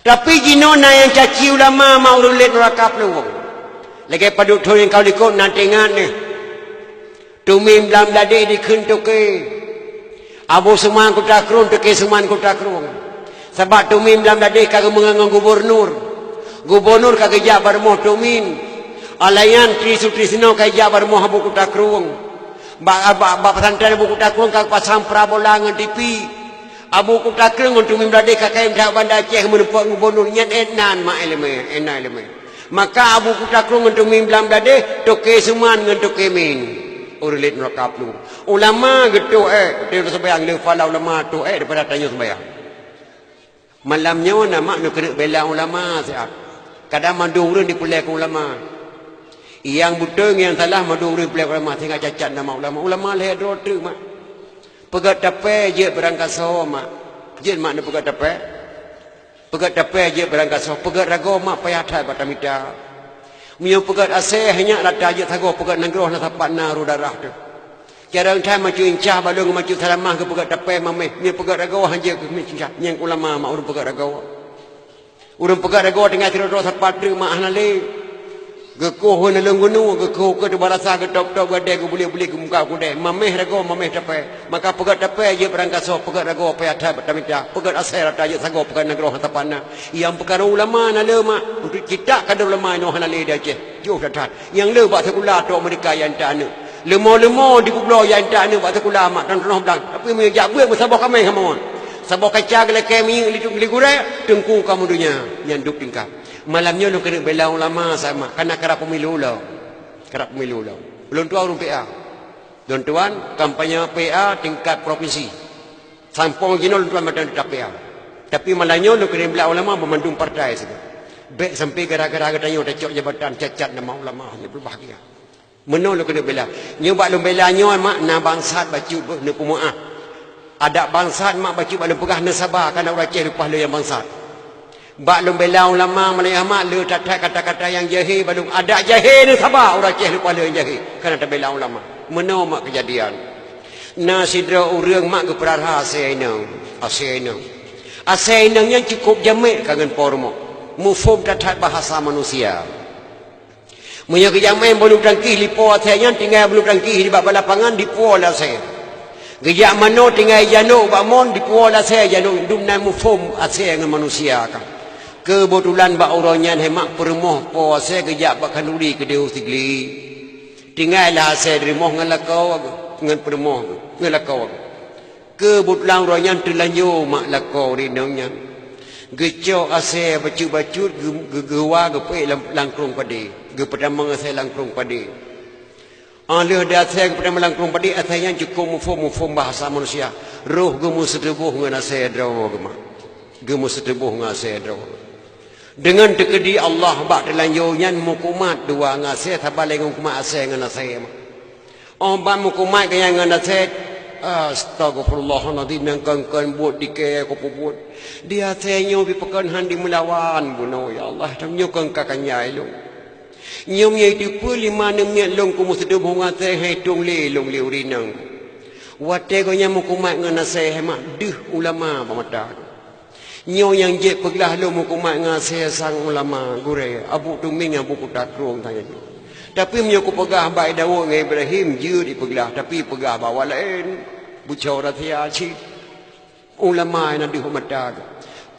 Tapi jinona yang caci ulama mau rulet neraka peluang. Lagi paduk thoi yang kau likut nanti ngan ni. Tumim dalam dadi dikentuk ke. Abu Suman kota Krun tuke Suman kota Krun. Sebab tumim dalam dadi kagak mengangang gubernur. Gubernur kagak jabar moh tumin. Alayan Trisno kagak jabar moh Abu kota Krun. Bak pesantren Abu kota Krun kagak pasang prabolangan TV. Abu Kutakring untuk memberade kakai dah bandar Aceh menepuk ngubonur nyan enan mak eleme. Maka Abu Kutakring untuk membelam berade toke seman dengan toke min. Urulit merakap lu. Ulama gitu dia sembahyang le fala ulama tu daripada tanya sembahyang. Malamnya nama nak kena bela ulama siap. Kadang mandung urang dipulai ke ulama. Yang betul yang salah mandung urang dipulai ulama tinggal cacat nama ulama. Ulama leh drotu mak. Pegat tapai je berangkat so mak. Je mak nak pegat tapai. Pegat tapai je berangkat so. Pegat rago mak payah thai batamita. Mio pegat aseh hanya lata je thago pegat nangroh na tapat na ru darah tu. Jarang thai maju incah balung maju salamah ke pegat tapai mameh. Mio pegat rago hanje ke incah. Yang ulama mak urang pegat rago. Urang pegat rago dengan tiru tapat tu mak hanale. Gekoh na lenggunu gekoh ke barasa ke tok-tok gade ke boleh-boleh ke muka ku deh mameh rago mameh tapai maka pegat tapai je berangkat so pegat rago payah thai batamita pegat asai rata je sago pegat nagroh tapana yang perkara ulama na le mak untuk kita kada ulama no hanale dia je jauh dah yang le bak sekolah tok mereka yang tak anu lemo-lemo di pulau yang tak anu bak sekolah mak dan roh belang tapi me jak buat sabah kami hamon sabah kaca gele kami ligure tengku kamu dunia yang duk tingkap. Malamnya lu kena bela ulama sama karena kerap pemilu lo. Kerap pemilu lo. Belum tuan urung PA. Don tuan kampanye PA tingkat provinsi. Sampung gino lu tuan macam tak PA. Tapi malamnya lu kena bela ulama memandung partai saja. Baik sampai gara-gara katanya dah cok jabatan cacat nama ulama ni berbahagia. Meno lu kena bela. Nyobak lu bela nyo mak na bangsat bacu ne pumuah. Ada bangsat mak bacu balung pegah ne sabar kana orang Aceh lupa le yang bangsat. Bak lum bela ulama Malaysia mak le tatai kata-kata yang jahil balung ada jahil ni sabar orang Aceh lupa le yang jahil kerana tak bela ulama. Meno mak kejadian. Na sidra urang mak ke perarha asainang. Asainang yang cukup jamik kangen pormo. Mufum tatat bahasa manusia. Munya kejamin belum tangkih lipo asainang tinggal belum tangkih di bab lapangan di pola saya. Gejak mano tinggal jano bamon di pola saya jano dumna mufum asainang manusia kan. Kebetulan bak orangnya hemak permoh po saya kejap bak kanuri ke dia sigli. Tinggallah saya dari moh ngalakau ngan permoh ngalakau. Kebetulan orangnya terlanjur mak lakau rinangnya. Gecok ase bacut-bacut gegewa gepe langkrung padi. Gepadamang ase langkrung padi. Alih dah saya kepadamang langkrung padi asanya cukup mufum bahasa manusia. Roh gemu setebuh ngan ase draw gemak. Gemu setebuh ngan ase draw. Dengan tekedi Allah bak telanjurnya mukumat dua ngasih tabale mukumat asai dengan asai. Ban mukumat kaya dengan asai. Astagfirullahaladzim yang kan buat dike ko buat. Dia asainya bipakan handi melawan buno ya Allah tamnya kan kakanya lu. Nyomnya itu pun 5 6 long ku musdu bunga asai hai tung le long le urinang. Wate ko nya mukumat dengan asai hemat deh ulama pamata. Nyo yang je peglah lo mukumat ngasih sang ulama gure Abu Tuming Abu Kutakring tanya je. Tapi menyo ku pegah baik Daud dengan Ibrahim je di peglah tapi pegah bawa lain bucau ratia ci ulama yang di humata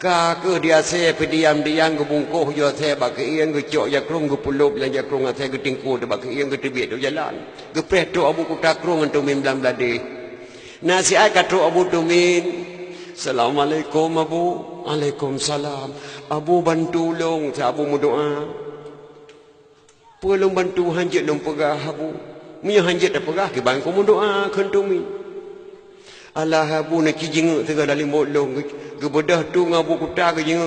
ka ke dia se pediam-diam ke bungkuh yo se bak ieng ke cok ya krung ke pulup lan ya krung ase ke tingku de bak ieng ke tebit do jalan ke preto Abu Kutakring untuk membelam belade nasi ai katu Abu Tuming. Assalamualaikum Abu. Waalaikumsalam. Abu bantu long, Abu berdoa. Pelong bantu hanjit long pegah Abu. Punya hanjit dah pegah ke bang ko berdoa kentumi. Allah Abu nak kijing tega dalam bolong ke bedah tu ngabu kuta ke jing.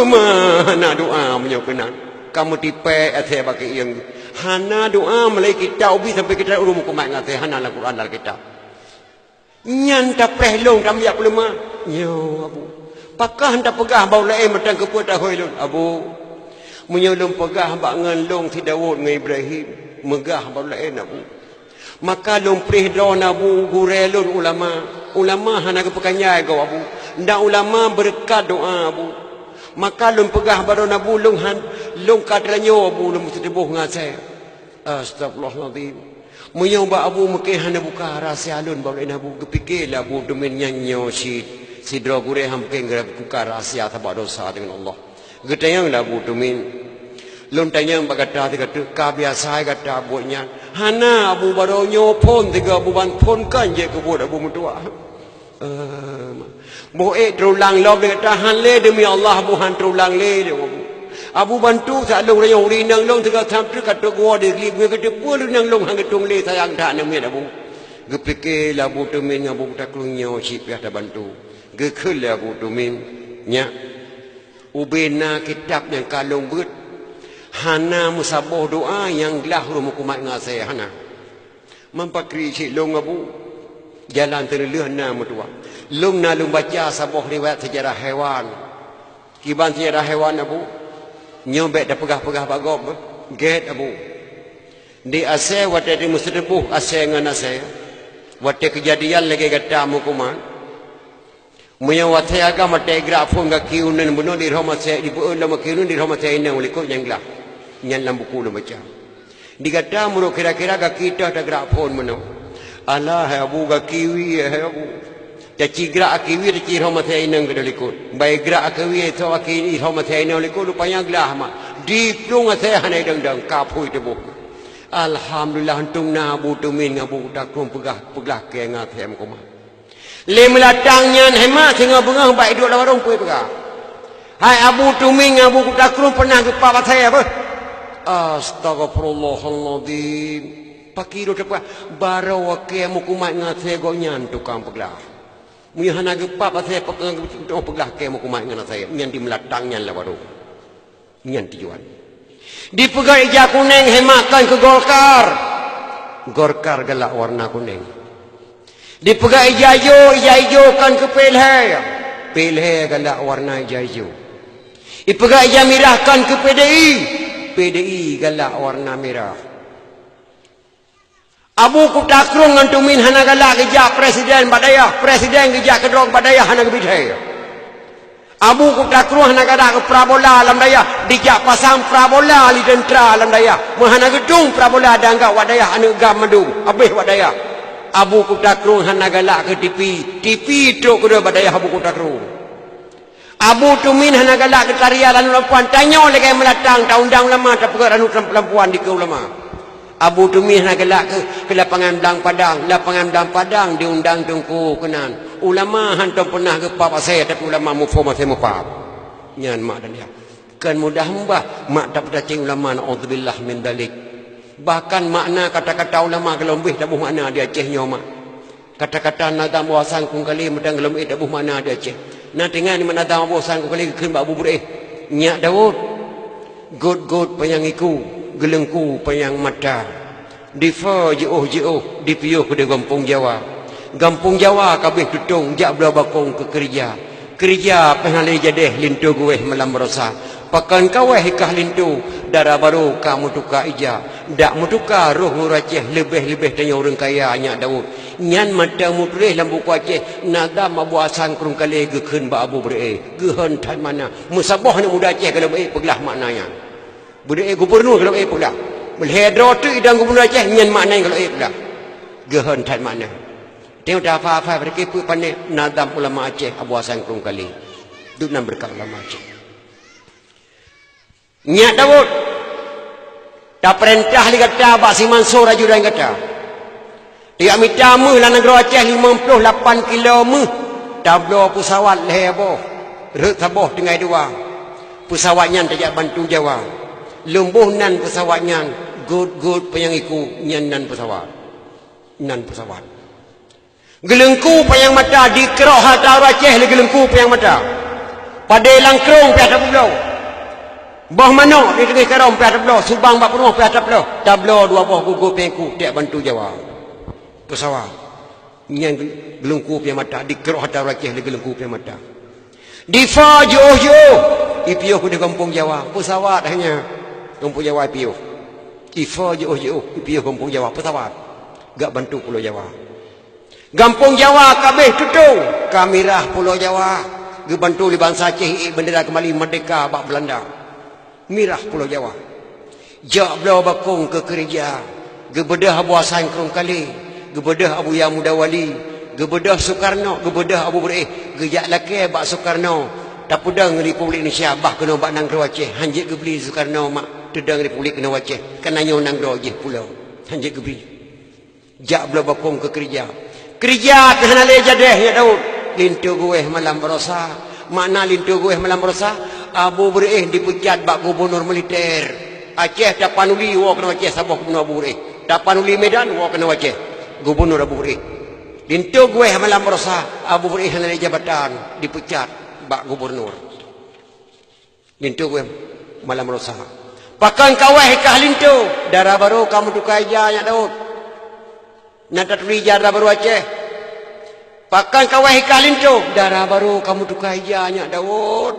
Mana doa punya kenang. Kamu tipe ate pakai yang hana doa mulai kita ubi sampai kita urum ko mai ngate hana la Quran dal kita. Nyan tak pehlong tam yak ulama. Yo Abu. Pakah hendak pegah bau lain matang keput ahoi lun Abu. Menyolong pegah bak ngan long si Daud dengan Ibrahim. Megah bau lain Abu. Maka long prih drone Abu gure lun ulama. Ulama hana ke pekanyai kau Abu. Ndak ulama berkat doa Abu. Maka long pegah baron Abu long kadranyo Abu long mesti buh ngasai. Astagfirullahaladzim. Menyobak Abu mekeh hana buka rahsia alun bawa lain Abu kepikirlah Abu demen nyanyo si dra gure hamping buka rahsia tabak dosa dengan Allah. Getayanglah Abu demen. Lon tanyang bagata kata ka biasa kata buatnya. Hana Abu baronyo pon tiga Abu ban pon kan je ke buat Abu mutua. Boek terulang lom dia kata han le demi Allah buhan terulang le dia Abu bantu sa long rayong ri nang long tega tham tu kata gua dia li gue kata pu lu nang long hang tung le sayang dak nam dia Abu ge pikir la bu tu min ngabu tak lunyo si piah ta bantu ge khul la bu tu min nya ubena kitab yang kalung beut hana musaboh doa yang gelah ru mukumat ngasai hana mempakri si long Abu jalan terleuh na mutua long na long baca saboh riwayat sejarah haiwan kiban sejarah haiwan Abu nyobek dah pegah-pegah bagop get Abu di asai wate di musribuh asai ngan asai wate kejadian lagi kata mukuman munya wate aga mate grafon ga kiunan buno di roma sai di buun lama kiunun di roma sai nang uliko nyanglah nyan lam buku lo baca dikata muru kira-kira ga kita da grafon meno Allah Abu ga kiwi Abu ta cigra akiwi ta ci roma sai nang galikut bai gra akiwi to akini roma sai nang galikut rupanya glah ma di plung sai hanai dang ka phui te bu alhamdulillah antung na bu tumin ngabu tak kum pegah ke nga them ko ma le melatang nyan hema singa bengah bai duk la warung pui pegah hai Abu tumin ngabu tak kum pernah ke pa sai apa astagfirullahaladzim pakiro tepa barawa ke mukumat ngate go nyan tukang pegah Muyahana gepa pasal pegah ke mukumat dengan saya nyan di melatang nyan la baru nyan tujuan di pegang ija kuning hemakan ke Golkar galak warna kuning di pegang ija hijau kan ke Pelhe galak warna hijau di pegang ija merah kan ke PDI galak warna merah Abu kutakrung ngantumin hana galak gejak presiden gejak kedrong badaya hana gebidhaya Abu kutakrung hana galak ke prabola alam daya dijak pasang prabola li dentra alam daya mahana gedung prabola dangga wadaya hana gam madu abih wadaya Abu kutakrung hana galak ke TV tu kuda badaya Abu kutakrung Abu tumin hana galak ke tarian anu lampuan tanyo lagi melatang taundang lama tapuk anu lampuan di ke ulama Abu Tumi nak gelak ke lapangan Belang Padang diundang tungku kenan ulama hantam pernah ke papa saya tapi ulama mufo masih mufab nyan mak dan dia kan mudah mbah mak tak percaya ulama naudzubillah min dalik bahkan makna kata-kata ulama kalau lebih tak makna dia Acehnya mak kata-kata nadam wasan kung kali medang lebih tak makna dia Aceh nah tengah ni nadam wasan kung kali keun Abu Bureh nyak Daud god penyangiku gelengku payang mata difa jauh dipiuh ke Kampung Jawa kabeh tutung jak bela bakong ke kerja penhalai jadeh lintu gue malam rosa pakan kaweh kah lintu darah baru kamu tuka ija dak mutuka roh Aceh lebih tanya orang kaya nyak Daud nyan mata mutreh lambu ku Aceh nadam abu asan kurung kali gekeun ba Abu Bre gehon tan mana musabah ni muda Aceh kalau baik peglah maknanya Budaya gubernur kalau pula. Melhedro tu idang gubernur Aceh nyen makna kalau pula. Gehon tan makna. Tengok dah apa-apa mereka pun pandai nadam ulama Aceh Abu Hasan Kurung Kali. Duk nan berkat ulama Aceh. Nyak Daud. Tak perintah li kata Abah Si Mansur raju dan kata. Dia minta mu lah negara Aceh 58 kilo mu. Tablo pesawat leboh. Rek taboh dengan dua. Pesawatnya tak bantu Jawa. Lumbuh nan pesawatnya good penyangiku nyan nan pesawat gelengku payang mata di kerok hata Aceh le gelengku payang mata pada langkrong pi atas pulau bah mano di tengah karong pi atas pulau Subang bak penuh pi atas pulau tablo dua buah gugur pengku tak bantu Jawa pesawat nyan gelengku payang mata di kerok hata Aceh le gelengku payang mata di fajo ipiuh di Kampung Jawa pesawat hanya Kampung Jawa ipiuh ifa jauh ipiuh Kampung Jawa pesawat gak bantu Pulau Jawa Kampung Jawa kabeh tutung kamirah Pulau Jawa ge bantu di bangsa Aceh bendera kembali merdeka bak Belanda mirah Pulau Jawa jak belau bakong ke kerja ge bedah Abu Hasan Kurung Kali ge bedah Abu Ya Muda Wali ge bedah Soekarno ge bedah Abu Bre ge jak laki bak Soekarno tak pedang Republik Indonesia bah kena bak nang Aceh hanjit ge beli Soekarno mak tedang Republik kena Aceh kananya nang Aceh pulau hanjit ge beli jak belau bakong ke kerja ke hanale jadeh ya Daud lintu gue malam berosa. Makna lintu gue malam berosa, Abu Hurairah dipecat bak gubernur militer Aceh. Tapanuli wa kena Aceh Sabah gubernur Abu Hurairah. Tapanuli Medan wa kena Aceh gubernur Abu Hurairah. Lintu gue malam berosa, Abu Hurairah naik jabatan dipecat bak gubernur. Lintu gue malam berosa. Pakan kawah kah lintu darah baru kamu tukai jaya Daud. Nata tuli darah baru Aceh. Pakan kawah kah lintu darah baru kamu tukai jaya Daud.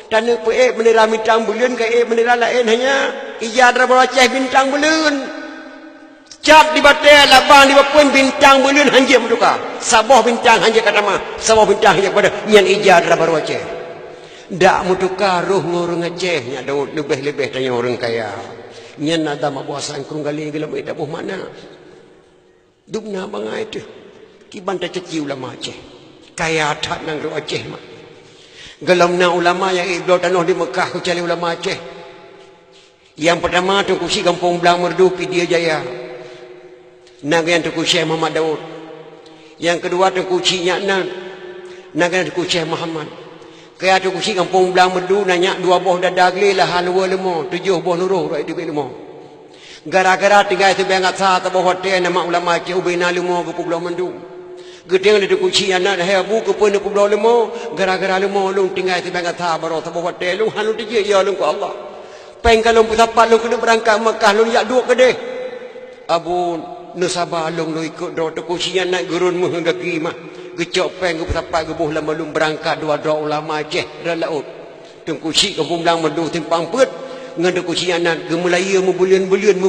Tanah pe bendera bintang bulan ke bendera lain hanya ija darah baru Aceh bintang bulan. Cap di batai labang di bapun bintang bulan hanya mutuka. Sabah bintang hanya kata mah. Sabah bintang hanya pada nyan ija darah baru Aceh. Dak mutuka roh ngorong Aceh nya Daud lebih-lebih tanya orang kaya. Nyan ada mak buasan kurung kali gelam dak boh mana. Dubna bangai tu. Kiban ta ceci ulama Aceh. Kaya tak nang ro Aceh mak. Gelamna ulama yang iblo tanah di Mekah ku cari ulama Aceh. Yang pertama tu kursi kampung Belang Merdu Pidia Jaya. Naga yang tu Syekh Muhammad Daud. Yang kedua tu kursinya naga tu Syekh Muhammad. Kaya tu kursi kampung Belang Merdu nanya 2 boh dadagli lah halwa lemo 7 boh nuruh rai di lemo. Gara-gara tinggal tu bengat sa ta boh hotel nama ulama Aceh ubina lemo ke Pulau Merdu. Gedeng le tu kursi anak dah bu ke pun Pulau lemo gara-gara lemo lung tinggal tu bengat sa baro ta boh hotel lung hanu dia ya lung ku Allah. Peng kalau putapat lung kena berangkat Mekah lung yak duk ke deh. Abu Nusabah long lo ikut do tu kusian naik gurun menghingga mah gecok peng ke tapak gebuh lama lum berangkat dua ulama Aceh relaut tung kusi kampung Belang Merdu timpang pet ngada kusian nak gemulaya membulian-bulian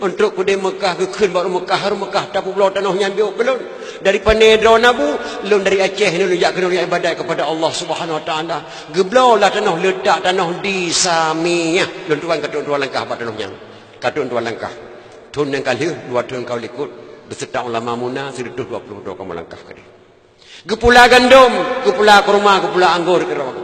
untuk ke Mekah ke keun baru Mekah tapu pulau tanah nyambiuk belum dari Panedro nabu lum dari Aceh ni lu jak kena ibadat kepada Allah Subhanahu Wa Taala geblau lah tanah letak tanah di Samiyah lum tuan katun dua langkah pada tanahnya katun dua langkah Tun yang kali 2 tahun kau ikut beserta ulama muna sudah 22 kamu langkah ke dia. Gepula gandum, gepula kurma, gepula anggur ke rawang.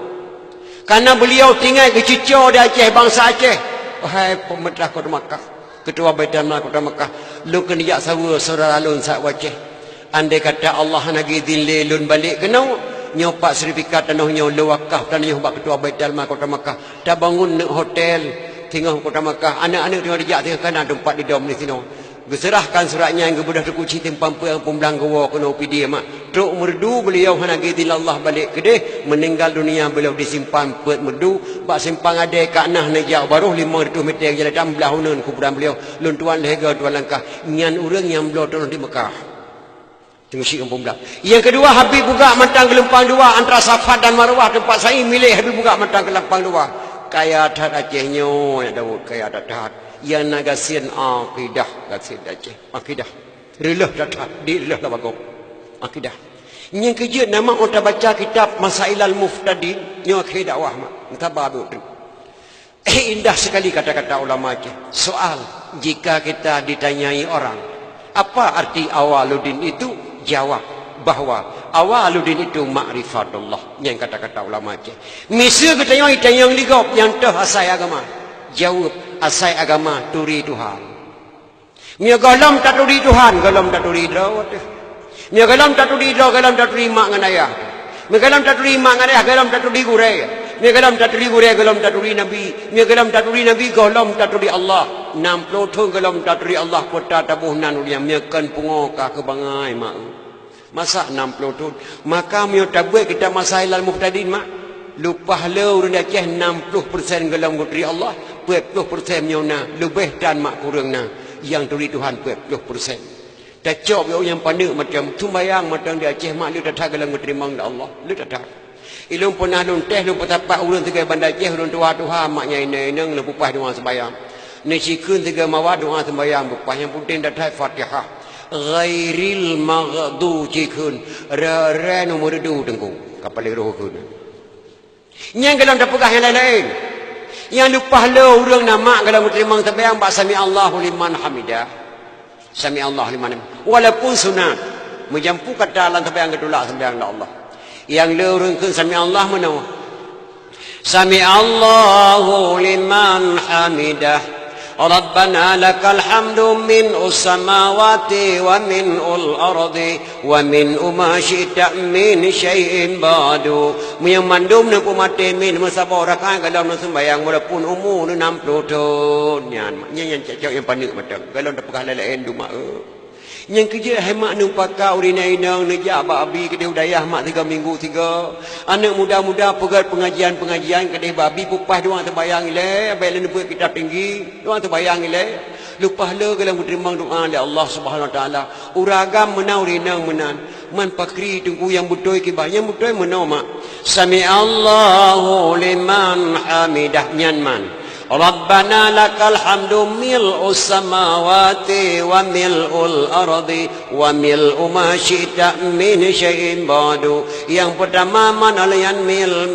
Karena beliau tinggal ke Cicau di Aceh, bangsa Aceh. Wahai pemerintah Kota Makkah, ketua Baitul Mal Kota Makkah, lu kena jak sawa saudara lun sak Aceh. Andai kata Allah nagi dinle lun balik kenau nyopak sertifikat tanah nyo lewakaf tanah nyo bak ketua Baitul Mal Kota Makkah. Dah bangun hotel tinggal Kota Makkah, anak-anak tengah dijak tengah kanan tempat di dom di sini. Geserahkan suratnya yang kebudah terkuci timpang pe yang pembelang gawa kena upi dia mak. Truk Merdu beliau hana gidil Allah balik ke dia meninggal dunia beliau disimpan pet Merdu bak simpang ada kat nah nejak baru 500 meter jalan dam belah hunan kuburan beliau lun tuan lega 2 langkah nyan urang yang belau tanah di Mekah. Tengok si kampung Belang. Yang kedua Habib buka matang Gelempang 2 antara Safat dan Marwah tempat saya milih Habib buka matang Gelempang 2. Kaya tat Aceh nyo ya Daud kaya tat yang nagasian akidah gasin Aceh akidah relah tat dilah la bagong akidah yang kerja nama orang baca kitab Masailal Muftadi nyo akidah dakwah mak entah babu tu indah sekali kata-kata ulama Aceh. Soal jika kita ditanyai orang apa arti Awaluddin itu jawab bahawa Awaluddin itu ma'rifatullah yang kata-kata ulama Aceh. Misal ketanya yang ligop yang teh asai agama. Jawab asai agama turi Tuhan. Mia galam tak turi Tuhan, galam tak turi drawat. Mia galam tak turi draw, galam tak turi mak ngan ayah. Mia galam tak turi mak ngan ayah, galam tak turi gurai. Mia galam tak turi gurai, galam tak turi nabi. Mia galam tak turi nabi, galam tak turi Allah. 60 thong galam tak turi Allah kota tabuh nan uliam mia kan pungoka ke bangai mak. Masa 60 tu maka mio tabui kita Masailal Muftadin mak lupa lau rendah Aceh 60% gelam gutri Allah 20% mio na lebih dan mak kurang na yang turi Tuhan 20%. Dah cop yang pandai macam tumbayang macam di Aceh mak lu dah gelam gutri mang Allah lu dah ilum pernah lun teh lu petapa ulun tiga bandar Aceh ulun tua Tuhan maknya ini nang lu pupah doa sembahyang ni sikun tiga mawad doa sembahyang pupah yang penting dah Fatihah ghairil maghdu cikun ra nomor 2 tengku kapal roh kun yang dalam dapegah yang lain yang lupa lo urang nama kalau terima sembahyang ba sami Allahu liman hamidah sami Allah liman walaupun sunat menjampu kata dalam sembahyang kedua sembahyang Allah yang lo urang kun sami Allah mana sami Allahu liman hamidah Rabbana lakal hamdu min'us samawati wa min'ul ardi wa min'u ma syi'ta min syai'in ba'du. Yang mandum ni pumate min masabah rakaat kalau nak sembahyang walaupun umur ni 60 tahun. Yang cakap yang panik macam kalau tak pekah lain duma. Yang kerja hemat nu pakau rinai-nang nejak babi kedai udayah mak 3 minggu 3. Anak muda-muda pegat pengajian kedai babi pupas doang terbayang ile, abang lain buat kitab tinggi, doang terbayang ile. Lupa le kalau terima doa oleh Allah Subhanahu Wa Taala. Uragam menau rinang menan. Man pakri tunggu yang betul ke bah. Yang betul menau mak. Sami Allahu liman hamidah nyanman. Rabbana lakal hamdu mil'us samawati wa mil'ul ardi wa mil'u ma syi'ta min syai'in ba'du. Yang pertama manalayan mil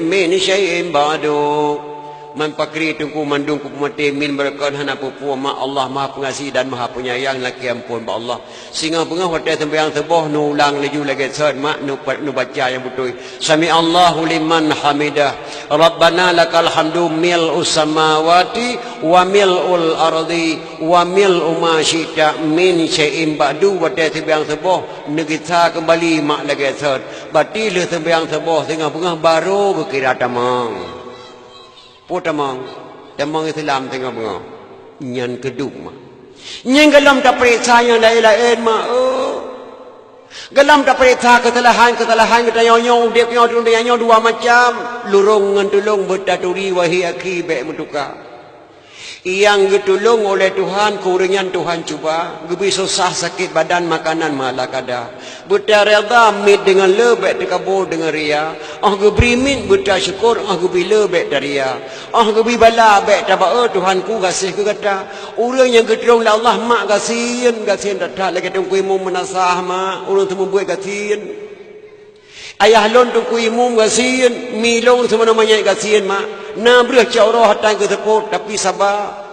min syai'in ba'du. Man pakri tungku mandung ku mati min berkat hana pupu mak Allah Maha Pengasih dan Maha Penyayang laki ampun ba Allah. Singa pengah hotel sembahyang seboh nu ulang laju lagi set mak nu baca yang betul. Sami Allahu liman hamidah. Rabbana lakal hamdu mil'us samawati wa mil'ul ardi wa mil'u ma syi'ta min syai'in ba'du. Hotel sembahyang seboh negita kembali mak lagi set. Batil sembahyang seboh singa pengah baru berkira tamang. Potamang, tamang Islam tengah bengah. Nyan keduk mah. Nyan galam tak periksa yang lain-lain mah. Galam tak periksa kesalahan kita nyonya dia nyonya dua macam. Lurung ngan tulung bertaturi wahi akhi baik mutuka. Yang getulung oleh Tuhan, kuringan Tuhan cuba. Gebi susah sakit badan makanan malah kada. Buta reda mit dengan lebek terkabur dengan ria. Gebi mit buta syukur, gebi lebek dari ria. Gebi bala bek tabak Tuhanku kasih ke kata. Orang yang getulung lah Allah mak kasihan datang lagi tunggu imum menasah mak. Orang tu membuat kasihan. Ayah lon tunggu imum kasihan. Milong semua namanya kasihan mak. Nak boleh cara hatan ke tepuk tapi sabar.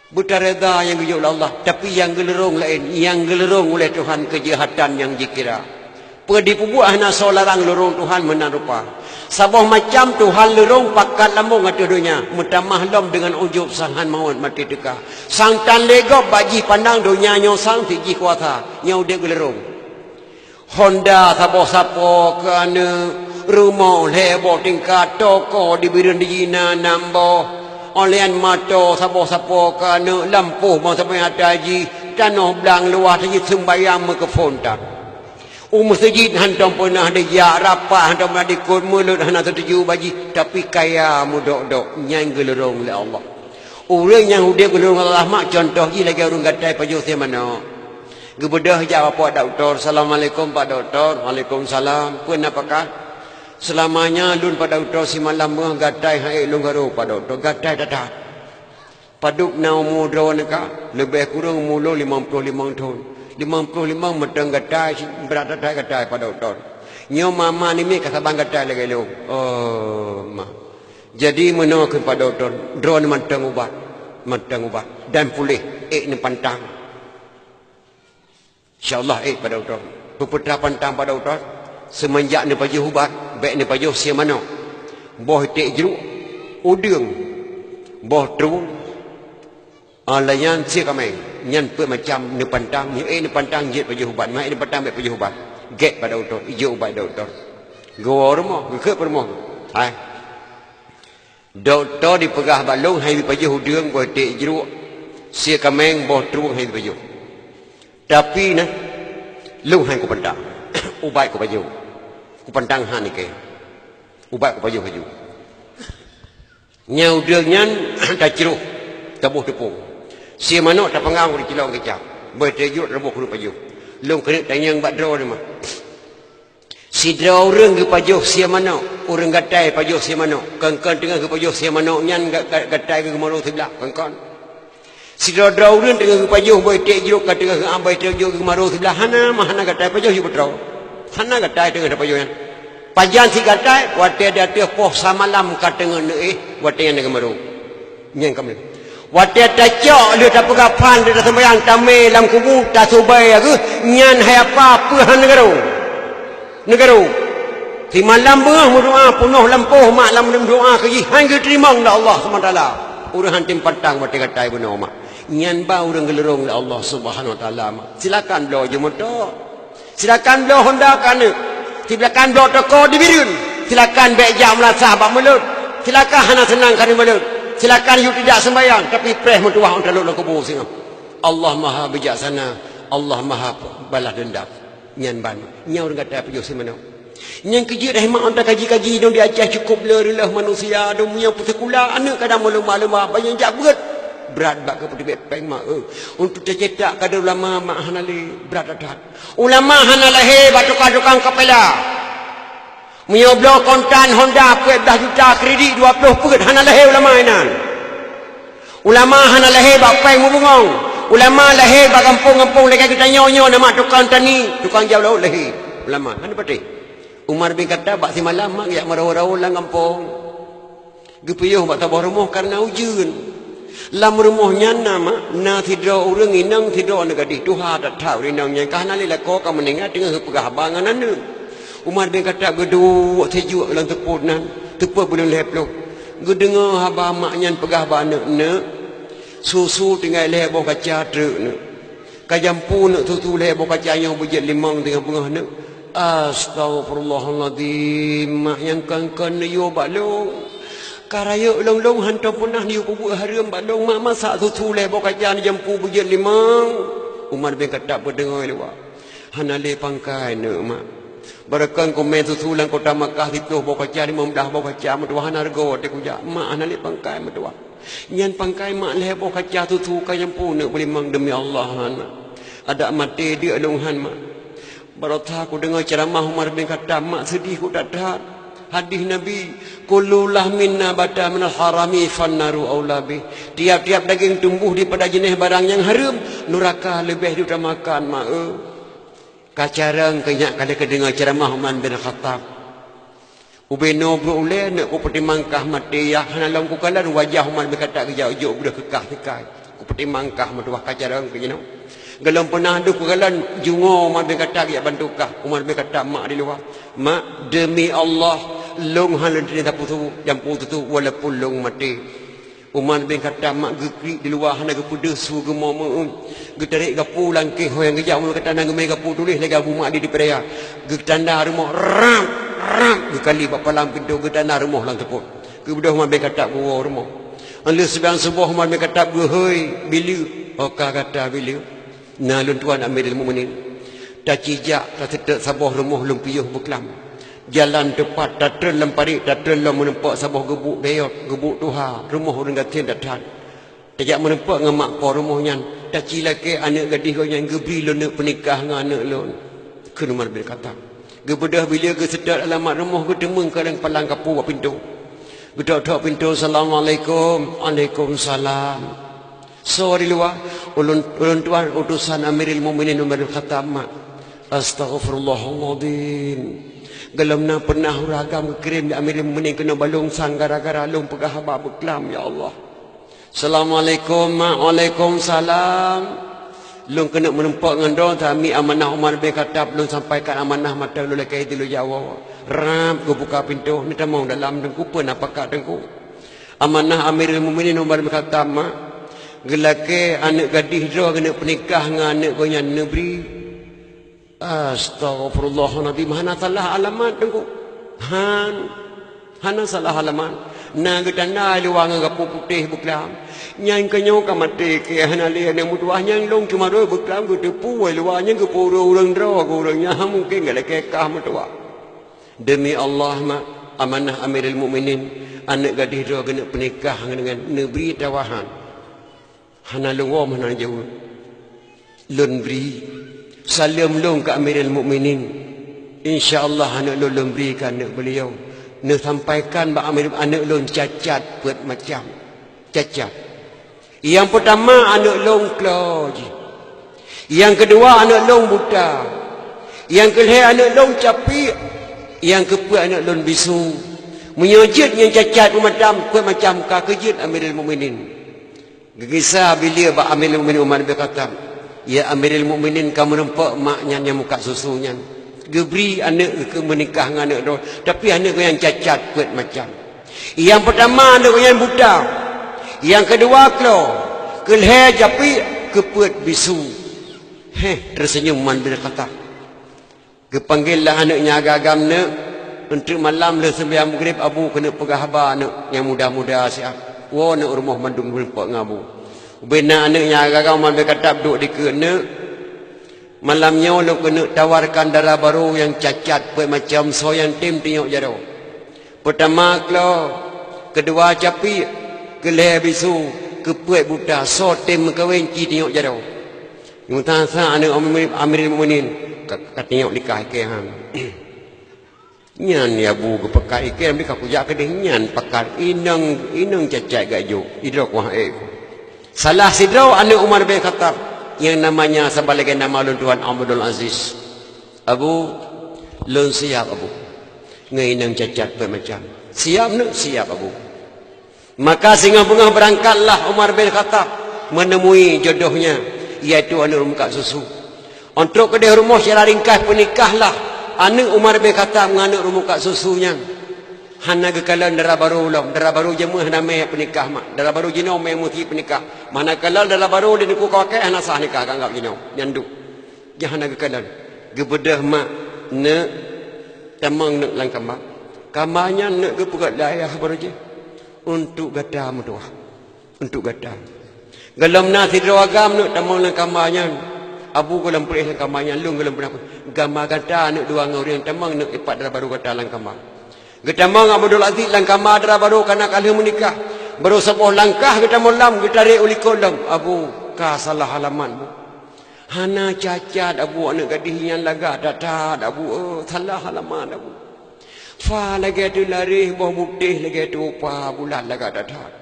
Buta reda yang gejol Allah tapi yang gelerong lain, yang gelerong oleh Tuhan kejahatan yang dikira. Perdi pubuah na solarang lerong Tuhan menarupa. Sabah macam Tuhan lerong pakat lambung atau dunia, mutamah lom dengan ujub sangan maut mati dekah. Sang tan legop baji pandang dunia nyo sang tiji kuasa, nyau dia gelerong. Honda sabah sapo kerana rumah lebo tingkat toko di bidan di jina nambo olean mato sapo-sapo kana lampuh mau sampai hataji tanah belang luar saja sembayang mikrofon tak masjid hantam pernah ada ya rapah hantam pernah dikut mulut hana tertuju baji tapi kaya mudok-dok nyang gelerong oleh Allah. Orang yang hudia gelerong Allah mak contoh je lagi orang gatai pajuh saya mana gebedah jawab Pak Doktor. Assalamualaikum Pak Doktor. Waalaikumsalam. Pun apakah selamanya lun pada doktor si malam mah gatai hai lung garu pada doktor gatai dadah paduk na umur drone ka lebih kurang umur 55 tahun 55 meteng gatai berat datai gatai pada doktor nyo mama ni mi kasabang gatai lagi lu ma jadi meno ke pada doktor drone meteng ubat dan pulih ni pantang insyaallah pada doktor puputra pantang pada doktor semenjak ni pajuh ubat baik ni pajuh sia mana boh tek jeruk udung boh terung layan sia kameng nyan pe macam ni pantang ni pantang jet pajuh ubat mai ni pantang baik pajuh ubat get pada doktor ijo ubat doktor go rumah ke rumah hai doktor dipegah balung hai pajuh udung boh tek jeruk sia kameng boh terung hai pajuh tapi nah lu hai ku pantang ubat ku pajuh ku pandang han ni ke ubat ku pajuh nyau dengan tak ceruh tabuh tepung si manok tak pengang di kilong kecap bertejuk rebuh ku pajuh long kena tanyang bak draw ni mah si draw orang ke pajuh si manok orang gatai pajuh si manok kan tengah ke pajuh si manok nyan gatai ke maru sebelah kan si draw orang tengah ke pajuh boy tek jeruk kat tengah ke ambai tek jeruk ke maru sebelah hana gatai pajuh you draw hana gatai tengah dapat joyan pajan si gatai wate dia teh poh samalam kat tengah ni wate yang dengan maru nyang kamu wate tacok dia tak pegapan dia sembahyang tamai lam kubu tak subai aku nyan hai apa han negaro si malam berah doa penuh lampuh mak lam doa ke han ke terima oleh Allah SWT urang hantim patang mati katai benar mak. Nyan ba urang gelerong la Allah Subhanahu wa taala mak. Silakan belo je motor. Silakan belo Honda kan. Silakan belo toko di birun. Silakan bek jam lasah bak mulut. Silakan hana senang kan mulut. Silakan you tidak sembahyang tapi preh mentuah untuk lalu kubur sini. Allah Maha bijaksana. Allah Maha balas dendam. Nyan ban. Nyau orang kata apa Yusuf mana? Yang kerja rahmat anda kaji-kaji dong dia ajar cukup lelah manusia dong yang pusekula anak kadang malu-malu apa yang jak berat bak ke putih peng mak untuk cetak kada ulama mak hanali berat dah. Ulama hanala he batu tukang kepala. Menyoblo kontan Honda kuat 10 juta kredit 20 put hanala he ulama inan. Ulama hanala he bak peng mubungong. Ulama lahir bak kampung-kampung lagi kita nyo-nyo nama tukang tani, tukang jauh laut lahir. Ulama kan pati. Umar bin Khattab bak si malam mak yak marau-rau lang kampung. Gepuyuh bak tabah rumah karena ujun. Lam rumahnya nama na tidro urang inang tidro na gadih tuha tak tahu rinang nya kana le ko ka meningat dengan pegah bangan anu. Umar bin Khattab gedu sejuk lang teput nan, teput belum leplo. Gedengar haba mak nyan pegah banak ne. Susu tinggal leh bawah kaca truk ne. Kajampu nak susu leh bawah kaca yang bujat limang tengah bengah ne. Astagfirullahaladzim. Mak yang kan yo balong. Karaya long-long hantar punah ni kubu haram balong mak masak susu leh bawah kaca ni jampu bujat limang. Umar bin Khattab berdengar lewa. Hanale pangkai ne mak. Barakan komen susu lang kota Makkah itu bawah kaca ni memdah bawah kaca metuah harga te kuja. Mak hanale pangkai metuah. Nyan pangkai mak leh bawah kaca susu kayam pun boleh mang demi Allah han. Ada mati dia longhan mak. Baratha aku dengar ceramah Umar bin Khattab mak sedih ku tak tahan. Hadis Nabi, kullu lahmin nabata minal harami fannaru aulabi. Tiap-tiap daging tumbuh daripada jenis barang yang haram, neraka lebih diutamakan mak. Kacarang kenyak kada kedengar ceramah Umar bin Khattab. Ubeno beruleh nak ku pertimangkah mati ya hanalang ku kalan wajah Umar bin Khattab ke jauh budak kekah tekai. Ku pertimangkah matuah kacarang ke jenau. Galom pernah ada ku kalan jungo Umar bin Khattab ya bantukah. Umar bin Khattab mak di luar. Mak demi Allah long halan ni tak putu jampu tu walaupun long mati. Umar bin Khattab mak gekrik di luar hana ke pedesu ke momo. Getarik gapu langkih hoyang kejak mun kata nang gemai gapu tulis lagi abu mak di peraya. Getanda rumah ram gekali bapa lam pintu getanda rumah lang tepuk. Ke budak Umar bin Khattab gua rumah. Anda sebiang sebuah Umar bin Khattab gehoi bila oka kata bila na lun tuan Amirul Mukminin. Tak cijak tak setek sabah rumah lumpiyuh beklam. Jalan tepat tak tren lempari tak tren lam menempak sabah gebuk beot gebuk tuha rumah orang gatin datang. Tak menempak ngamak ko rumahnya. Tak cilake anak gadis kau yang gebri lun pernikah dengan anak lun. Ke Umar bin Khattab. Gebedah bila ke sedar alamat rumah ke demeng kadang palang kapu buat pintu. Gedak-dak pintu Assalamualaikum. Waalaikumsalam. Sorry luar ulun tuan utusan Amirul Mukminin Umar bin Khattab mak. Astagfirullahaladzim. Galamna pernah ragam kirim di Amirul Mukminin kena balong sang gara-gara long pegah haba beklam ya Allah. Assalamualaikum mak. Waalaikumsalam. Long kena menempak dengan doa kami amanah Umar bin Khattab long sampaikan amanah mata lu lekai itu lu jawab. Ram ku buka pintu ni tamang dalam dengku pun apakah dengku. Amanah Amirul Mukminin Umar bin Khattab mak. Gelake anak gadis dia kena pernikah dengan anak kau yang negeri. Astagfirullahaladzim. Hana salah alamat dengku. Hana salah alamat. Na getanda luang gapu putih beklam. Nyang kenyo ka mati ke hana le ne mutuah nyang long cuma ro beklam ku tepu luang nyang ke puro urang dro ku urangnya mungkin gelake kah mutuah. Demi Allah mak amanah Amirul Mukminin anak gadis dia kena pernikah dengan negeri tawahan. Hana lungo mana jauh. Lun beri salam long ke Amirul Mukminin. Insya-Allah anak lun berikan anak beliau. Nak sampaikan bak Amirul anak lun cacat buat macam cacat. Yang pertama anak long kloji. Yang kedua anak long buta. Yang ketiga anak long capi. Yang keempat anak long bisu. Menyujud yang cacat buat macam ka kejut Amirul Mukminin. Kisah bila bak Amirul Mukminin Umar bin Khattab. Ya Amirul Mukminin kamu nampak maknya yang muka susunya. Gebri anak ke menikah dengan anak dia. Tapi anak yang cacat kuat macam. Yang pertama anak yang buta. Yang kedua klo, kelhe japi keput bisu. Tersenyum man bin Khattab. Kepanggillah anaknya agak-agam nak untuk malam le sembiang maghrib abu kena pegah haba anak yang muda-muda siap. Wo nak rumah mandung berempat ngabu. Bina anaknya agak-agam man bin Khattab duduk di kena. Malamnya lo kena tawarkan darah baru yang cacat buat macam soyan tim tengok jaro. Pertama klo, kedua capi keleh bisu kepuat buta so tim kawin ci tengok jaro. Mutasa anak Amirul Mukminin kat tengok nikah ke ham. Nyan ya bu ke pakai ke ambil aku jak ke nyan pakar inang cacat gajo idrok wah salah sidro anak Umar bin Khattab yang namanya sebagai nama lun Tuan Abdul Aziz. Abu lun siap abu. Nginang cacat bermacam. Siap nak siap abu. Maka singa bunga berangkatlah Umar bin Khattab menemui jodohnya iaitu anak muka susu. Untuk kedai rumah secara ringkas pernikahlah anak Umar bin Khattab dengan anak muka susunya. Hana kekalan darah baru ulam, darah baru jemaah namanya pernikah mak. Darah baru jinau memuti pernikah. Manakala darah baru dia niku kakek hana sah nikah kanggap jinau, nyanduk. Jangan kekalan. Gebedah mak nak tamang nak langkam mak. Kamanya nak gepugat dayah baru je. Untuk gata mutuah. Untuk gata. Galam nasi drawagam nak tamang langkam kamanya. Abu galam perih langkam kamanya, lung galam pernah. Gambar gata nak dua ngorang tamang nak ipat darah baru gata langkam mak. Getamang Abdul Aziz langkah madra baru kanak kali menikah. Baru sebuah langkah kita malam kita tarik uli kolam. Abu ka salah halaman bu. Hana cacat abu anak gadisnya laga datat abu salah halaman abu. Fa lagi tu lari bawah mutih lagi tu pa bulan laga datat.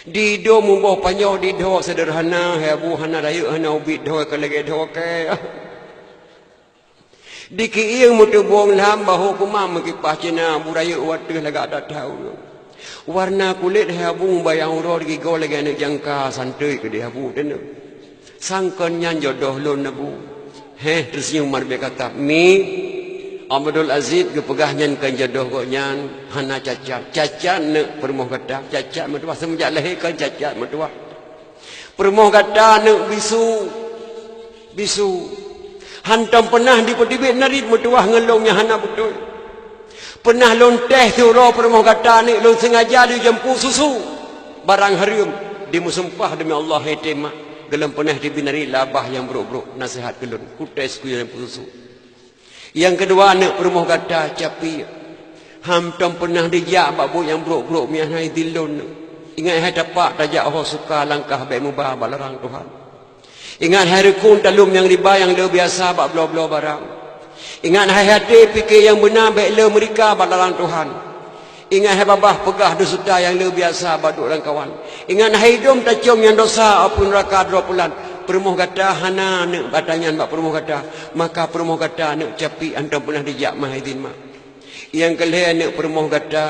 Di do mu bawah panjau di do sederhana hai abu hana raya hana ubit do ke lagi do ke. Di kiing mutu buang lam bahu kumam kipah cina buraya wadah laga ada tahu. Warna kulit habu bayang uror gi go lagi anak jangka santai ke dia habu dan sangkon nyan jodoh lon nabu. Tersenyum Umar bin Khattab mi Abdul Aziz kepegah nyan kan jodoh ko nyan hana cacat. Cacat nak permoh kata cacat metuah semenjak lahir kan cacat metuah. Permoh kata nak bisu hantam pernah di pedibit narit mutuah ngelongnya hana betul. Pernah lonteh surau permoh kata ni lon sengaja di jempu susu. Barang harum di musumpah demi Allah hetemak. Gelam pernah di binari labah yang buruk-buruk nasihat kelun. Kutais ku jempu susu. Yang kedua anak permoh kata capi. Hantam pernah dijak babu yang buruk-buruk miah nai dilon. Ingat hai tapak tajak Allah suka langkah baik mubah balarang Tuhan. Ingat hari kun talum yang riba yang le biasa bak blo-blo barang. Ingat hai hati fikir yang benar baik le mereka balalang Tuhan. Ingat hai babah pegah dosa yang le biasa bak duk kawan. Ingat hai hidung tacum yang dosa apun neraka 2 bulan. Permoh kata hana nak batanyan bak permoh kata. Maka permoh kata nak capi antam pernah dijak mahidin mak. Yang kelih nak permoh kata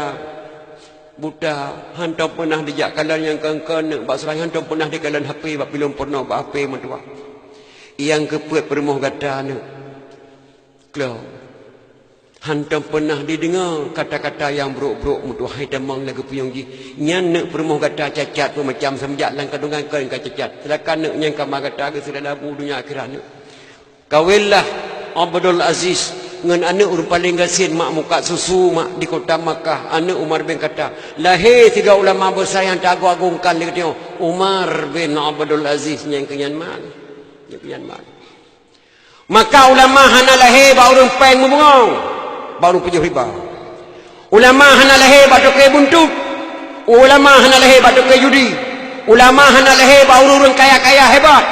buta hantam pernah dijak kalan yang kengken bak serang hantam pernah di kalan HP bak belum pernah bak HP mentua yang kepuat permoh kata nak klau hantam pernah didengar kata-kata yang buruk-buruk mentua hai tamang lagu puyung ji nyan nak permoh kata cacat pun macam semenjak lang kandungan kan cacat silakan nak nyang kamar kata ke sudah labu dunia akhirat nak kawinlah Abdul Aziz dengan anak urut paling gasin mak muka susu mak di kota Makkah anak Umar bin Khattab lahir 3 ulama besar yang diagung-agungkan dia kata Umar bin Abdul Aziz yang kenyan mal maka ulama hana lahir baru peng mubungong baru pujuh riba ulama hana lahir batu ke buntut ulama hana lahir batu ke judi ulama hana lahir baru orang kaya-kaya hebat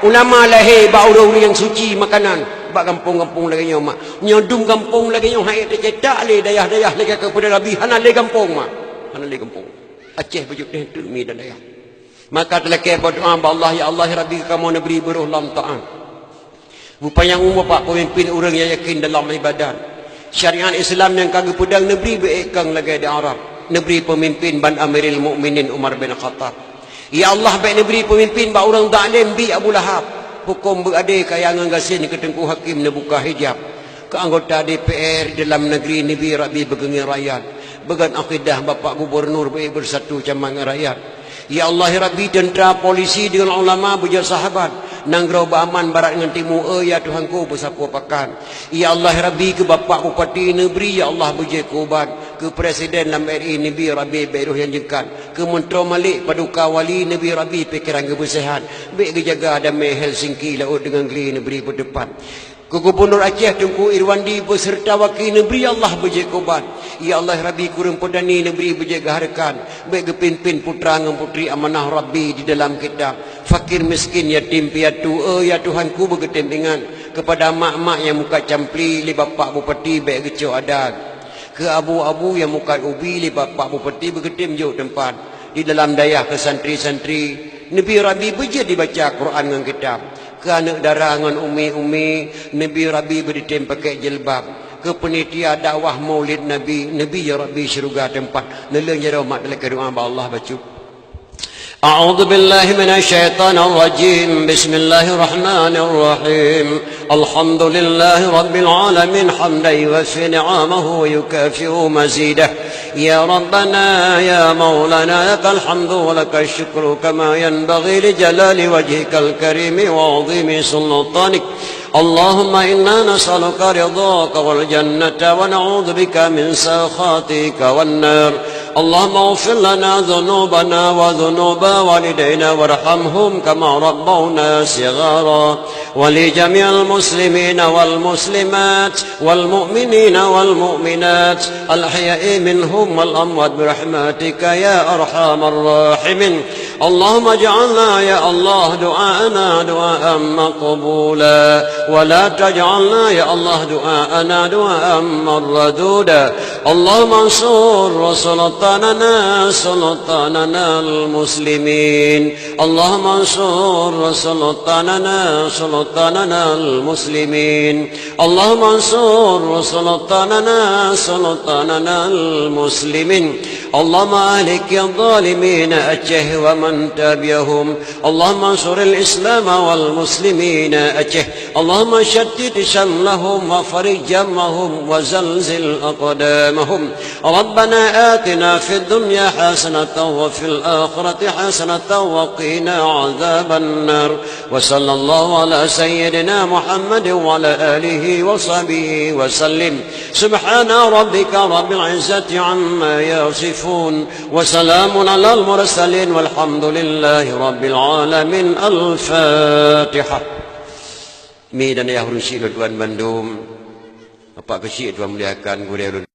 ulama lahir baru orang yang suci makanan bak kampung-kampung lagi nyo mak nyodum kampung lagi nyo hai cetak le dayah-dayah lagi kepada Nabi hana le kampung mak hana le kampung Aceh bajuk deh tu mi dan dayah maka telakeh berdoa Allah ya Allah ya Rabbi kamu beri beruh lam ta'an rupanya umur pak pemimpin orang yang yakin dalam ibadat syariat Islam yang kagak pedang negeri beekang lagi di Arab negeri pemimpin ban Amirul Mukminin Umar bin Khattab ya Allah baik negeri pemimpin ba orang zalim bi Abu Lahab hukum berade kayangan gasin ke Tengku Hakim nak buka hijab ke anggota DPR dalam negeri Nabi Rabi bergengi rakyat Bagan akidah Bapak Gubernur bersatu camang rakyat. Ya Allah ya Rabbi, tentera polisi dengan ulama berjaya sahabat nangrau baaman barat dengan timur, ya Tuhanku bersapa pakan. Ya Allah ya Rabbi, ke Bapak Bupati negeri, ya Allah berjaya kubat. Ke Presiden LMRI Nabi Rabbi Beruh yang jekan. Ke Menteri Malik Paduka Wali Nabi Rabbi pikiran kebersihan. Baik kejaga damai Helsinki laut dengan geri negeri berdepan. Ke Gubernur Aceh Tunku Irwandi beserta wakil negeri Allah berjaga kubat. Ya Allah Rabbi kurang pedani negeri berjaga harakan. Baik ke pimpin putra dan putri amanah Rabbi di dalam kita. Fakir miskin yatim piatu, ya Tuhanku berketimpingan. Kepada mak-mak yang muka campli li Bapak Bupati baik kecil adat. Ke abu-abu yang muka ubi li Bapak Bupati berketim jauh tempat. Di dalam dayah ke santri-santri Nabi Rabbi berjaga dibaca Quran dengan kitab. Ke anak darah dengan umi-umi Nabi Rabbi beritim pakai jilbab. Ke penitia dakwah maulid Nabi ya Rabbi syurga tempat neleng ya rahmat dalam doa Allah baca. أعوذ بالله من الشيطان الرجيم بسم الله الرحمن الرحيم الحمد لله رب العالمين حمدا يوفي نعمه ويكافئ مزيده يا ربنا يا مولانا لك الحمد ولك الشكر كما ينبغي لجلال وجهك الكريم وعظيم سلطانك اللهم إنا نسألك رضاك والجنة ونعوذ بك من سخطك والنار اللهم اغفر لنا ذنوبنا وذنوب والدينا وارحمهم كما ربونا صغارا ولجميع المسلمين والمسلمات والمؤمنين والمؤمنات الأحياء منهم والأموات برحمتك يا أرحم الراحمين اللهم اجعلنا يا الله دعاءنا دعاء مقبولا ولا تجعلنا يا الله دعاءنا دعاء مردودا اللهم انصر سلطاننا المسلمين اللهم انصر سلطاننا المسلمين اللهم انصر سلطاننا المسلمين اللهم اهلك الظالمين أجه ومن تبعهم اللهم انصر الإسلام والمسلمين أجه اللهم شتت شملهم وفرج جمعهم وزلزل أقدامهم ربنا آتنا في الدنيا حسنة وفي الآخرة حسنة وقنا عذاب النار وصلى الله على سيدنا محمد وعلى آله وصحبه وسلم سبحان ربك رب العزة عما يصفون وسلام على المرسلين والحمد لله رب العالمين الفاتحة. Mi dan ayah rusi Tuan Bandung, Bapak kecil Tuan muliakan Guru